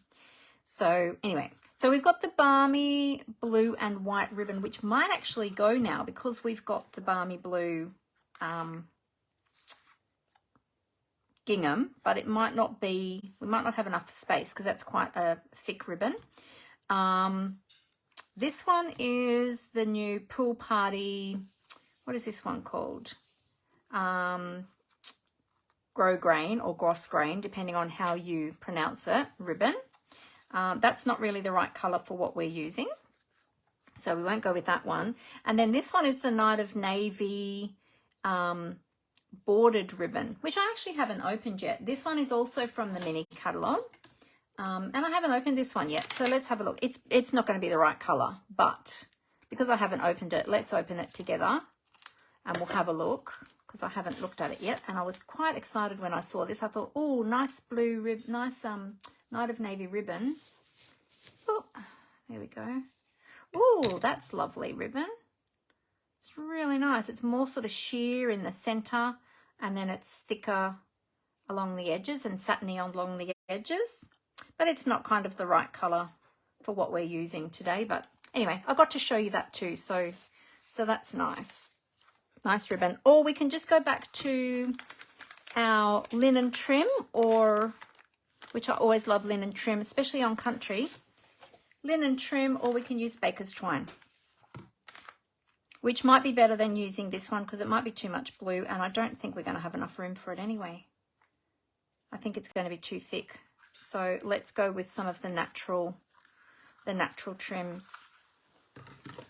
So anyway, so we've got the balmy blue and white ribbon, which might actually go now because we've got the balmy blue gingham, but it might not be, we might not have enough space because that's quite a thick ribbon. This one is the new pool party, what is this one called? Grosgrain or Grosgrain, depending on how you pronounce it, ribbon. That's not really the right colour for what we're using, so we won't go with that one. And then this one is the Night of Navy bordered ribbon, which I actually haven't opened yet. This one is also from the mini catalogue, and I haven't opened this one yet, so let's have a look. It's not going to be the right colour, but because I haven't opened it, let's open it together and we'll have a look, because I haven't looked at it yet. And I was quite excited when I saw this. I thought, oh, nice blue rib, nice Night of Navy ribbon. Oh, there we go. Oh, that's lovely ribbon. It's really nice. It's more sort of sheer in the center, and then it's thicker along the edges and satiny along the edges. But it's not kind of the right color for what we're using today. But anyway, I got to show you that too. So that's nice. Nice ribbon. Or we can just go back to our linen trim, which I always love linen trim, especially on country. Linen trim, or we can use baker's twine, which might be better than using this one because it might be too much blue, and I don't think we're going to have enough room for it anyway. I think it's going to be too thick. So let's go with some of the natural trims.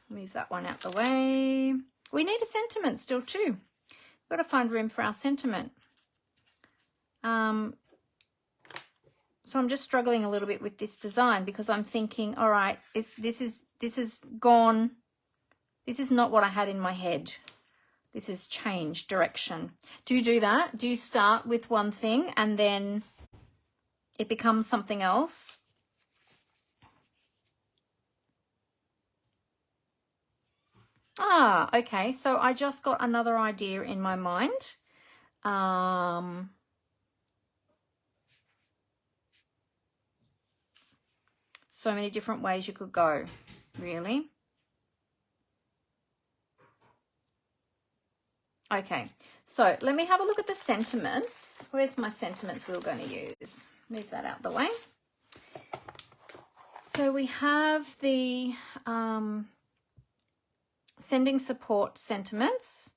Move that one out the way. We need a sentiment still too. We've got to find room for our sentiment. So I'm just struggling a little bit with this design because I'm thinking, all right, this is gone. This is not what I had in my head. This has changed direction. Do you do that? Do you start with one thing and then it becomes something else? Ah, okay. So I just got another idea in my mind. So many different ways you could go, really. Okay, so let me have a look at the sentiments. Where's my sentiments we were going to use? Move that out the way. So we have the sending support sentiments.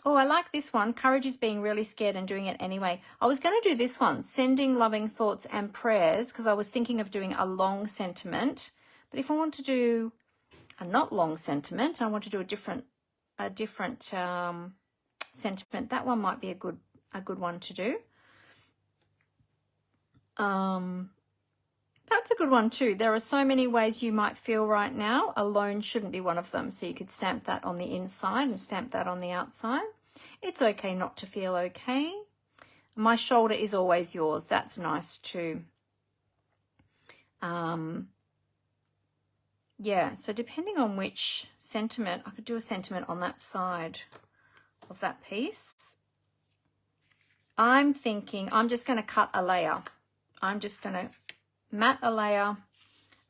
Oh, I like this one. Courage is being really scared and doing it anyway. I was going to do this one, sending loving thoughts and prayers, because I was thinking of doing a long sentiment. But if I want to do a not long sentiment, I want to do a different sentiment. That one might be a good one to do. That's a good one too. There are so many ways you might feel right now. Alone shouldn't be one of them. So you could stamp that on the inside and stamp that on the outside. It's okay not to feel okay. My shoulder is always yours. That's nice too. Yeah, so depending on which sentiment, I could do a sentiment on that side of that piece. I'm thinking I'm just going to cut a layer. I'm just going to mat a layer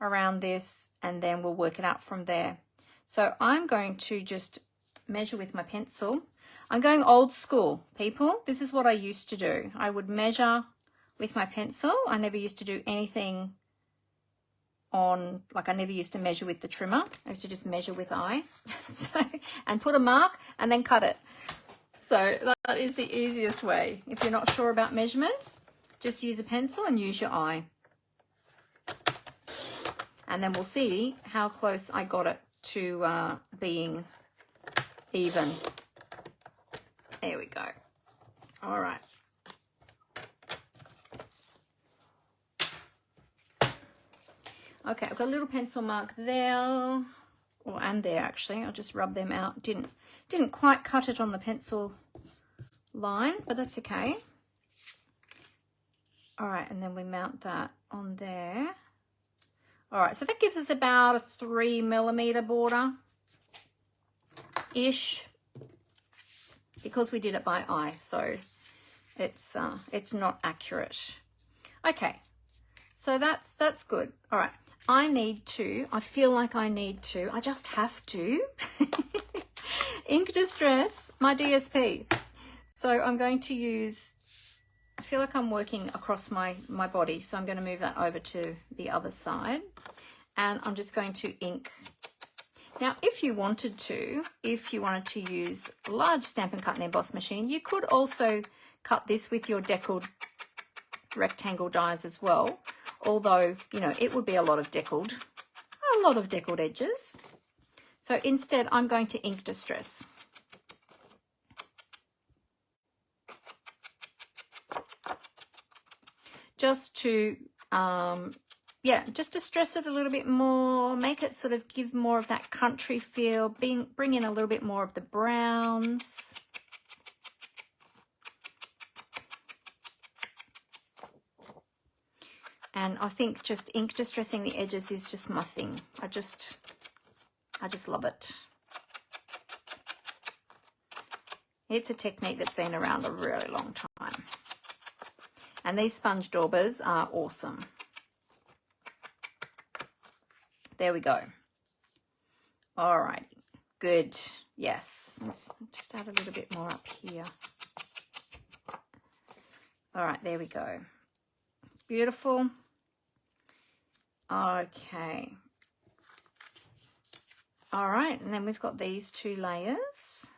around this, and then we'll work it out from there. So I'm going to just measure with my pencil. I'm going old school, people. This is what I used to do. I would measure with my pencil. I never used to do anything on, like I never used to measure with the trimmer. I used to just measure with eye and put a mark and then cut it. So that is the easiest way. If you're not sure about measurements, just use a pencil and use your eye. And then we'll see how close I got it to being even. There we go. All right. Okay, I've got a little pencil mark there, and there actually. I'll just rub them out. Didn't quite cut it on the pencil line, but that's okay. All right, and then we mount that on there. All right, so that gives us about a 3mm border-ish, because we did it by eye, so it's not accurate. Okay, so that's good. All right, I feel like I just have to ink distress my DSP. So I'm going to use, I feel like I'm working across my body, so I'm going to move that over to the other side, and I'm just going to ink. Now, if you wanted to use a large Stampin' Cut and Emboss machine, you could also cut this with your deckled rectangle dies as well, although, you know, it would be a lot of deckled edges. So instead, I'm going to ink distress. Just to, just to stress it a little bit more, make it sort of give more of that country feel, bring in a little bit more of the browns. And I think just ink distressing the edges is just my thing. I just love it. It's a technique that's been around a really long time. And these sponge daubers are awesome. There we go. All right, good. Yes, let's just add a little bit more up here. All right, there we go. Beautiful. Okay. All right, and then we've got these two layers.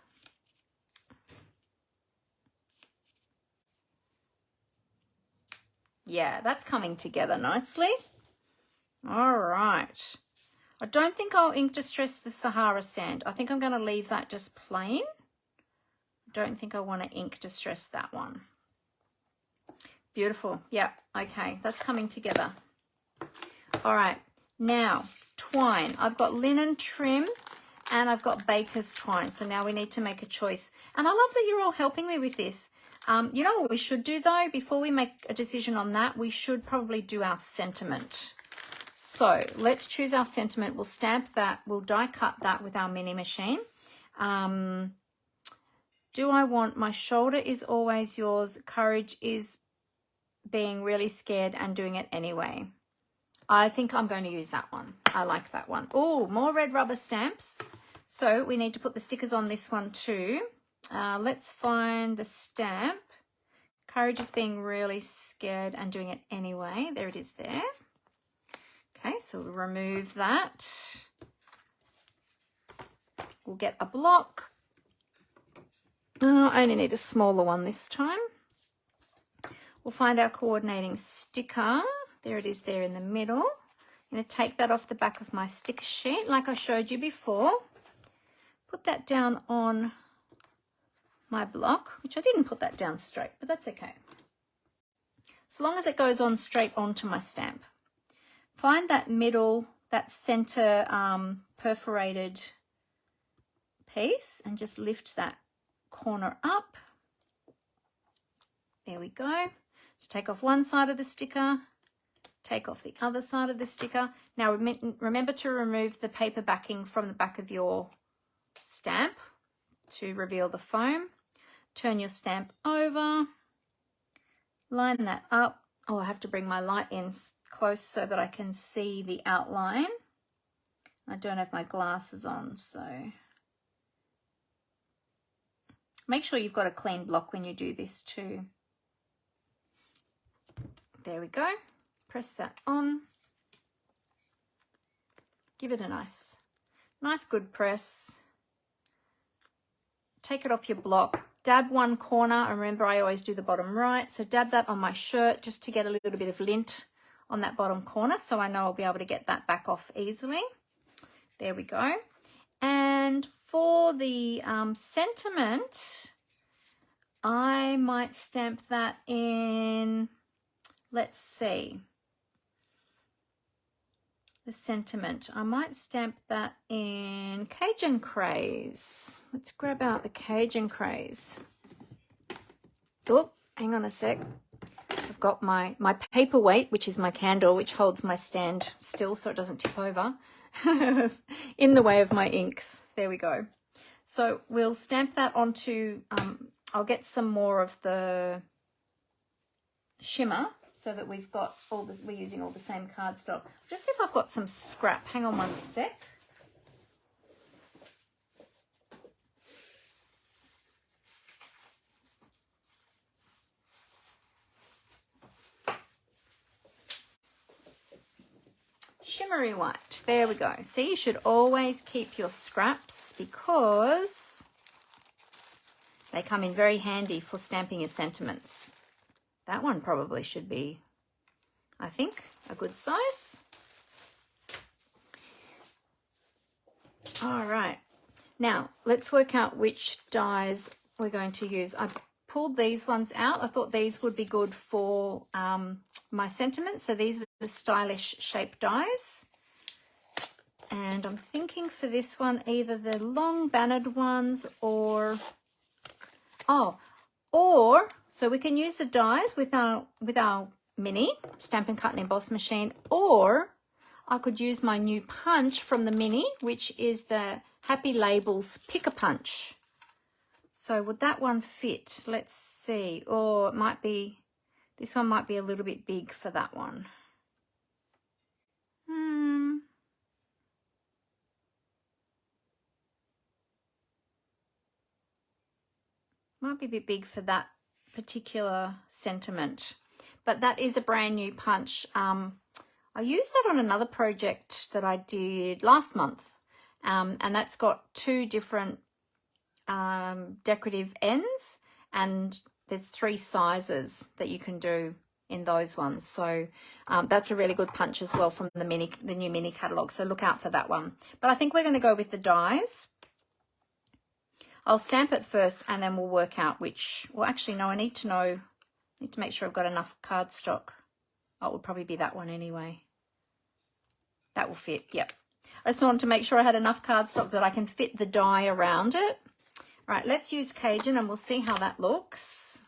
Yeah, that's coming together nicely. All right. I don't think I'll ink distress the Sahara sand. I think I'm going to leave that just plain. I don't think I want to ink distress that one. Beautiful. Yeah, okay, that's coming together. All right, now twine. I've got linen trim and I've got baker's twine. So now we need to make a choice. And I love that you're all helping me with this. You know what we should do though, before we make a decision on that, we should probably do our sentiment. So let's choose our sentiment. We'll stamp that, we'll die cut that with our mini machine. Do I want my shoulder is always yours, courage is being really scared and doing it anyway? I think I'm going to use that one. I like that one. Oh, more red rubber stamps. So we need to put the stickers on this one too. Let's find the stamp. Courage is being really scared and doing it anyway. There it is there. Okay, so we'll remove that. We'll get a block. I only need a smaller one this time. We'll find our coordinating sticker. There it is there in the middle. I'm going to take that off the back of my sticker sheet like I showed you before. Put that down on my block, which I didn't put that down straight, but that's okay. So long as it goes on straight onto my stamp. Find that middle, that center perforated piece and just lift that corner up. There we go. So take off one side of the sticker, take off the other side of the sticker. Now remember to remove the paper backing from the back of your stamp to reveal the foam. Turn your stamp over, line that up. Oh, I have to bring my light in close so that I can see the outline. I don't have my glasses on, so make sure you've got a clean block when you do this too. There we go. Press that on. Give it a nice good press. Take it off your block. Dab one corner. Remember, I always do the bottom right. So dab that on my shirt just to get a little bit of lint on that bottom corner, so I know I'll be able to get that back off easily. There we go. And for the sentiment, I might stamp that in, let's see, the sentiment. I might stamp that in Cajun Craze. Let's grab out the Cajun Craze. Oh, hang on a sec. I've got my paperweight, which is my candle, which holds my stand still so it doesn't tip over, in the way of my inks. There we go. So we'll stamp that onto, I'll get some more of the shimmer so that we've got all this, we're using all the same cardstock. Just see if I've got some scrap. Hang on one sec. Shimmery white. There we go. See, you should always keep your scraps because they come in very handy for stamping your sentiments. That one probably should be, I think, a good size. All right. Now, let's work out which dies we're going to use. I pulled these ones out. I thought these would be good for my sentiments. So these are the stylish shape dies. And I'm thinking for this one, either the long bannered ones or so we can use the dies with our mini Stampin' Cut and Emboss machine, or I could use my new punch from the mini, which is the Happy Labels Pick a Punch. So would that one fit? Let's see. Or it might be, this one might be a little bit big for that one. Might be a bit big for that particular sentiment, but that is a brand new punch. I used that on another project that I did last month, and that's got two different decorative ends, and there's 3 sizes that you can do in those ones. So that's a really good punch as well from the new mini catalog. So look out for that one. But I think we're going to go with the dies. I'll stamp it first and then we'll work out which, well, actually, no, I need to make sure I've got enough cardstock. Oh, it would probably be that one anyway. That will fit, yep. I just wanted to make sure I had enough cardstock that I can fit the die around it. All right, let's use Cajun and we'll see how that looks.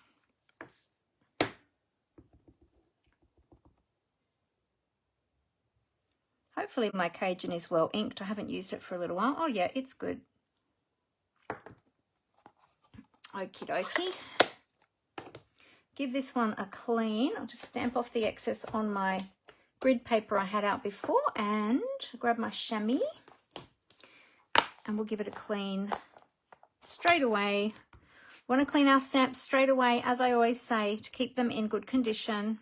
Hopefully my Cajun is well inked. I haven't used it for a little while. Oh yeah, it's good. Okie dokie. Give this one a clean. I'll just stamp off the excess on my grid paper I had out before and grab my chamois and we'll give it a clean straight away. Want to clean our stamps straight away, as I always say, to keep them in good condition.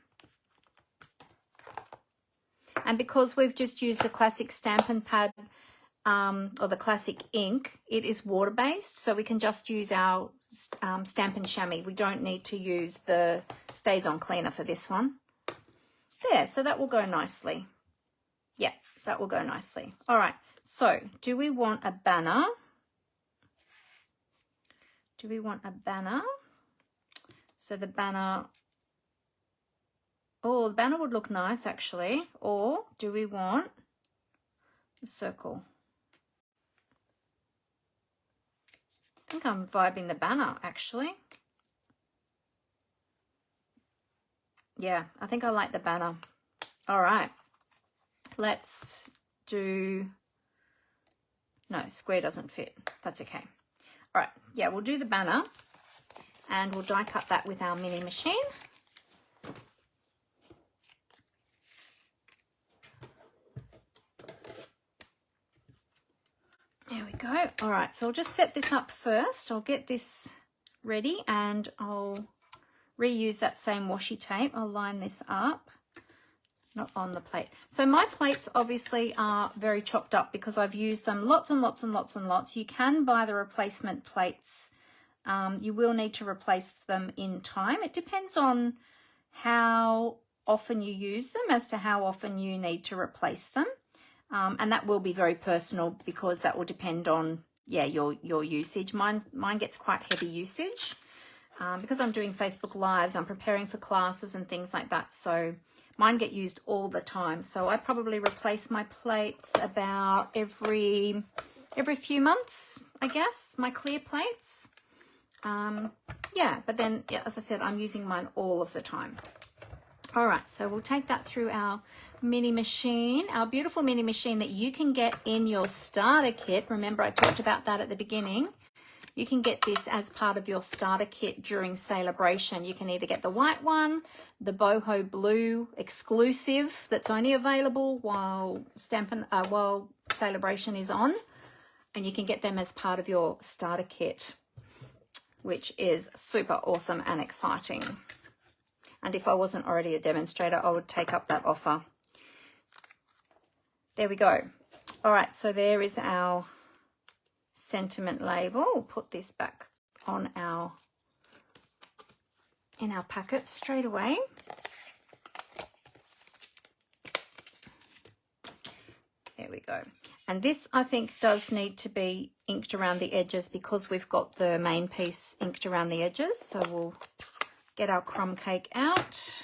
And because we've just used the classic Stampin' pad, or the classic ink, it is water-based, so we can just use our Stampin' Chamois. We don't need to use the Stays On cleaner for this one. There, so that will go nicely. Yeah, that will go nicely. All right, so do we want a banner? Do we want a banner? So the banner, oh, the banner would look nice actually. Or do we want a circle? I think I'm vibing the banner actually. Yeah, I think I like the banner. All right, let's do, no, square doesn't fit. That's okay. All right, yeah, we'll do the banner and we'll die cut that with our mini machine. There we go. All right, so I'll just set this up first. I'll get this ready and I'll reuse that same washi tape. I'll line this up, not on the plate. So my plates obviously are very chopped up because I've used them lots and lots and lots and lots. You can buy the replacement plates. You will need to replace them in time. It depends on how often you use them as to how often you need to replace them. And that will be very personal because that will depend on, yeah, your usage. Mine gets quite heavy usage because I'm doing Facebook Lives. I'm preparing for classes and things like that. So mine get used all the time. So I probably replace my plates about every few months, I guess, my clear plates. Yeah, but then, yeah, as I said, I'm using mine all of the time. All right, so we'll take that through our mini machine, our beautiful mini machine that you can get in your starter kit. Remember, I talked about that at the beginning. You can get this as part of your starter kit during Sale-A-Bration. You can either get the white one, the boho blue exclusive that's only available while Sale-A-Bration is on, and you can get them as part of your starter kit, which is super awesome and exciting. And if I wasn't already a demonstrator, I would take up that offer. There we go. All right, so there is our sentiment label. We'll put this back on in our packet straight away. There we go. And this, I think, does need to be inked around the edges because we've got the main piece inked around the edges. So we'll get our crumb cake out.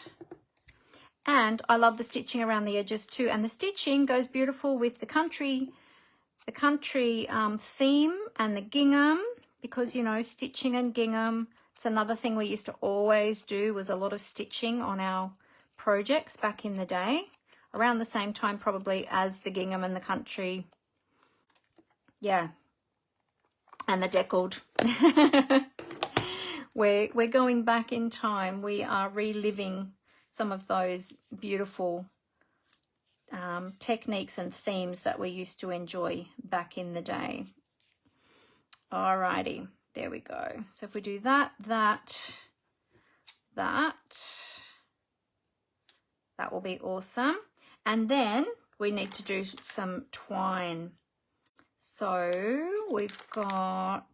And I love the stitching around the edges too. And the stitching goes beautiful with the country theme and the gingham, because, you know, stitching and gingham, it's another thing we used to always do, was a lot of stitching on our projects back in the day, around the same time probably as the gingham and the country. Yeah. And the deckled. We're going back in time. We are reliving some of those beautiful techniques and themes that we used to enjoy back in the day. Alrighty, there we go. So if we do that will be awesome. And then we need to do some twine. So we've got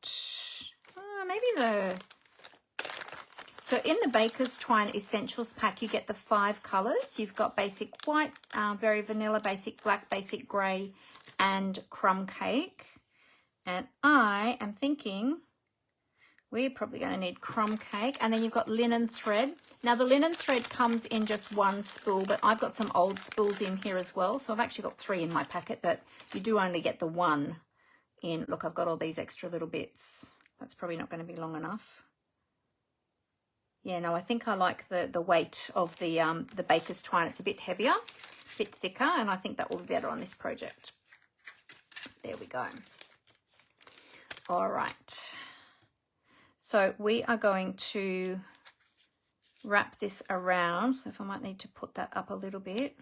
so in the Baker's Twine Essentials pack, you get the 5 colours. You've got basic white, very vanilla, basic black, basic grey, and crumb cake. And I am thinking we're probably going to need crumb cake. And then you've got linen thread. Now, the linen thread comes in just 1 spool, but I've got some old spools in here as well. So I've actually got 3 in my packet, but you do only get the 1 in. Look, I've got all these extra little bits. That's probably not going to be long enough. Yeah, no, I think I like the weight of the Baker's Twine. It's a bit heavier, a bit thicker, and I think that will be better on this project. There we go. All right. So we are going to wrap this around. So if I might need to put that up a little bit.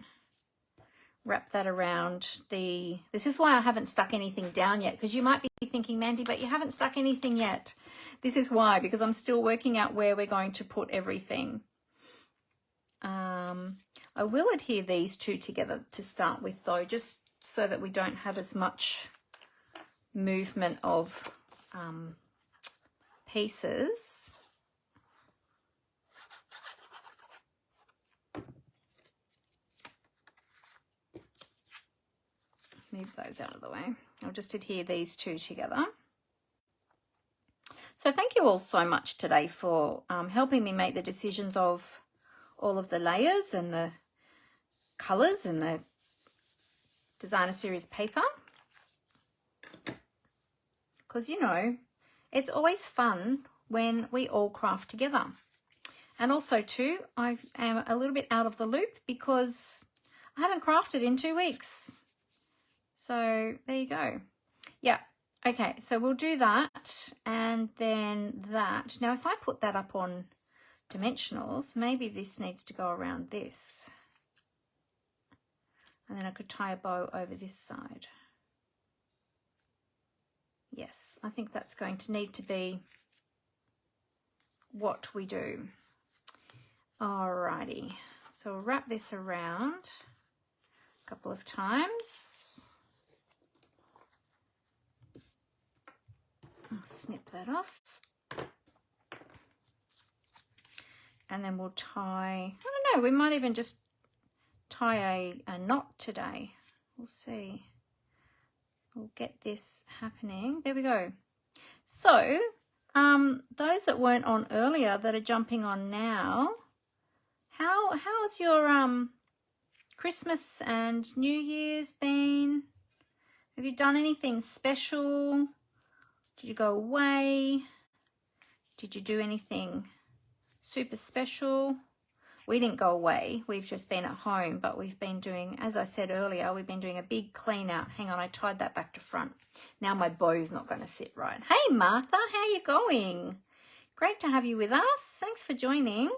Wrap that around the... This is why I haven't stuck anything down yet, because you might be thinking, Mandy, but you haven't stuck anything yet. This is why, because I'm still working out where we're going to put everything. I will adhere these 2 together to start with, though, just so that we don't have as much movement of pieces. Move those out of the way. I'll just adhere these two together. So thank you all so much today for helping me make the decisions of all of the layers and the colours and the designer series paper. Because, you know, it's always fun when we all craft together. And also too, I am a little bit out of the loop because I haven't crafted in 2 weeks. So there you go. Yeah. Okay. So we'll do that and then that. Now, if I put that up on dimensionals, maybe this needs to go around this. And then I could tie a bow over this side. Yes, I think that's going to need to be what we do. Alrighty. So we'll wrap this around a couple of times. I'll snip that off. And then we'll tie, I don't know, we might even just tie a knot today. We'll see. We'll get this happening. There we go. So, those that weren't on earlier that are jumping on now, how's your Christmas and New Year's been? Have you done anything special? Did you go away? Did you do anything super special? We didn't go away. We've just been at home, but we've been doing, as I said earlier, we've been doing a big clean out. Hang on, I tied that back to front. Now my bow's not going to sit right. Hey, Martha, how you going? Great to have you with us. Thanks for joining.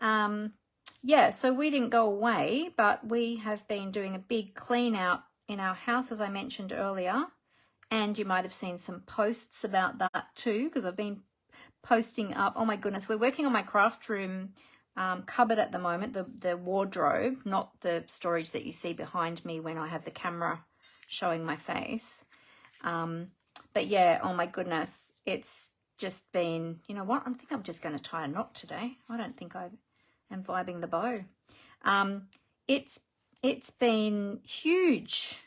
Yeah, so we didn't go away, but we have been doing a big clean out in our house, as I mentioned earlier. And you might have seen some posts about that too, because I've been posting up. Oh my goodness, we're working on my craft room cupboard at the moment, the wardrobe, not the storage that you see behind me when I have the camera showing my face. But yeah, oh my goodness, it's just been, you know what, I think I'm just going to tie a knot today. I don't think I am vibing the bow. It's been huge,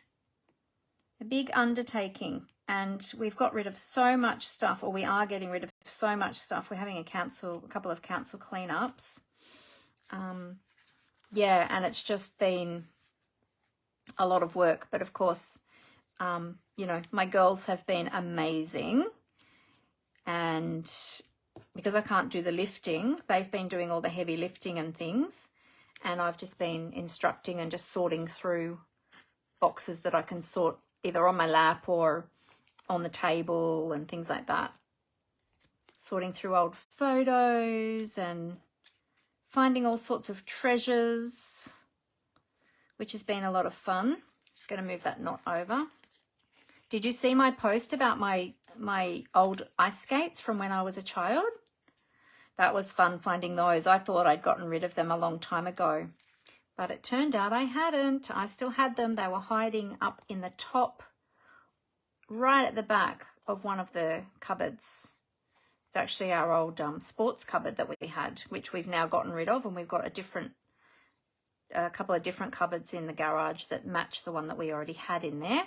a big undertaking. And we've got rid of so much stuff, or we are getting rid of so much stuff. We're having a couple of council cleanups. Yeah, and it's just been a lot of work. But of course, you know, my girls have been amazing. And because I can't do the lifting, they've been doing all the heavy lifting and things. And I've just been instructing and just sorting through boxes that I can sort either on my lap or on the table and things like that. Sorting through old photos and finding all sorts of treasures, which has been a lot of fun. Just going to move that knot over. Did you see my post about my old ice skates from when I was a child? That was fun finding those. I thought I'd gotten rid of them a long time ago, but it turned out I hadn't. I still had them. They were hiding up in the top, right at the back of one of the cupboards. It's actually our old sports cupboard that we had, which we've now gotten rid of, and we've got a couple of different cupboards in the garage that match the one that we already had in there.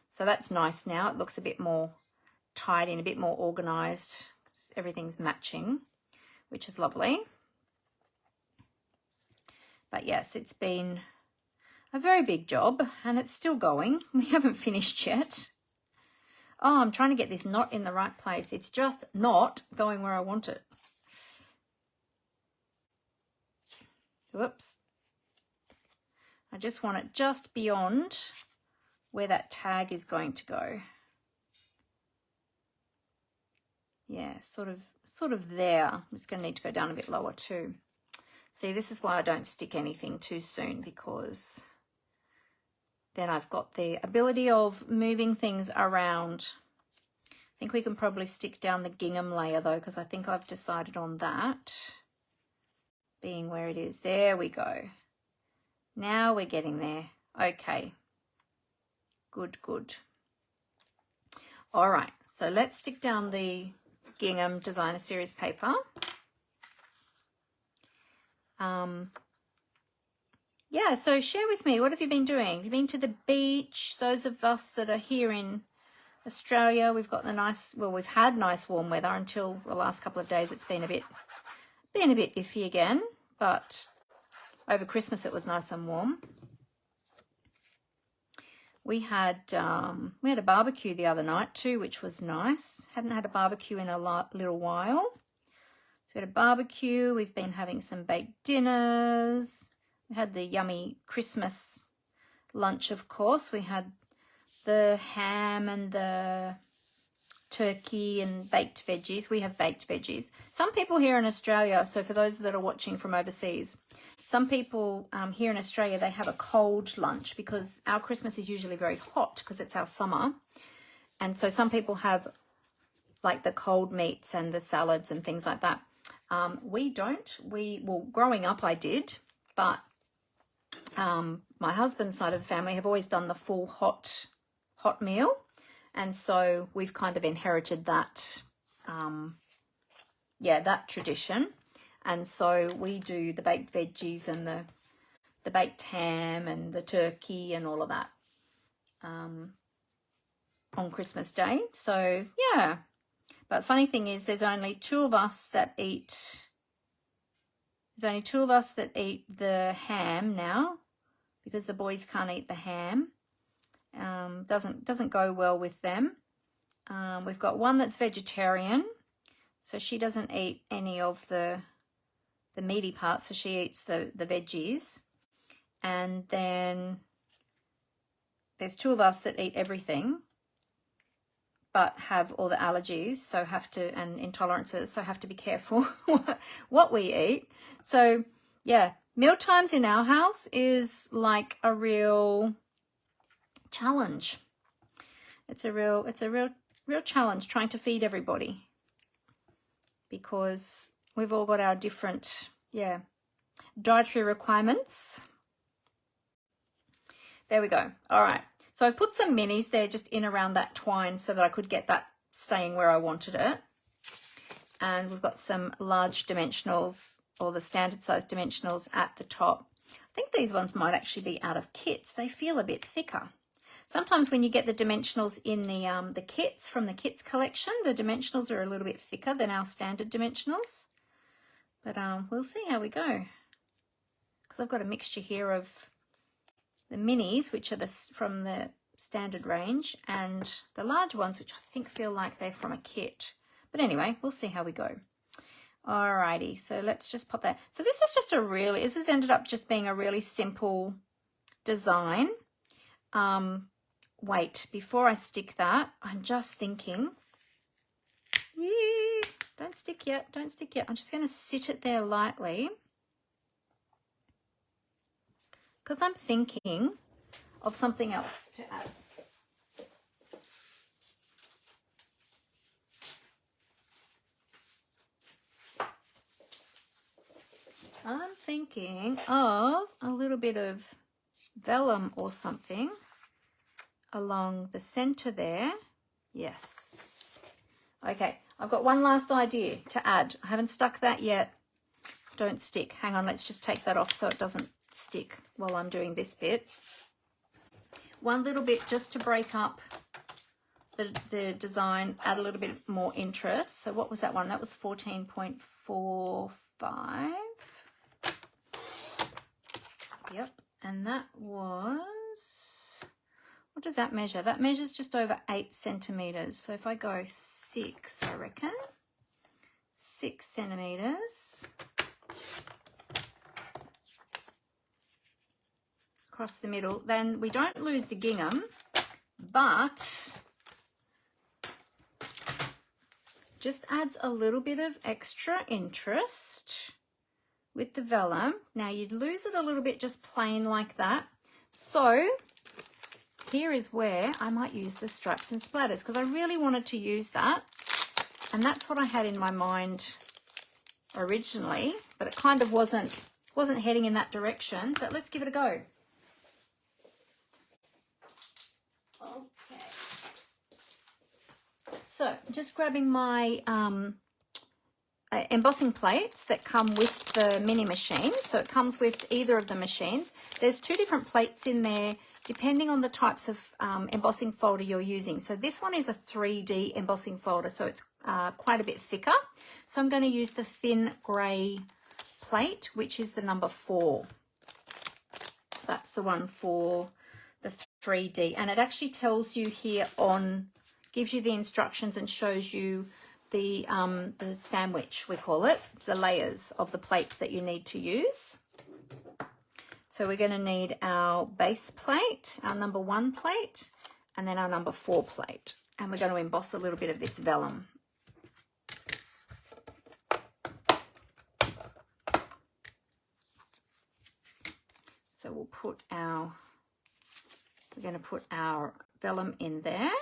So that's nice now. It looks a bit more tidy and a bit more organized. Everything's matching, which is lovely. But yes, it's been a very big job and it's still going. We haven't finished yet. Oh, I'm trying to get this knot in the right place. It's just not going where I want it. Whoops. I just want it just beyond where that tag is going to go. Yeah, sort of there. I'm just going to need to go down a bit lower too. See, this is why I don't stick anything too soon, because then I've got the ability of moving things around. I think we can probably stick down the gingham layer though, because I think I've decided on that being where it is. There we go. Now we're getting there. Okay. Good, good. All right, so let's stick down the gingham designer series paper. Yeah, so share with me, what have you been doing? Have you been to the beach? Those of us that are here in Australia, we've got the nice, well, we've had nice warm weather until the last couple of days. It's been a bit iffy again, but over Christmas it was nice and warm. We had a barbecue the other night too, which was nice. Hadn't had a barbecue in a little while. So we had a barbecue. We've been having some baked dinners. We had the yummy Christmas lunch, of course. We had the ham and the turkey and baked veggies. We have baked veggies. Some people here in Australia, so for those that are watching from overseas, some people here in Australia, they have a cold lunch because our Christmas is usually very hot because it's our summer. And so some people have like the cold meats and the salads and things like that. We don't. Well, growing up I did, but my husband's side of the family have always done the full hot meal. And so we've kind of inherited that, that tradition. And so we do the baked veggies and the baked ham and the turkey and all of that on Christmas Day. So, yeah. But funny thing is there's only two of us that eat the ham now because the boys can't eat the ham. Doesn't go well with them. We've got one that's vegetarian, so she doesn't eat any of the meaty parts, so she eats the veggies. And then there's two of us that eat everything but have all the allergies, so and intolerances, so have to be careful what we eat. So yeah, meal times in our house is like a real challenge. It's a real challenge trying to feed everybody because we've all got our different dietary requirements. There we go. All right, so I put some minis there just in around that twine so that I could get that staying where I wanted it. And we've got some large dimensionals or the standard size dimensionals at the top. I think these ones might actually be out of kits. They feel a bit thicker. Sometimes when you get the dimensionals in the kits from the kits collection, the dimensionals are a little bit thicker than our standard dimensionals. But we'll see how we go. Because I've got a mixture here of the minis, which are from the standard range, and the large ones, which I think feel like they're from a kit. But anyway, we'll see how we go. Alrighty, so let's just pop that. So this is just this has ended up just being a really simple design. Wait, before I stick that, I'm just thinking, don't stick yet. I'm just going to sit it there lightly because I'm thinking of something else to add. I'm thinking of a little bit of vellum or something along the center there. Yes. Okay, I've got one last idea to add. I haven't stuck that yet. Don't stick. Hang on, let's just take that off so it doesn't stick while I'm doing this bit. One little bit just to break up the design, add a little bit more interest. So what was that one? That was 14.45. Yep, and that was, what does that measure? That measures just over 8 centimeters. So if I go 6, I reckon, 6 centimeters across the middle, then we don't lose the gingham, but just adds a little bit of extra interest with the vellum. Now you'd lose it a little bit just plain like that. So here is where I might use the stripes and splatters because I really wanted to use that. And that's what I had in my mind originally, but it kind of wasn't heading in that direction, but let's give it a go. Okay. So just grabbing my embossing plates that come with the mini machine. So it comes with either of the machines. There's 2 different plates in there depending on the types of embossing folder you're using. So this one is a 3D embossing folder, so it's quite a bit thicker. So I'm going to use the thin grey plate, which is the number 4. That's the one for the 3D, and it actually tells you here on, gives you the instructions and shows you the sandwich, we call it, the layers of the plates that you need to use. So we're going to need our base plate, our number 1 plate, and then our number 4 plate. And we're going to emboss a little bit of this vellum. So we're going to put our vellum in there.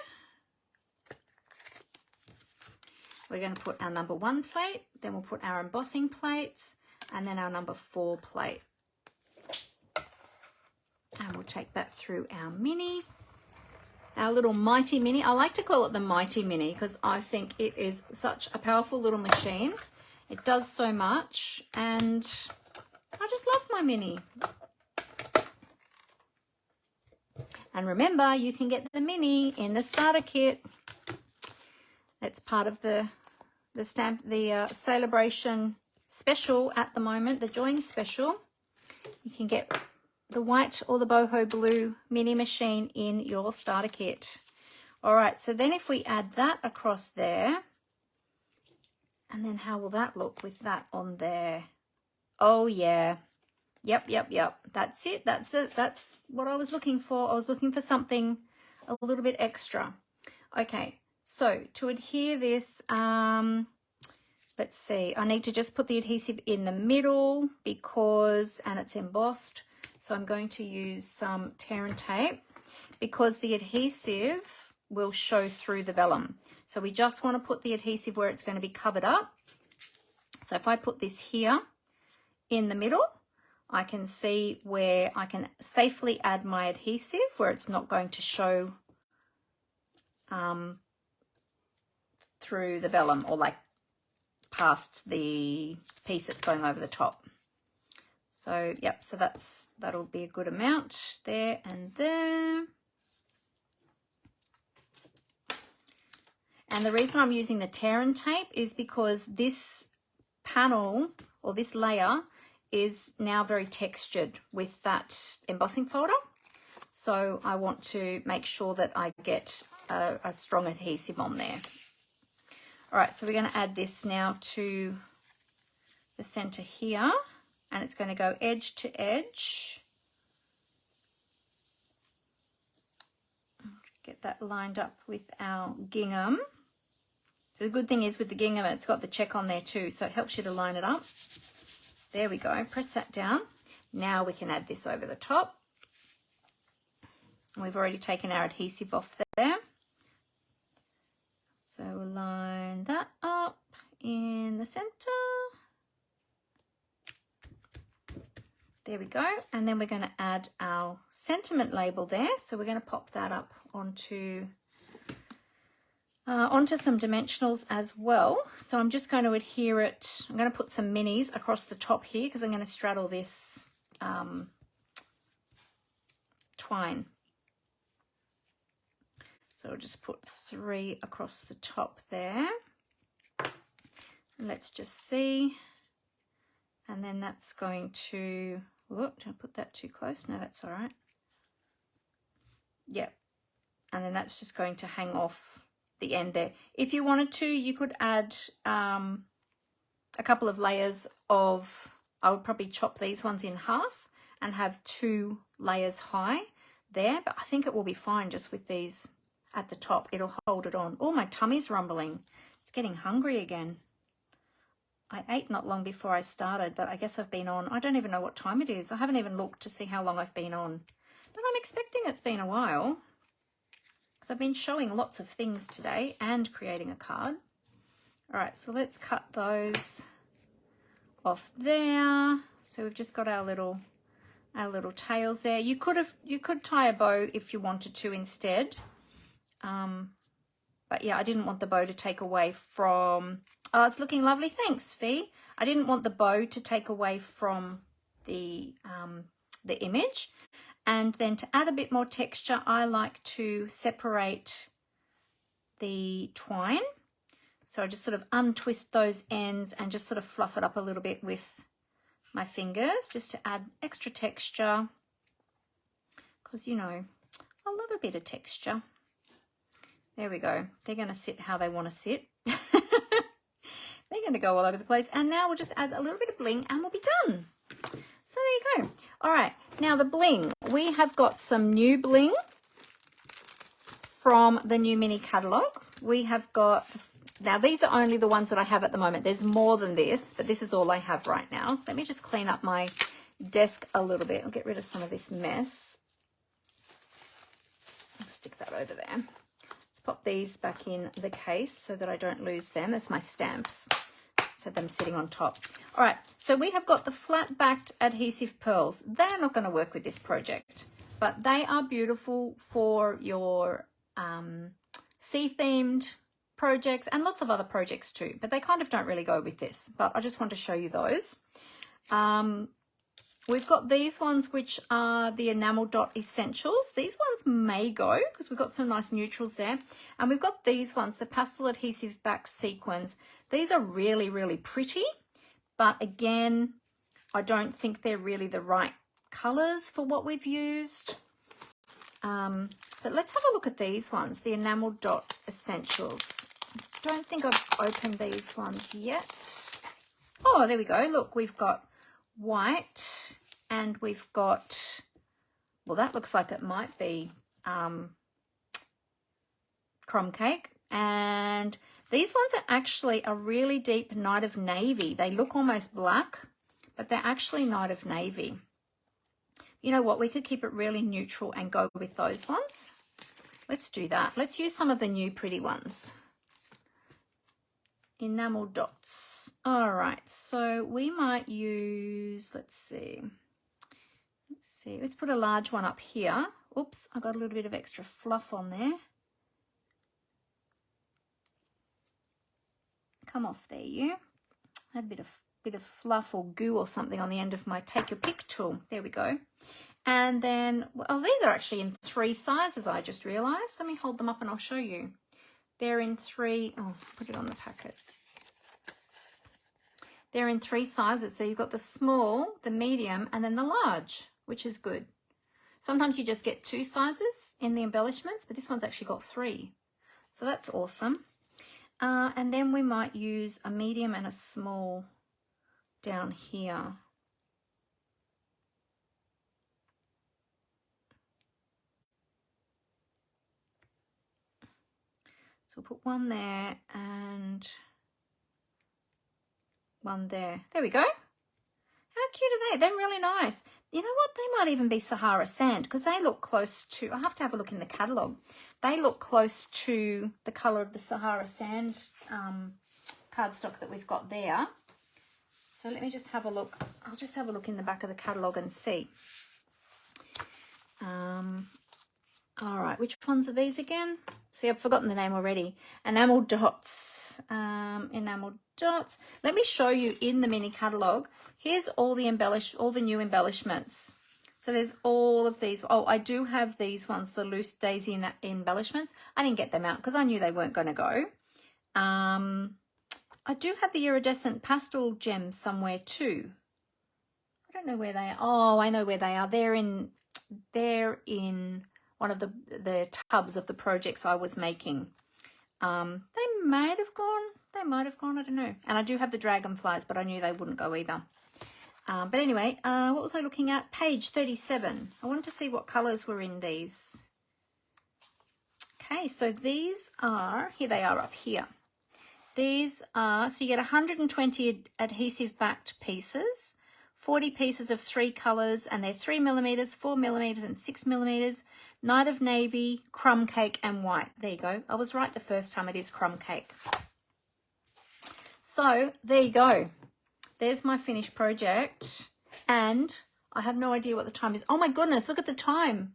We're going to put our number 1 plate, then we'll put our embossing plates, and then our number 4 plate. And we'll take that through our mini, our little mighty mini. I like to call it the mighty mini because I think it is such a powerful little machine. It does so much, and I just love my mini. And remember, you can get the mini in the starter kit. It's part of the Sale-A-Bration special at the moment, the join special. You can get the white or the boho blue mini machine in your starter kit. All right, so then if we add that across there, and then how will that look with that on there? Oh yeah, yep. That's it. That's what I was looking for. I was looking for something a little bit extra. Okay, so to adhere this, let's see, I need to just put the adhesive in the middle because, and it's embossed. So I'm going to use some tear and tape because the adhesive will show through the vellum. So we just want to put the adhesive where it's going to be covered up. So if I put this here in the middle, I can see where I can safely add my adhesive where it's not going to show through the vellum or like past the piece that's going over the top. So, yep, so that'll be a good amount there and there. And the reason I'm using the tear and tape is because this panel or this layer is now very textured with that embossing folder. So I want to make sure that I get a strong adhesive on there. All right, so we're going to add this now to the center here. And it's going to go edge to edge. Get that lined up with our gingham. The good thing is with the gingham, it's got the check on there too, so it helps you to line it up. There we go, press that down. Now we can add this over the top. We've already taken our adhesive off there. So we'll line that up in the center. There we go, and then we're going to add our sentiment label there. So we're going to pop that up onto some dimensionals as well. So I'm just going to adhere it. I'm going to put some minis across the top here because I'm going to straddle this twine. So I'll just put 3 across the top there. And let's just see. And then that's going to, whoop, did I put that too close? No, that's all right. Yep. And then that's just going to hang off the end there. If you wanted to, you could add a couple of layers of, I would probably chop these ones in half and have 2 layers high there. But I think it will be fine just with these at the top. It'll hold it on. Oh, my tummy's rumbling. It's getting hungry again. I ate not long before I started, but I guess I've been on, I don't even know what time it is. I haven't even looked to see how long I've been on. But I'm expecting it's been a while because I've been showing lots of things today and creating a card. All right, so let's cut those off there. So we've just got our little tails there. You could tie a bow if you wanted to instead. But yeah, I didn't want the bow to take away from, oh, it's looking lovely. Thanks, Fee. I didn't want the bow to take away from the image. And then to add a bit more texture, I like to separate the twine. So I just sort of untwist those ends and just sort of fluff it up a little bit with my fingers just to add extra texture. Because, you know, I love a bit of texture. There we go. They're going to sit how they want to sit. They're going to go all over the place. And now we'll just add a little bit of bling and we'll be done. So there you go. All right. Now the bling. We have got some new bling from the new mini catalogue. We have got, now these are only the ones that I have at the moment. There's more than this, but this is all I have right now. Let me just clean up my desk a little bit. I'll get rid of some of this mess. I'll stick that over there. Let's pop these back in the case so that I don't lose them. That's my stamps. So them sitting on top. All right, so we have got the flat-backed adhesive pearls. They're not going to work with this project, but they are beautiful for your sea-themed projects and lots of other projects too, but they kind of don't really go with this, but I just want to show you those. We've got these ones, which are the enamel dot essentials. These ones may go because we've got some nice neutrals there. And we've got these ones, the pastel adhesive back sequins. These are really, really pretty, but again, I don't think they're really the right colors for what we've used. But let's have a look at these ones, the enamel dot essentials. Don't think I've opened these ones yet. Oh, there we go. Look, we've got white and we've got, well, that looks like it might be crumb cake. And these ones are actually a really deep night of navy. They look almost black, but they're actually night of navy. You know what? We could keep it really neutral and go with those ones. Let's do that. Let's use some of the new pretty ones. Enamel dots. All right, so we might use, let's see, let's put a large one up here. Oops, I got a little bit of extra fluff on there. Come off there, you. I had a bit of fluff or goo or something on the end of my take your pick tool. There we go. And then, oh, these are actually in 3 sizes, I just realized. Let me hold them up and I'll show you. They're in 3, oh, put it on the packet. They're in 3 sizes. So you've got the small, the medium, and then the large, which is good. Sometimes you just get 2 sizes in the embellishments, but this one's actually got 3. So that's awesome. And then we might use a medium and a small down here. So we'll put one there and one there. There we go. How cute are they? They're really nice. You know what? They might even be Sahara sand because they look close to, I have to have a look in the catalogue. They look close to the colour of the Sahara sand cardstock that we've got there. So let me just have a look. I'll just have a look in the back of the catalogue and see. All right, which ones are these again? See, I've forgotten the name already. Enamel dots. Enamel dots. Let me show you in the mini catalogue. Here's all the new embellishments. So there's all of these. Oh, I do have these ones, the loose daisy embellishments. I didn't get them out because I knew they weren't going to go. I do have the iridescent pastel gems somewhere too. I don't know where they are. Oh, I know where they are. They're in one of the tubs of the projects I was making. They might have gone. I don't know. And I do have the dragonflies, but I knew they wouldn't go either. But anyway, what was I looking at? Page 37. I wanted to see what colours were in these. Okay, so these are, here they are up here. These are, so you get 120 adhesive backed pieces, 40 pieces of 3 colours, and they're 3mm, 4mm, and 6mm. Night of Navy, Crumb Cake, and White. There you go. I was right the first time. It is Crumb Cake. So there you go. There's my finished project. And I have no idea what the time is. Oh my goodness, look at the time.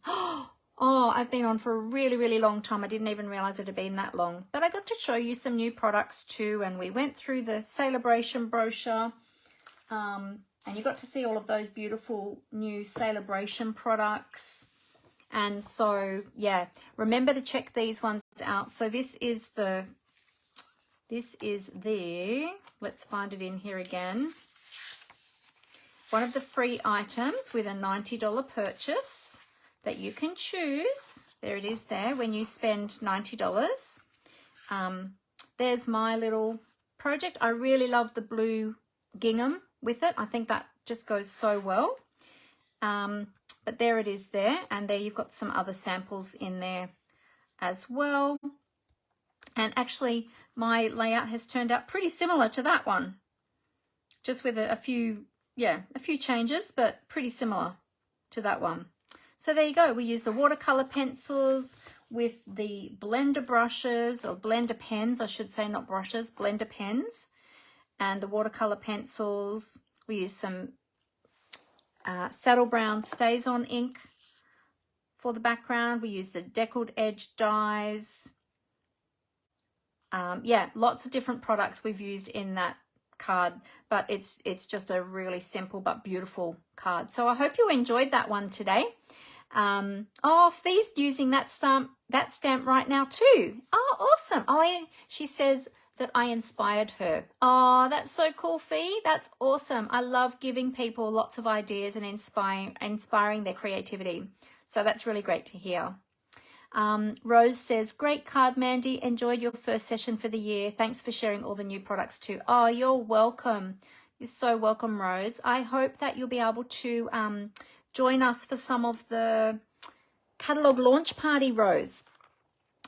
Oh, I've been on for a really, really long time. I didn't even realize it had been that long. But I got to show you some new products too. And we went through the Sale-A-Bration brochure. And you got to see all of those beautiful new Sale-A-Bration products. And so, yeah, remember to check these ones out. So this is the, let's find it in here again. One of the free items with a $90 purchase that you can choose. There it is there when you spend $90. There's my little project. I really love the blue gingham with it. I think that just goes so well. But there it is there. And there you've got some other samples in there as well. And actually my layout has turned out pretty similar to that one. Just with a few changes, but pretty similar to that one. So there you go. We use the watercolor pencils with the blender brushes, or blender pens, I should say, not brushes, blender pens, and the watercolor pencils. We use some Saddle Brown Stays On ink for the background. We use the deckled edge dies. Yeah, lots of different products we've used in that card, but it's just a really simple but beautiful card. So I hope you enjoyed that one today. Oh, Fee's using that stamp right now too. Oh, awesome. Oh, she says that I inspired her. Oh, that's so cool, Fee. That's awesome. I love giving people lots of ideas and inspiring their creativity. So that's really great to hear. Rose says, great card, Mandy. Enjoyed your first session for the year. Thanks for sharing all the new products too. Oh, you're welcome. You're so welcome, Rose. I hope that you'll be able to join us for some of the catalog launch party, Rose,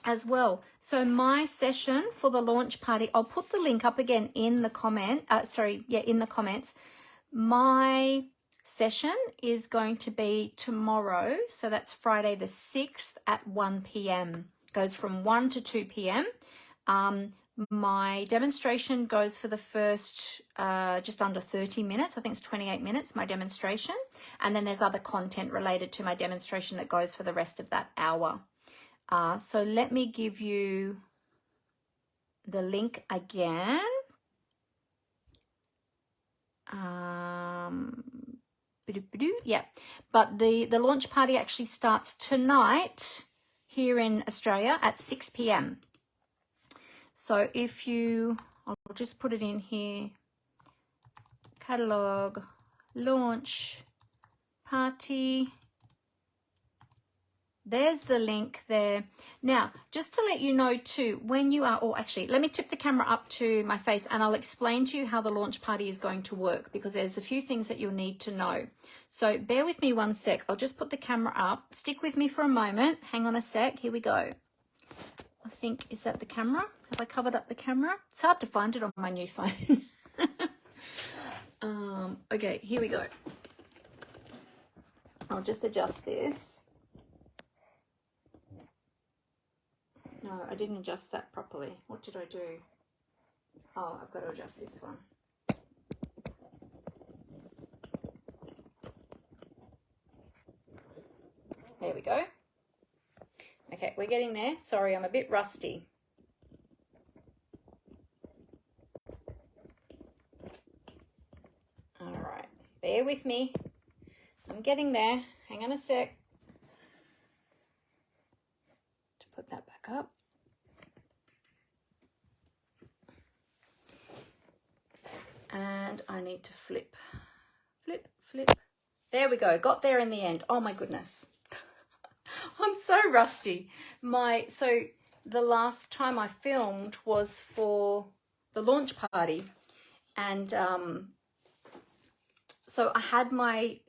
as well. So my session for the launch party, I'll put the link up again in the comment. In the comments. My session is going to be tomorrow, so that's Friday the 6th at 1 p.m. Goes from 1 to 2 p.m. My demonstration goes for the first just under 30 minutes. I think it's 28 minutes, my demonstration. And then there's other content related to my demonstration that goes for the rest of that hour. So let me give you the link again. Yeah, but the launch party actually starts tonight here in Australia at 6 p.m. So if you, I'll just put it in here, catalog launch party. There's the link there. Now, just to let you know too, when you are, or actually, let me tip the camera up to my face and I'll explain to you how the launch party is going to work, because there's a few things that you'll need to know. So bear with me one sec. I'll just put the camera up. Stick with me for a moment. Hang on a sec. Here we go. I think, is that the camera? Have I covered up the camera? It's hard to find it on my new phone. Okay, here we go. I'll just adjust this. No, I didn't adjust that properly. What did I do? Oh, I've got to adjust this one. There we go. Okay, we're getting there. Sorry, I'm a bit rusty. All right, bear with me. I'm getting there. Hang on a sec. To put that back up. And I need to flip. There we go. Got there in the end. Oh my goodness. I'm so rusty. So the last time I filmed was for the launch party, and so I had my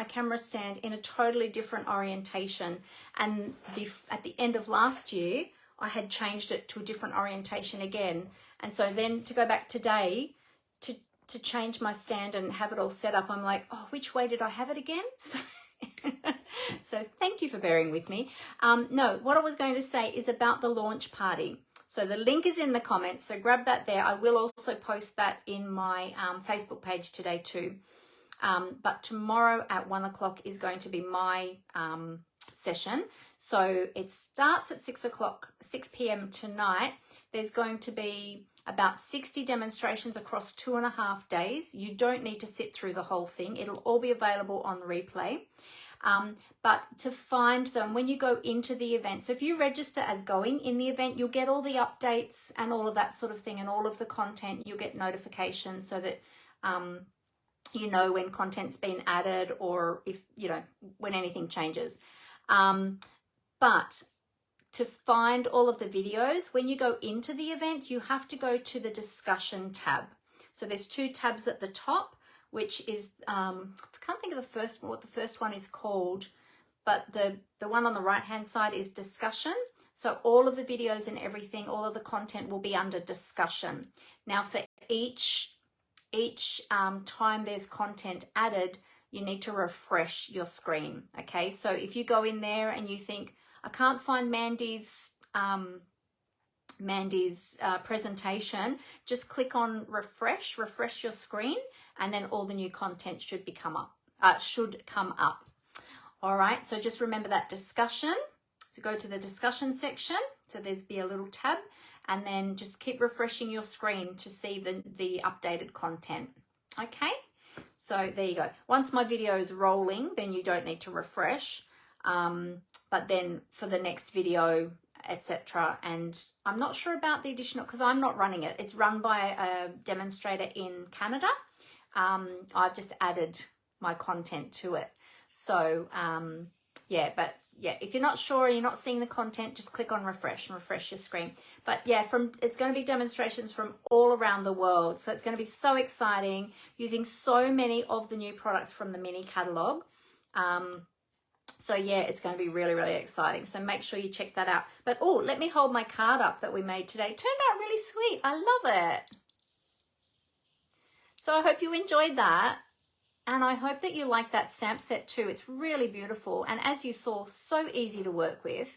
camera stand in a totally different orientation, and at the end of last year I had changed it to a different orientation again, and so then to go back today to change my stand and have it all set up, I'm like, oh, which way did I have it again? So thank you for bearing with me. No, what I was going to say is about the launch party. So the link is in the comments, so grab that there. I will also post that in my Facebook page today too. But tomorrow at 1 o'clock is going to be my session. So it starts at 6 p.m. tonight. There's going to be about 60 demonstrations across 2.5 days. You don't need to sit through the whole thing. It'll all be available on replay. But to find them when you go into the event, so if you register as going in the event, you'll get all the updates and all of that sort of thing, and all of the content. You'll get notifications so that you know when content's been added, or if you know when anything changes. But to find all of the videos, when you go into the event, you have to go to the discussion tab. So there's 2 tabs at the top, which is, I can't think of what the first one is called, but the one on the right-hand side is discussion. So all of the videos and everything, all of the content will be under discussion. Now for each time there's content added, you need to refresh your screen, okay? So if you go in there and you think, I can't find Mandy's presentation, just click on refresh your screen, and then all the new content should come up. All right, so just remember that discussion. So go to the discussion section. So there's be a little tab, and then just keep refreshing your screen to see the updated content. Okay, so there you go. Once my video is rolling, then you don't need to refresh. But then for the next video, etc. And I'm not sure about the additional, because I'm not running it. It's run by a demonstrator in Canada. I've just added my content to it. So yeah, but yeah, if you're not sure, you're not seeing the content, just click on refresh and refresh your screen. But yeah, it's going to be demonstrations from all around the world. So it's going to be so exciting, using so many of the new products from the mini catalog. So yeah, it's going to be really, really exciting. So make sure you check that out. But oh, let me hold my card up that we made today. Turned out really sweet. I love it. So I hope you enjoyed that. And I hope that you like that stamp set too. It's really beautiful. And as you saw, so easy to work with.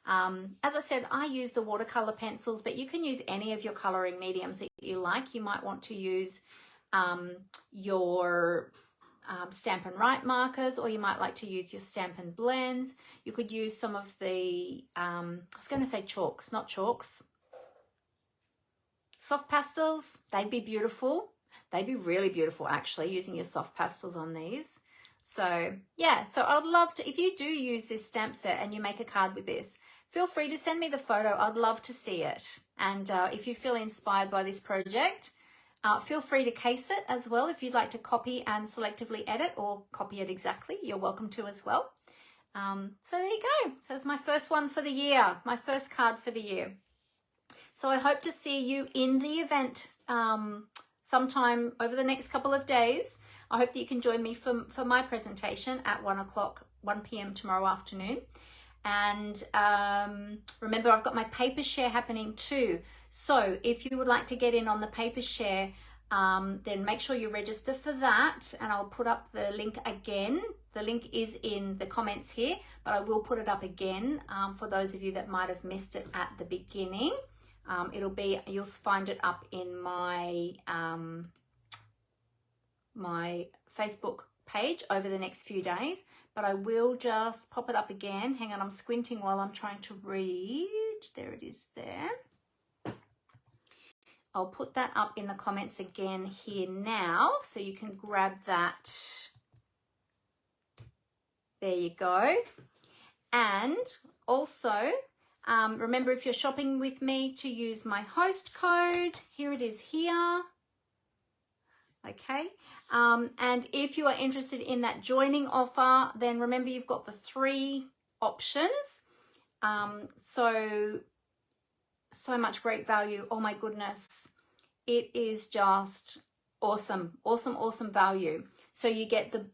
As I said, I use the watercolor pencils, but you can use any of your coloring mediums that you like. You might want to use your Stampin' Write markers, or you might like to use your Stampin' blends. You could use some of the, I was going to say chalks, not chalks. Soft pastels, they'd be beautiful. They'd be really beautiful actually, using your soft pastels on these. So yeah, so I'd love to, if you do use this stamp set and you make a card with this, feel free to send me the photo. I'd love to see it. And if you feel inspired by this project, feel free to case it as well. If you'd like to copy and selectively edit, or copy it exactly, you're welcome to as well. So there you go. So it's my first one for the year, my first card for the year. So I hope to see you in the event sometime over the next couple of days. I hope that you can join me for my presentation at 1 p.m. tomorrow afternoon. And remember, I've got my paper share happening too. So if you would like to get in on the paper share, then make sure you register for that. And I'll put up the link again. The link is in the comments here, but I will put it up again for those of you that might have missed it at the beginning. You'll find it up in my my Facebook page over the next few days, but I will just pop it up again. Hang on, I'm squinting while I'm trying to read. There it is there. I'll put that up in the comments again here now, so you can grab that. There you go. And also, remember, if you're shopping with me, to use my host code. Here it is here. Okay. And if you are interested in that joining offer, then remember you've got the 3 options. So much great value. Oh my goodness. It is just awesome, awesome, awesome value. So you get the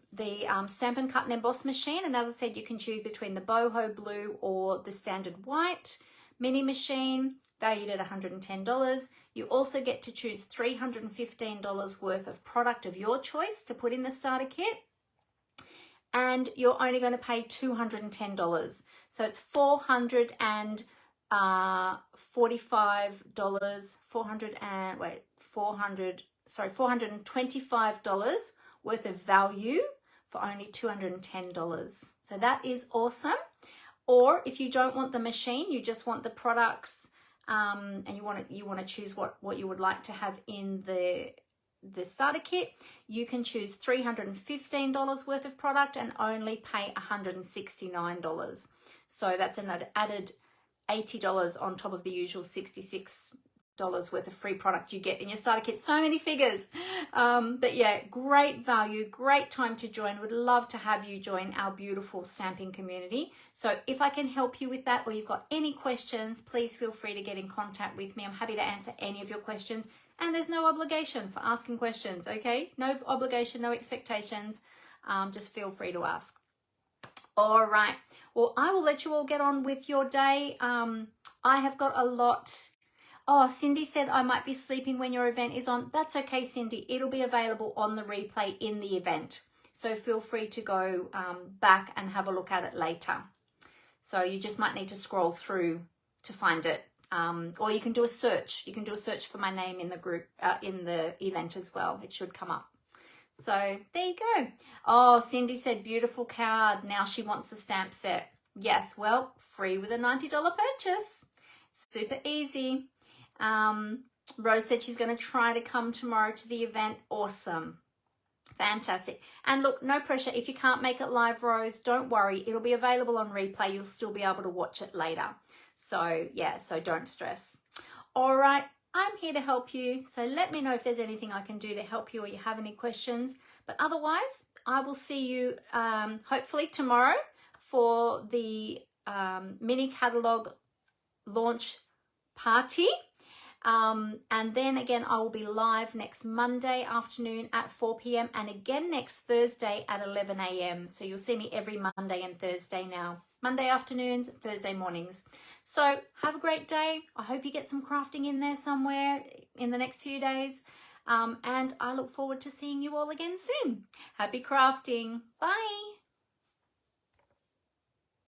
Stampin' Cut and Emboss machine, and as I said, you can choose between the boho blue or the standard white mini machine, valued at $110. You also get to choose $315 worth of product of your choice to put in the starter kit, and you're only going to pay $210. So it's $425 worth of value for only $210. So that is awesome. Or if you don't want the machine, you just want the products, and you want to choose what you would like to have in the starter kit, you can choose $315 worth of product and only pay $169. So that's an added $80 on top of the usual $66 worth of free product you get in your starter kit. So many figures. But yeah, great value, great time to join. Would love to have you join our beautiful stamping community. So if I can help you with that, or you've got any questions, please feel free to get in contact with me. I'm happy to answer any of your questions. And there's no obligation for asking questions, okay? No obligation, no expectations. Just feel free to ask. All right. Well, I will let you all get on with your day. I have got a lot. Oh, Cindy said I might be sleeping when your event is on. That's okay, Cindy. It'll be available on the replay in the event. So feel free to go back and have a look at it later. So you just might need to scroll through to find it. Or you can do a search. You can do a search for my name in the group, in the event as well. It should come up. So there you go. Oh, Cindy said beautiful card. Now she wants the stamp set. Yes, well, free with a $90 purchase. Super easy. Rose said she's going to try to come tomorrow to the event. Awesome. Fantastic. And look, no pressure. If you can't make it live, Rose, don't worry. It'll be available on replay. You'll still be able to watch it later. So yeah, so don't stress. All right, I'm here to help you. So let me know if there's anything I can do to help you or you have any questions. But otherwise, I will see you hopefully tomorrow for the mini catalog launch party. And then again, I will be live next Monday afternoon at 4 p.m. and again next Thursday at 11 a.m. So you'll see me every Monday and Thursday now. Monday afternoons, Thursday mornings. So have a great day. I hope you get some crafting in there somewhere in the next few days. And I look forward to seeing you all again soon. Happy crafting. Bye.